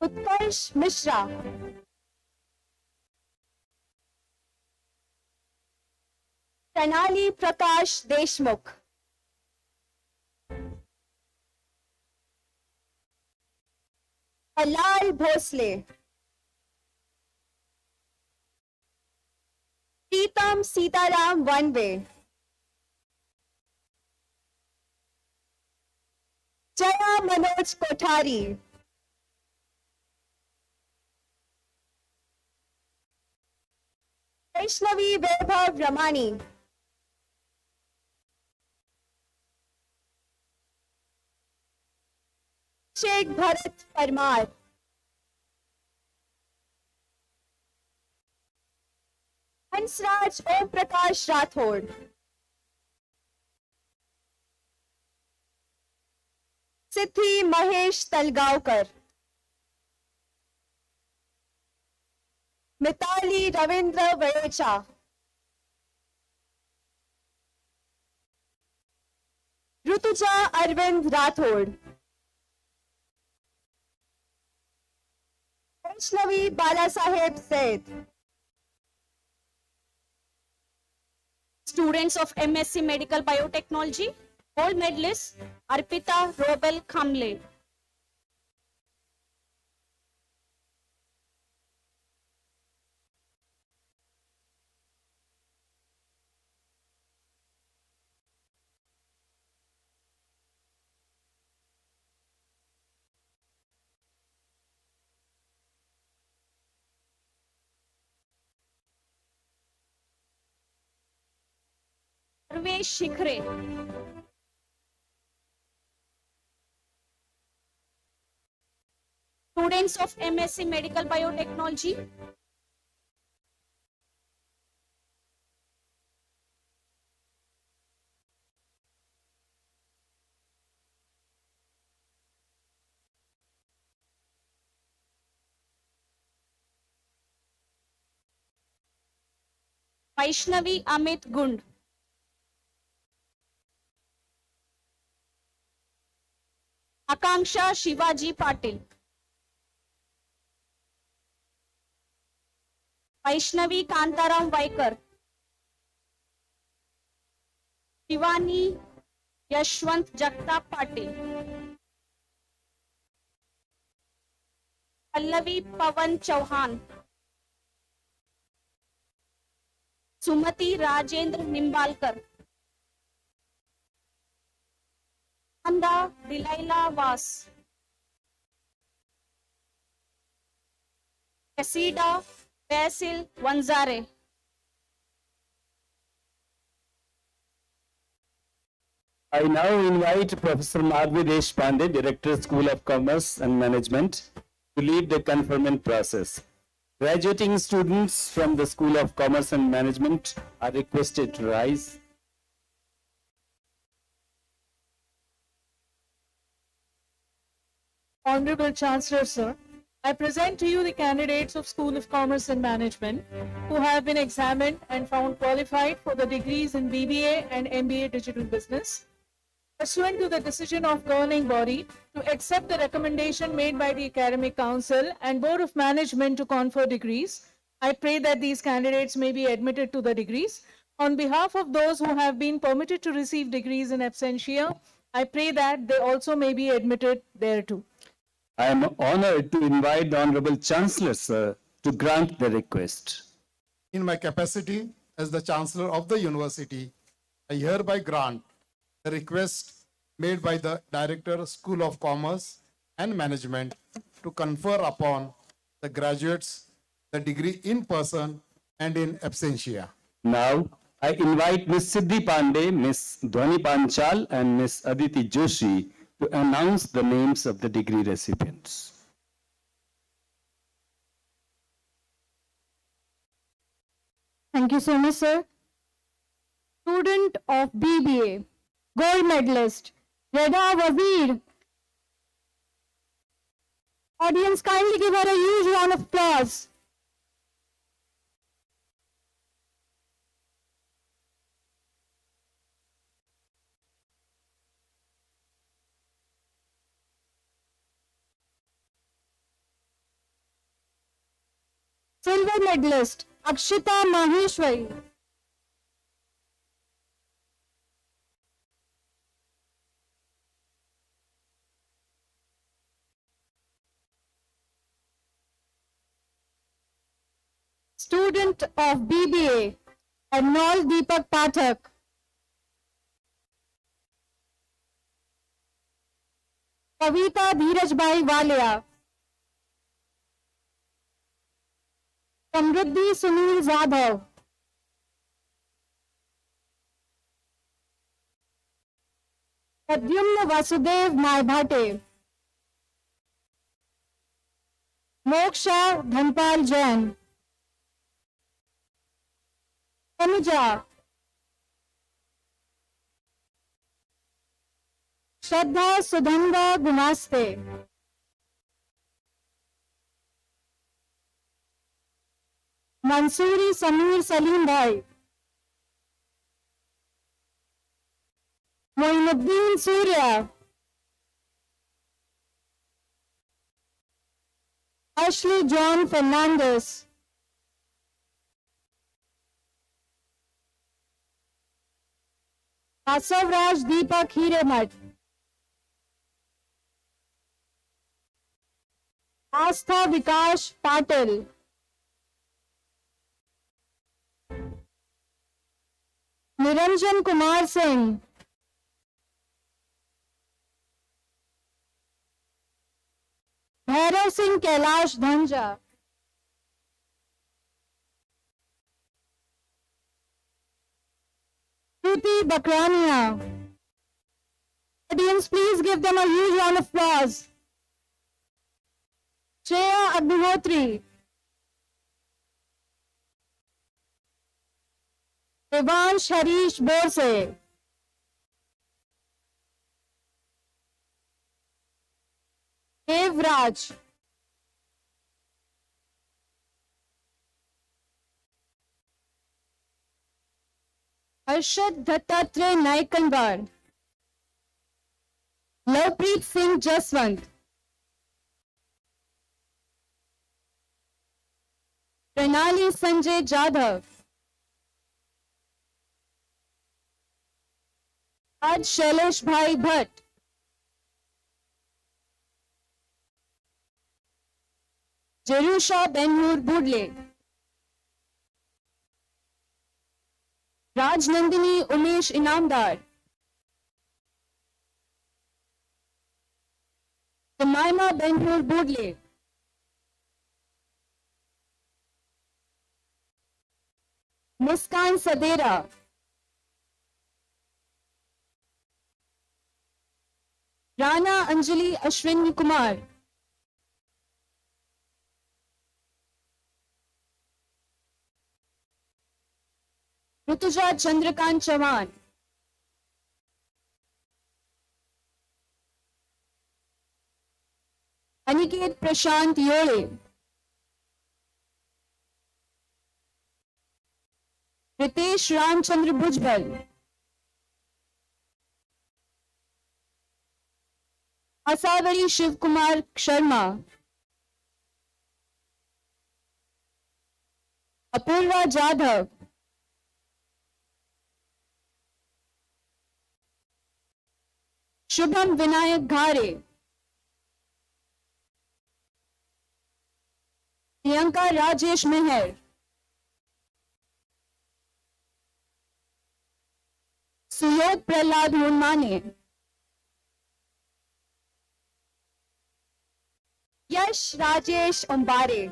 Utkarsh Mishra, Pranali Prakash Deshmukh, Halal Bhosle, Pritam Sitharam One Way, Jaya Manoj Kothari, Vaishnavi Vaibhav Ramani, Sheikh Bharat Parmar, Hansraj Om Prakash Rathod, Siddhi Mahesh Talgaonkar, Mitali Ravindra Vayecha, Rutuja Arvind Rathod, Vaishnavi Balasaheb Seth, Students of MSc Medical Biotechnology, gold medalist Arpita Robel Khamle. Parvesh Shikhre. Students of MSc Medical Biotechnology, Vaishnavi Amit Gund, Akanksha Shivaji Patil, Vaishnavi Kantaram Vaikar, Shivani Yashwant Jagtap Patil, Pallavi Pavan Chauhan, Sumati Rajendra Nimbalkar, Anda Dilaila Vas, Casida Basil Wanzare, I now invite Professor Madhvi Deshpande, Director, School of Commerce and Management, to lead the conferment process. Graduating students from the School of Commerce and Management are requested to rise. Honorable Chancellor, sir, I present to you the candidates of School of Commerce and Management who have been examined and found qualified for the degrees in BBA and MBA Digital Business. Pursuant to the decision of governing body to accept the recommendation made by the Academic Council and Board of Management to confer degrees, I pray that these candidates may be admitted to the degrees. On behalf of those who have been permitted to receive degrees in absentia, I pray that they also may be admitted thereto. I am honored to invite the Honorable Chancellor, sir, to grant the request. In my capacity as the Chancellor of the University, I hereby grant the request made by the Director, School of Commerce and Management to confer upon the graduates the degree in person and in absentia. Now, I invite Ms. Siddhi Pandey, Ms. Dhwani Panchal, and Ms. Aditi Joshi to announce the names of the degree recipients. Thank you so much, sir. Student of BBA, gold medalist, Reda Wazir. Audience, kindly give her a huge round of applause. Silver medalist, Akshita Maheshwari. Student of BBA, Arnol Deepak Pathak. Kavita Dheerajbhai Walia. Samriddhi Sunil Zadhav. Pradyumna Vasudev Maibhate. Moksha Dhanpal Jain. Tanuja. Shraddha Sudhanga Gumaste. Mansoori Sameer Salim Bhai. Moinuddin Surya. Ashley John Fernandez. Asavraj Deepak Hiremat. Astha Vikash Patil. Niranjan Kumar Singh. Bhairav Singh Kailash Dhanja. Shruti Bakrania. Audience, please give them a huge round of applause. Shreya Agnihotri. Devansh Harish Borse. Devraj. Arshad Dattatray Naikanwar. Lovepreet Singh Jaswant. Pranali Sanjay Jadhav. Raj Shailesh Bhai Bhatt. Jerusha Benhur Budle. Raj Nandini Umesh Inamdar. Jemima Benhur Budle. Muskan Sadera. Anjali Ashwin Kumar. Rutuja Chandrakant Chavan. Aniket Prashant Yole. Ritesh Ramchandra Bhujbal. Asavari Shiv Kumar Sharma. Apurva Jadhav. Shubham Vinayak Ghare. Priyanka Rajesh Meher. Suyog Prahlad Munmane. Yash Rajesh Umbare.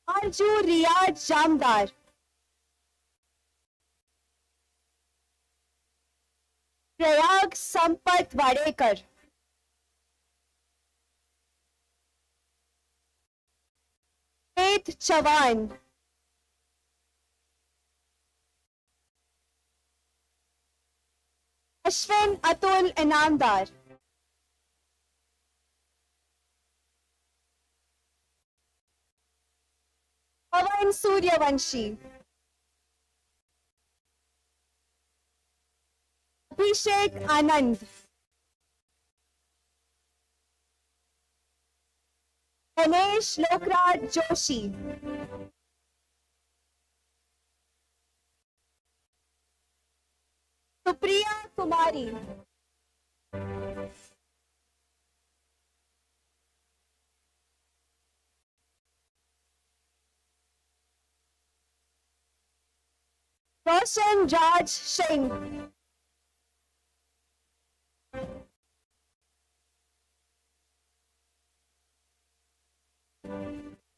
Arju Riyad Jamdar. Prayag Sampat Vadekar. Faith Chavan. Ashwin Atul Inamdar. Pavan Suryavanshi. Abhishek Anand. Ganesh Lokrat Joshi. Supriya Kumari. Roshan Raj Singh.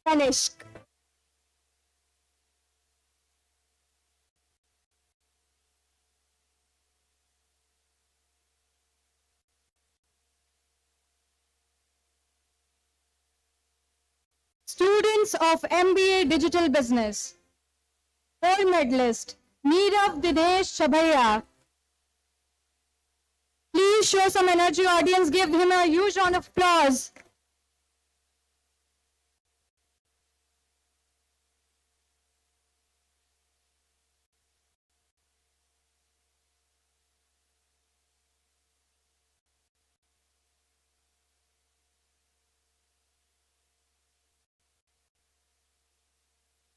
Kanishk. Students of MBA Digital Business. Gold medalist, Neerav Dinesh Shabhaiya. Please show some energy, audience. Give him a huge round of applause.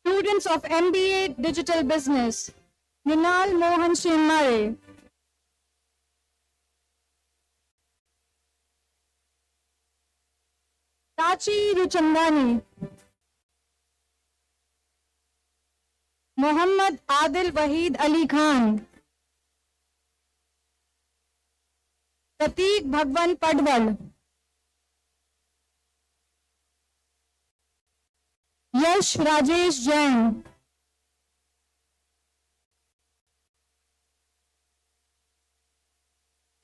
Students of MBA Digital Business, Ninal Mohan Shinmare. Tachi Ruchandani. Muhammad Adil Wahid Ali Khan. Prateek Bhagwan Padwal. Yash Rajesh Jain.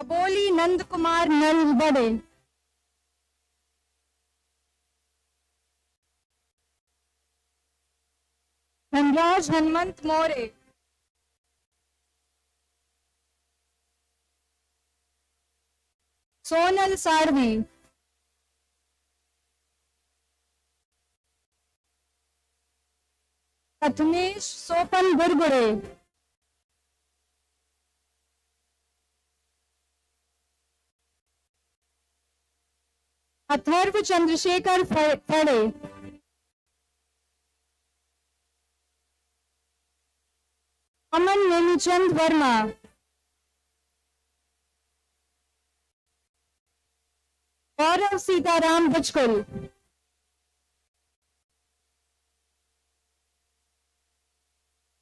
Aboli Nand Kumar Nalbade. Dhanraj Hanmant More. Sonal Sarvi. Katnesh Sopan Burgure. Atharv Chandrasekhar Phade. Aman Nemichand Verma. Gaurav Sitharam Bajkul.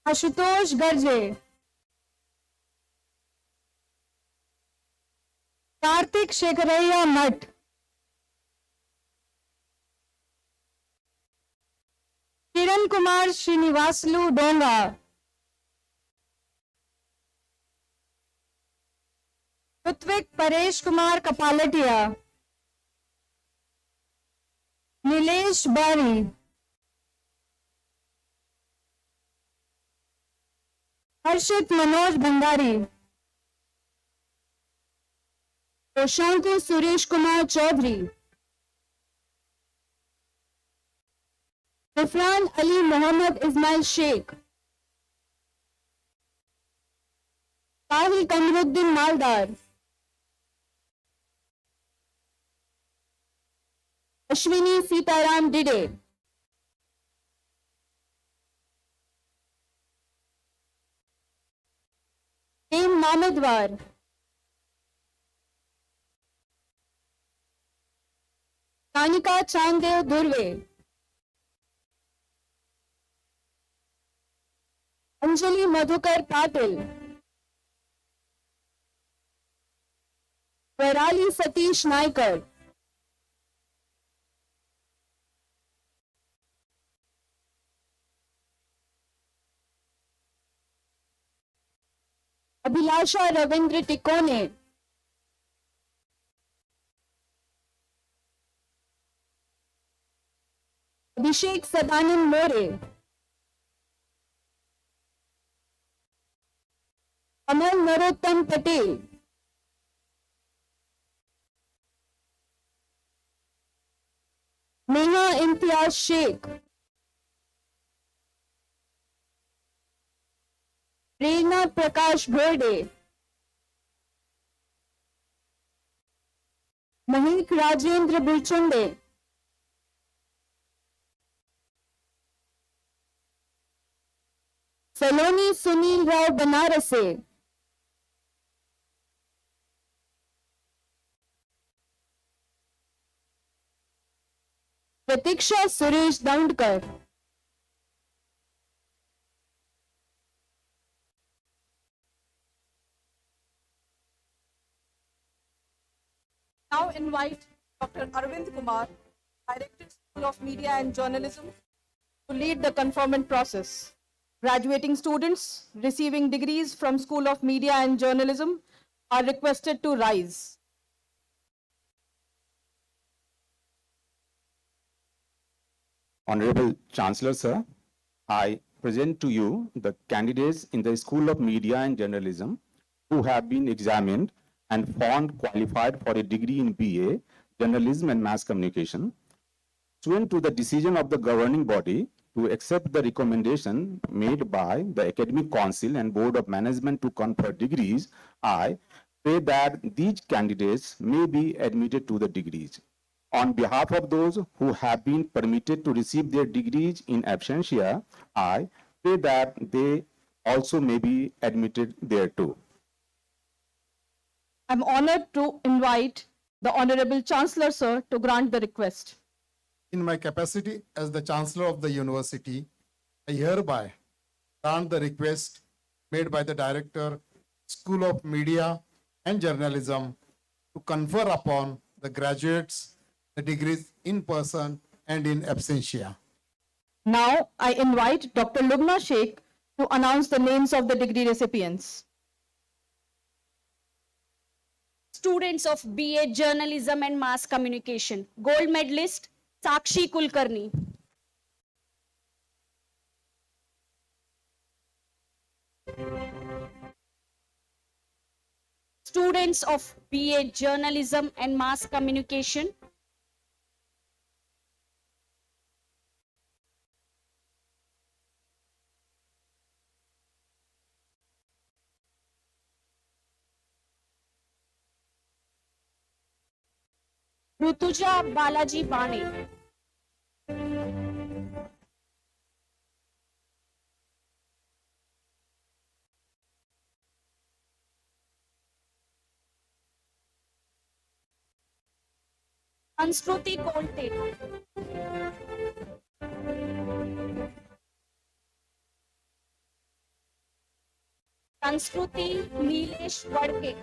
Ashutosh Garje. Karthik Shekharaya Math. Kiran Kumar Srinivaslu Donga. Rutvik Paresh Kumar Kapalatia, Nilesh Bari, Harshit Manoj Bhandari, Prashantu Suresh Kumar Chaudhary, Rifran Ali Mohammed Ismail Sheikh, Sahil Kamruddin Maldar, Ashwini Sitharam Dide, Prem Namedwar, Kanika Chandev Durve, Anjali Madhukar Patil, Varali Satish Naikar, Abhilasha Ravindra Tikone, Abhishek Sadanand More, Amal Narottam Patel, Neha Imtiaz Sheikh, Prerna Prakash Bhorde, Mahik Rajendra Bulchunde, Saloni Sunil Rao Banarase, Pratiksha Suresh Daundkar, Now invite Dr. Arvind Kumar, Director, School of Media and Journalism, to lead the conferment process. Graduating students receiving degrees from School of Media and Journalism are requested to rise. Honorable Chancellor, sir, I present to you the candidates in the School of Media and Journalism who have been examined and found qualified for a degree in BA, Journalism and Mass Communication. Pursuant to the decision of the governing body to accept the recommendation made by the Academic Council and Board of Management to confer degrees, I pray that these candidates may be admitted to the degrees. On behalf of those who have been permitted to receive their degrees in absentia, I pray that they also may be admitted thereto. I'm honored to invite the Honorable Chancellor, sir, to grant the request. In my capacity as the Chancellor of the University, I hereby grant the request made by the Director, School of Media and Journalism to confer upon the graduates the degrees in person and in absentia. Now, I invite Dr. Lubna Sheikh to announce the names of the degree recipients. Students of BA Journalism and Mass Communication. Gold medalist Sakshi Kulkarni. Students of BA Journalism and Mass Communication. Rutuja Balaji Bane. Ansruti Kolte. Sanskruti Nilesh Wadke.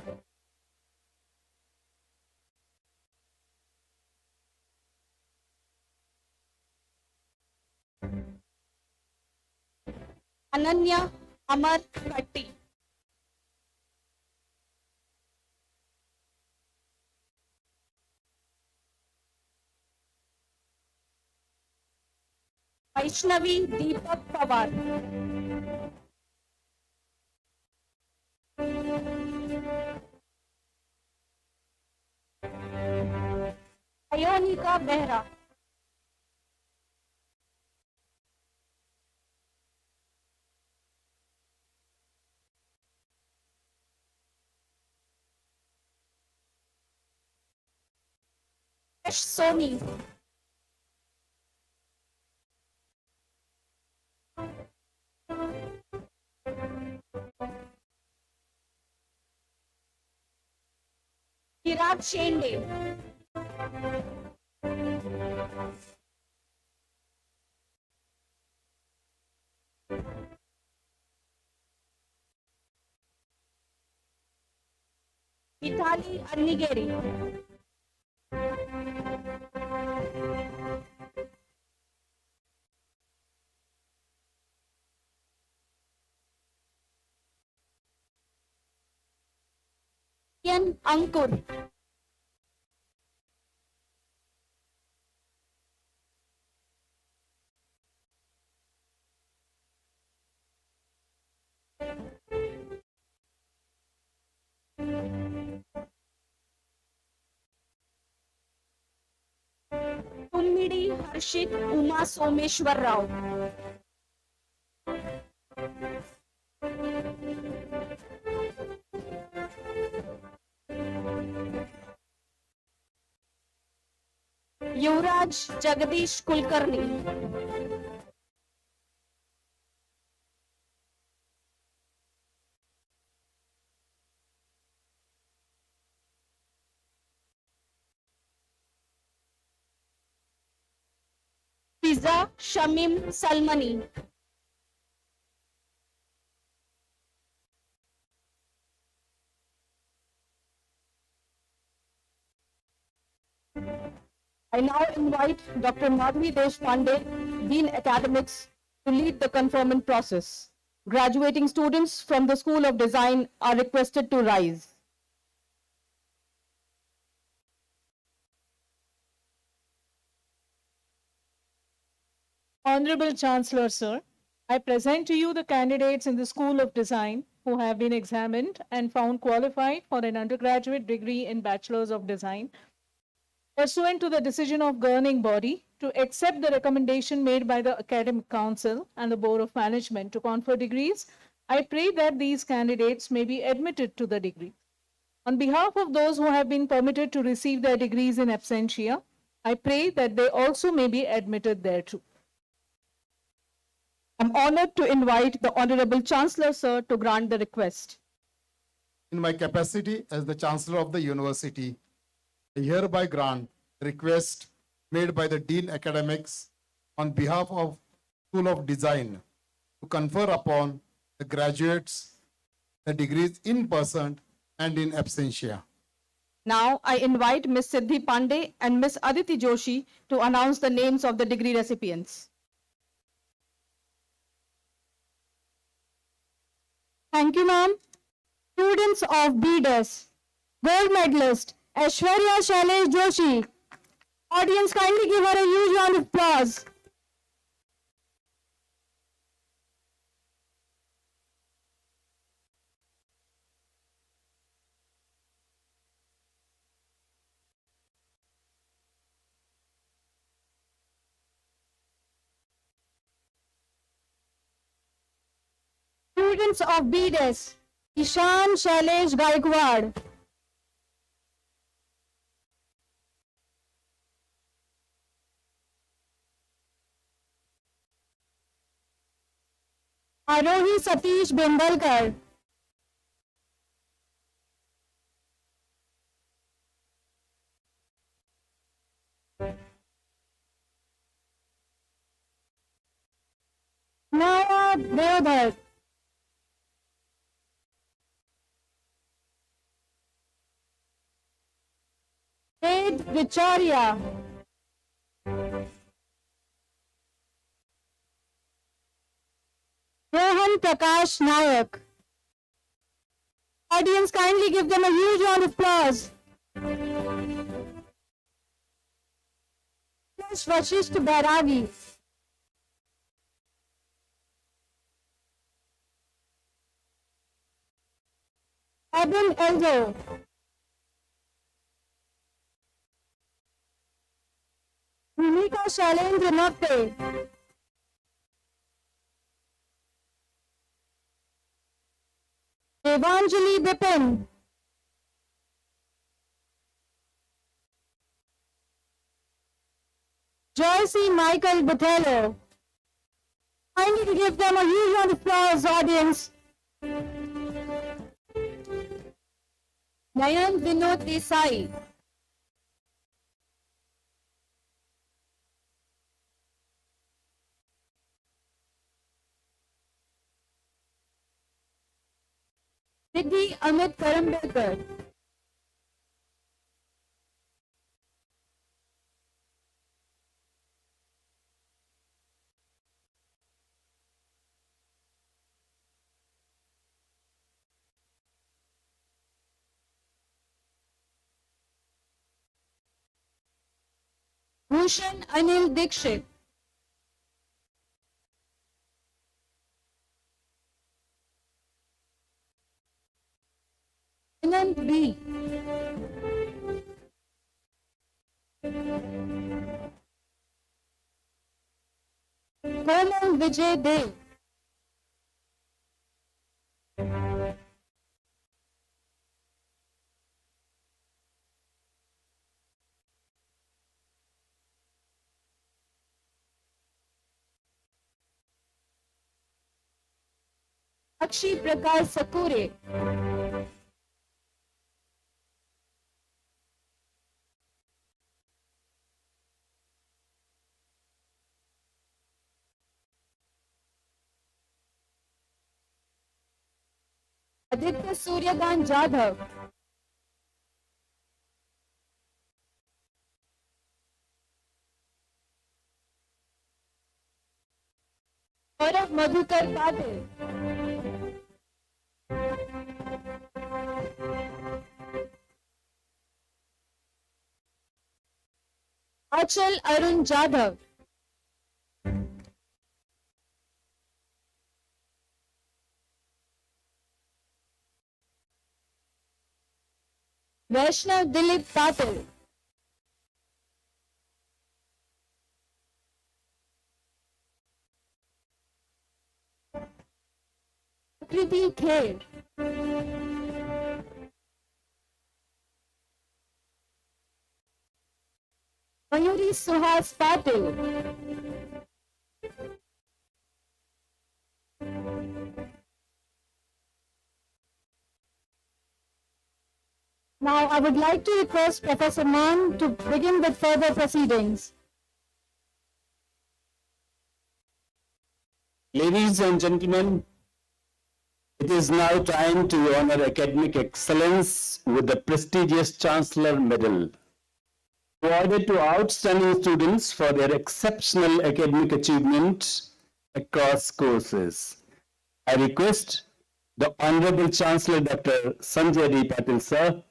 Ananya Amar Katti. Vaishnavi Deepak Pawar, अयोनिका Behera, Yash Soni, Chirag Shende, Mitali अन्निगेरी, Ankur, तुम्मिड़ी Harshit Uma Someshwar Rao, Yuvraj Jagdish Kulkarni, Fiza Shamim सलमनी, I now invite Dr. Madhvi Deshpande, Dean Academics, to lead the conferment process. Graduating students from the School of Design are requested to rise. Honorable Chancellor, sir, I present to you the candidates in the School of Design who have been examined and found qualified for an undergraduate degree in Bachelor's of Design pursuant to the decision of governing body to accept the recommendation made by the Academic Council and the Board of Management to confer degrees. I pray that these candidates may be admitted to the degree. On behalf of those who have been permitted to receive their degrees in absentia, I pray that they also may be admitted thereto. I'm honored to invite the Honorable Chancellor, sir, to grant the request. In my capacity as the Chancellor of the University, I hereby grant the request made by the Dean Academics on behalf of School of Design to confer upon the graduates the degrees in person and in absentia. Now I invite Ms. Siddhi Pandey and Ms. Aditi Joshi to announce the names of the degree recipients. Thank you, ma'am. Students of BDES, gold medalist Aishwarya Shailesh Joshi. Audience, kindly give her a huge round of applause. Students of BDES, Ishan Shailesh Gaikwad. Arohi Satish Bindalkar. Naya Deodhar. Ved Vicharya. Rohan Prakash Nayak. Audience, kindly give them a huge round of applause. Vashisht Bairagi. Elzo. Bhumika Shailendra Napte. Devanjali Bipin. Joycey Michael Botello. Kindly to give them a huge round of applause, audience. Nayan Vinod Desai. Siddhi Amit Karambekar. Bhushan Anil Dikshit. Anand B. Komal Vijay Dev. Akshi Prakash Sakure. Aditya Suryakant Jadhav. Gaurav Madhukar Patil. Achal Arun Jadhav. Vaishnav Dilip Patil. Akurdi Kher. Mayuri Suhas Patil. Now, I would like to request Professor Mann to begin with further proceedings. Ladies and gentlemen, it is now time to honor academic excellence with the prestigious Chancellor Medal, awarded to outstanding students for their exceptional academic achievement across courses. I request the Honorable Chancellor Dr. Sanjay D. Patil, sir,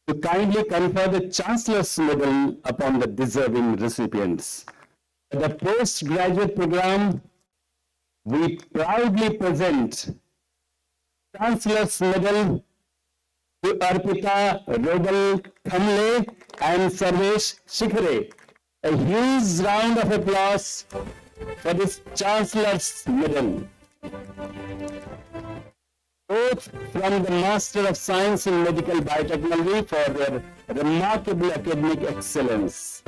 to kindly confer the Chancellor's Medal upon the deserving recipients. The postgraduate program, we proudly present Chancellor's Medal to Arpita Rodal Khamle and Sarvesh Shikhare. A huge round of applause for this Chancellor's Medal. Both from the Master of Science in Medical Biotechnology for their remarkable academic excellence.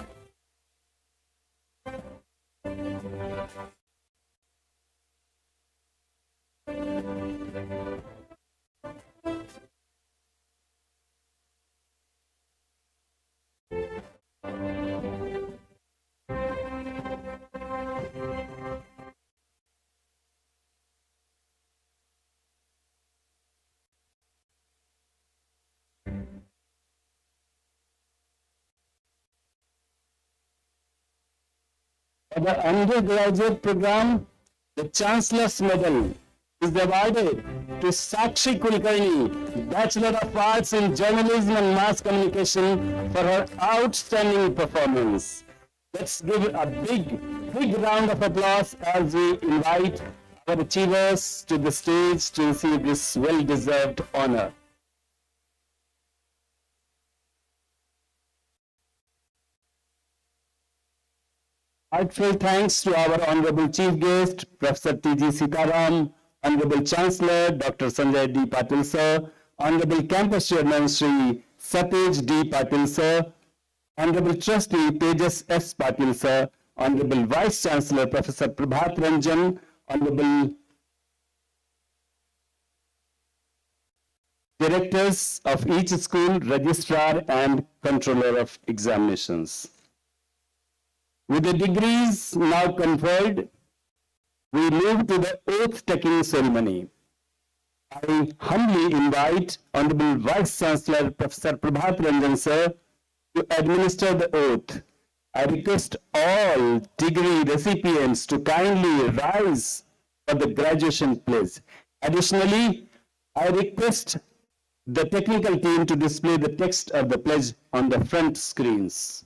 For the undergraduate program, the Chancellor's Medal is awarded to Sakshi Kulkarni, Bachelor of Arts in Journalism and Mass Communication, for her outstanding performance. Let's give a big round of applause as we invite our achievers to the stage to receive this well-deserved honor. Heartfelt thanks to our Honorable Chief Guest, Professor T.G. Sitharam, Honorable Chancellor, Dr. Sanjay D. Patil Sir, Honorable Campus Chairman, Sri Satish D. Patil Sir, Honorable Trustee Tejas S. Patil Sir, Honorable Vice Chancellor, Professor Prabhat Ranjan, Honorable Directors of each school, Registrar and Controller of Examinations. With the degrees now conferred, we move to the oath-taking ceremony. I humbly invite Honorable Vice Chancellor Professor Prabhat Ranjan Sir to administer the oath. I request all degree recipients to kindly rise for the graduation pledge. Additionally, I request the technical team to display the text of the pledge on the front screens.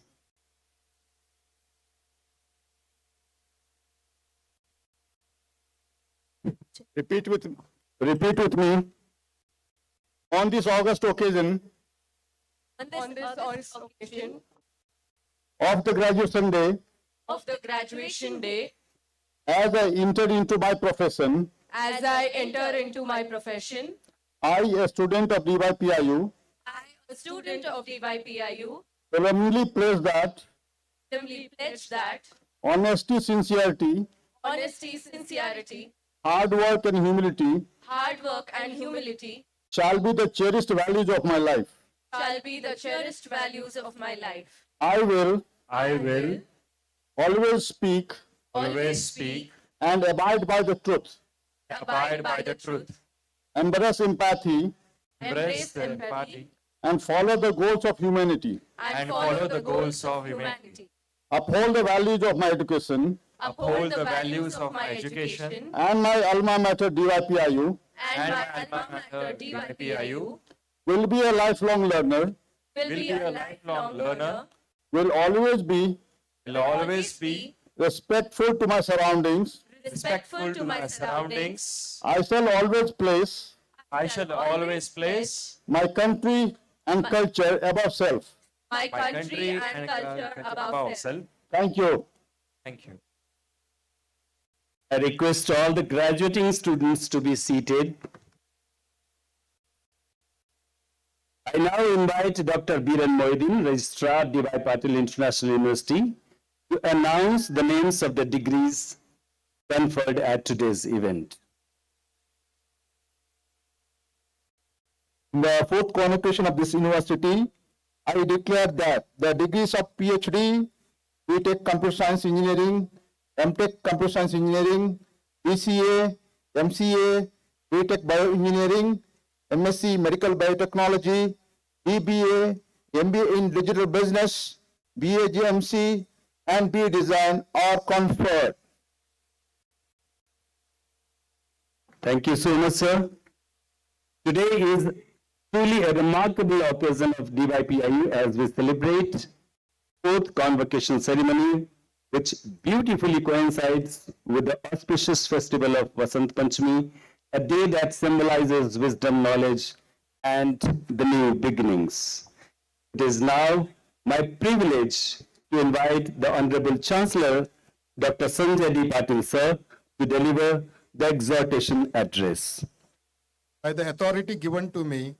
Repeat with me. On this August occasion On this August occasion of the graduation day, of the graduation day, as I entered into my profession, as I enter into my profession, I, a student of DYPIU, I, a student of DYPIU, solemnly pledge that solemnly pledge that honesty, sincerity, hard work and humility hard work and humility shall be the cherished values of my life. shall be the cherished values of my life. I will always speak and abide by the truth, abide by the truth, embrace empathy, embrace empathy, and follow the goals of humanity, and follow the goals of humanity. uphold the values of my education Uphold the values of my education and my alma mater DYPIU, and my alma mater DYPIU, will be a lifelong learner, will be a lifelong learner, will always be respectful to my surroundings. respectful to my surroundings. I shall always place my country and culture above self. My country and culture above self. Thank you. I request all the graduating students to be seated. I now invite Dr. Biren Moidin, Registrar, D.Y. Patil International University, to announce the names of the degrees conferred at today's event. In the fourth convocation of this university, I declare that the degrees of PhD, BTech Computer Science Engineering, MTech Computer Science Engineering, BCA, MCA, BTech Bioengineering, MSc Medical Biotechnology, BBA, MBA in Digital Business, BA GMC, and BA Design are conferred. Thank you so much, sir. Today is truly a remarkable occasion of DYPIU as we celebrate fourth convocation ceremony, which beautifully coincides with the auspicious festival of Vasant Panchami, a day that symbolizes wisdom, knowledge, and the new beginnings. It is now my privilege to invite the Honorable Chancellor, Dr. Sanjay D. Patil Sir, to deliver the exhortation address. By the authority given to me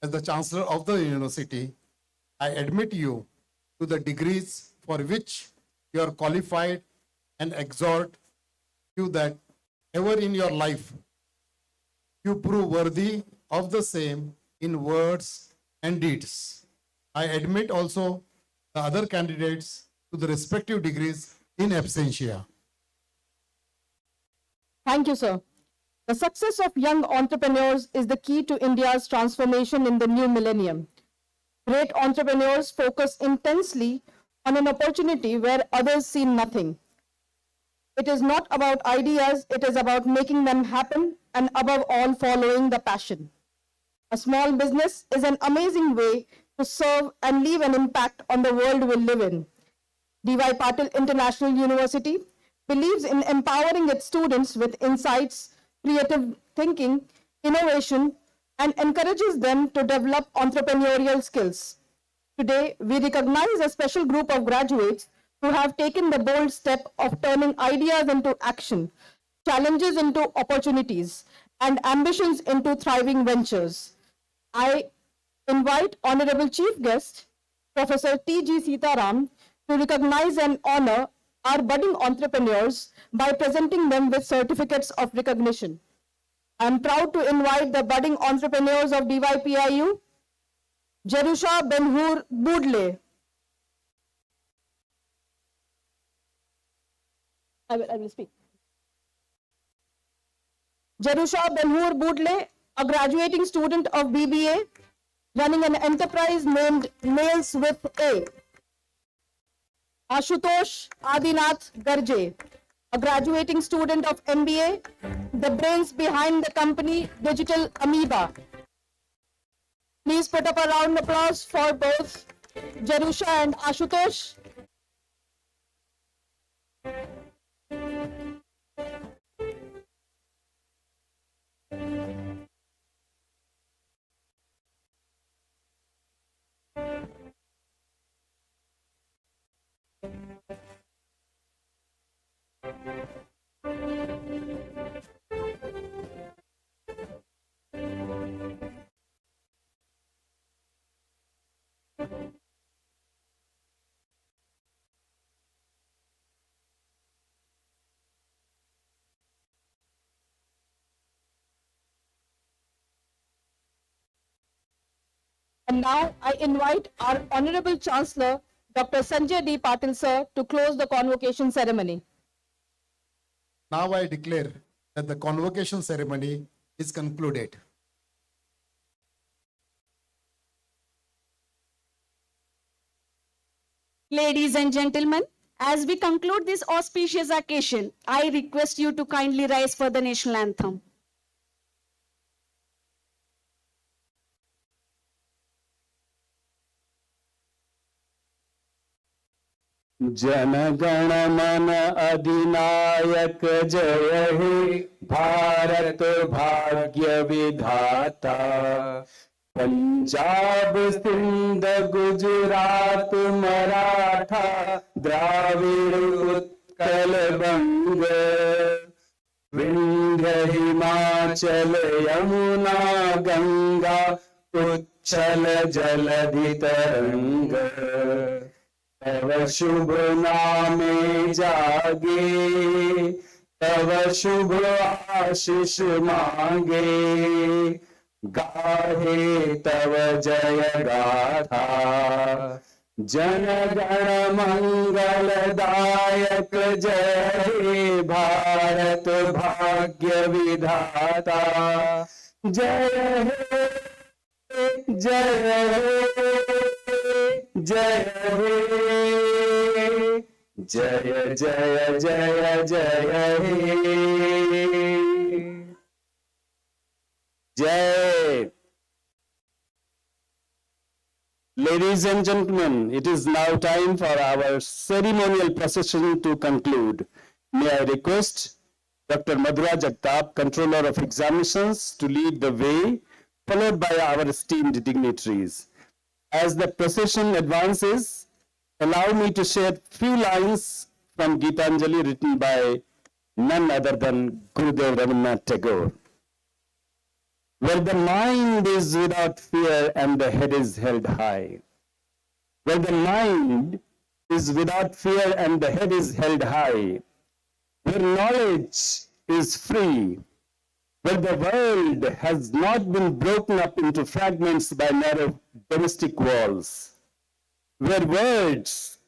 as the Chancellor of the University, I admit you to the degrees for which you are qualified and exhort you that ever in your life you prove worthy of the same in words and deeds. I admit also the other candidates to the respective degrees in absentia. Thank you, sir. The success of young entrepreneurs is the key to India's transformation in the new millennium. Great entrepreneurs focus intensely on an opportunity where others see nothing. It is not about ideas, it is about making them happen and above all following the passion. A small business is an amazing way to serve and leave an impact on the world we live in. D.Y. Patil International University believes in empowering its students with insights, creative thinking, innovation, and encourages them to develop entrepreneurial skills. Today, we recognize a special group of graduates who have taken the bold step of turning ideas into action, challenges into opportunities, and ambitions into thriving ventures. I invite Honorable Chief Guest, Professor T.G. Sitharam, to recognize and honor our budding entrepreneurs by presenting them with certificates of recognition. I am proud to invite the budding entrepreneurs of DYPIU, Jerusha Benhur Budle. I will speak. Jerusha Benhur Budle, a graduating student of BBA, running an enterprise named Nails with A. Ashutosh Adinath Garje, a graduating student of MBA, the brains behind the company Digital Amoeba. Please put up a round of applause for both Jerusha and Ashutosh. And now I invite our Honorable Chancellor, Dr. Sanjay D. Patil, sir, to close the convocation ceremony. Now I declare that the convocation ceremony is concluded. Ladies and gentlemen, as we conclude this auspicious occasion, I request you to kindly rise for the national anthem. जनगण मन अधिनायक जय हे भारत भाग्य विधाता पंजाब सिंध गुजरात मराठा द्राविड़ उत्कल बंग विंध्य हिमाचल यमुना गंगा उच्छल जलधि तरंग तव शुभ नामे जागे तव शुभ आशीष मांगे गाहे तव जय गाथा जन गण मंगल दायक जय हे भारत भाग्य विधाता जय हे जय हे जय हे जय जय जय जय हे जय. Ladies and gentlemen, it is now time for our ceremonial procession to conclude. May I request Dr. Madhura Jagtap, Controller of Examinations, to lead the way, followed by our esteemed dignitaries. As the procession advances, allow me to share few lines from Gitanjali written by none other than Gurudev Rabindranath Tagore. Where the mind is without fear and the head is held high. Where the mind is without fear and the head is held high. Where knowledge is free. Where the world has not been broken up into fragments by narrow domestic walls. Where words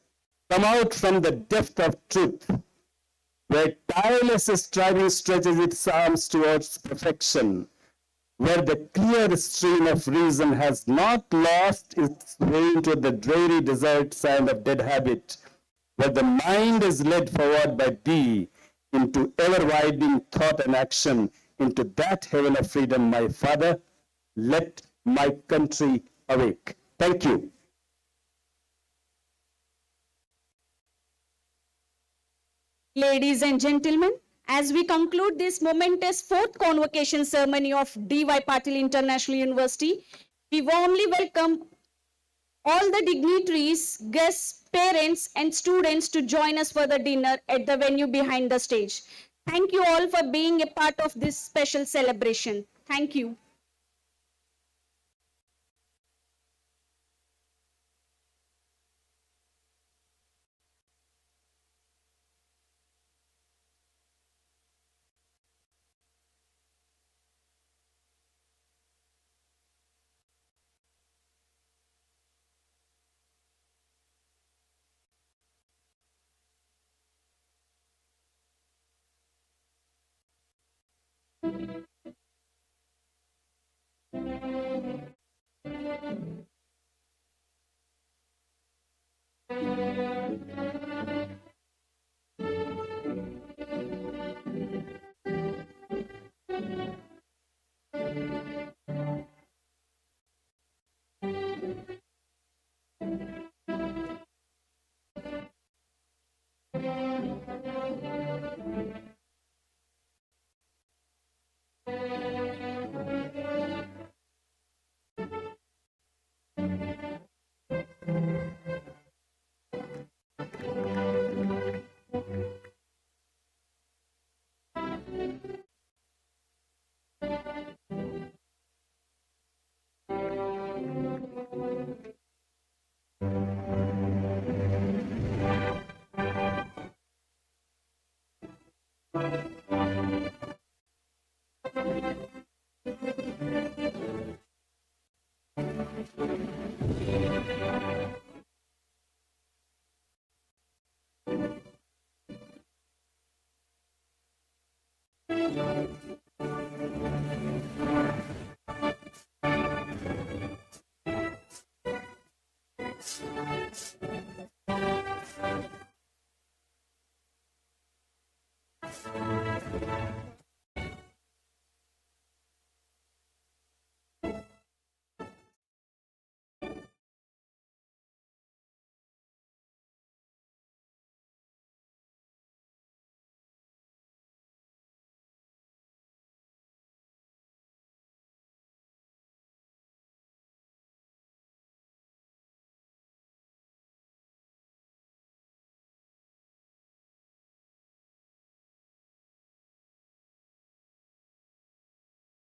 come out from the depth of truth. Where tireless striving stretches its arms towards perfection. Where the clear stream of reason has not lost its way into the dreary desert sand of dead habit, where the mind is led forward by thee into ever-widening thought and action, into that heaven of freedom, my Father, let my country awake. Thank you. Ladies and gentlemen, as we conclude this momentous fourth convocation ceremony of D.Y. Patil International University, we warmly welcome all the dignitaries, guests, parents and students to join us for the dinner at the venue behind the stage. Thank you all for being a part of this special celebration. Thank you.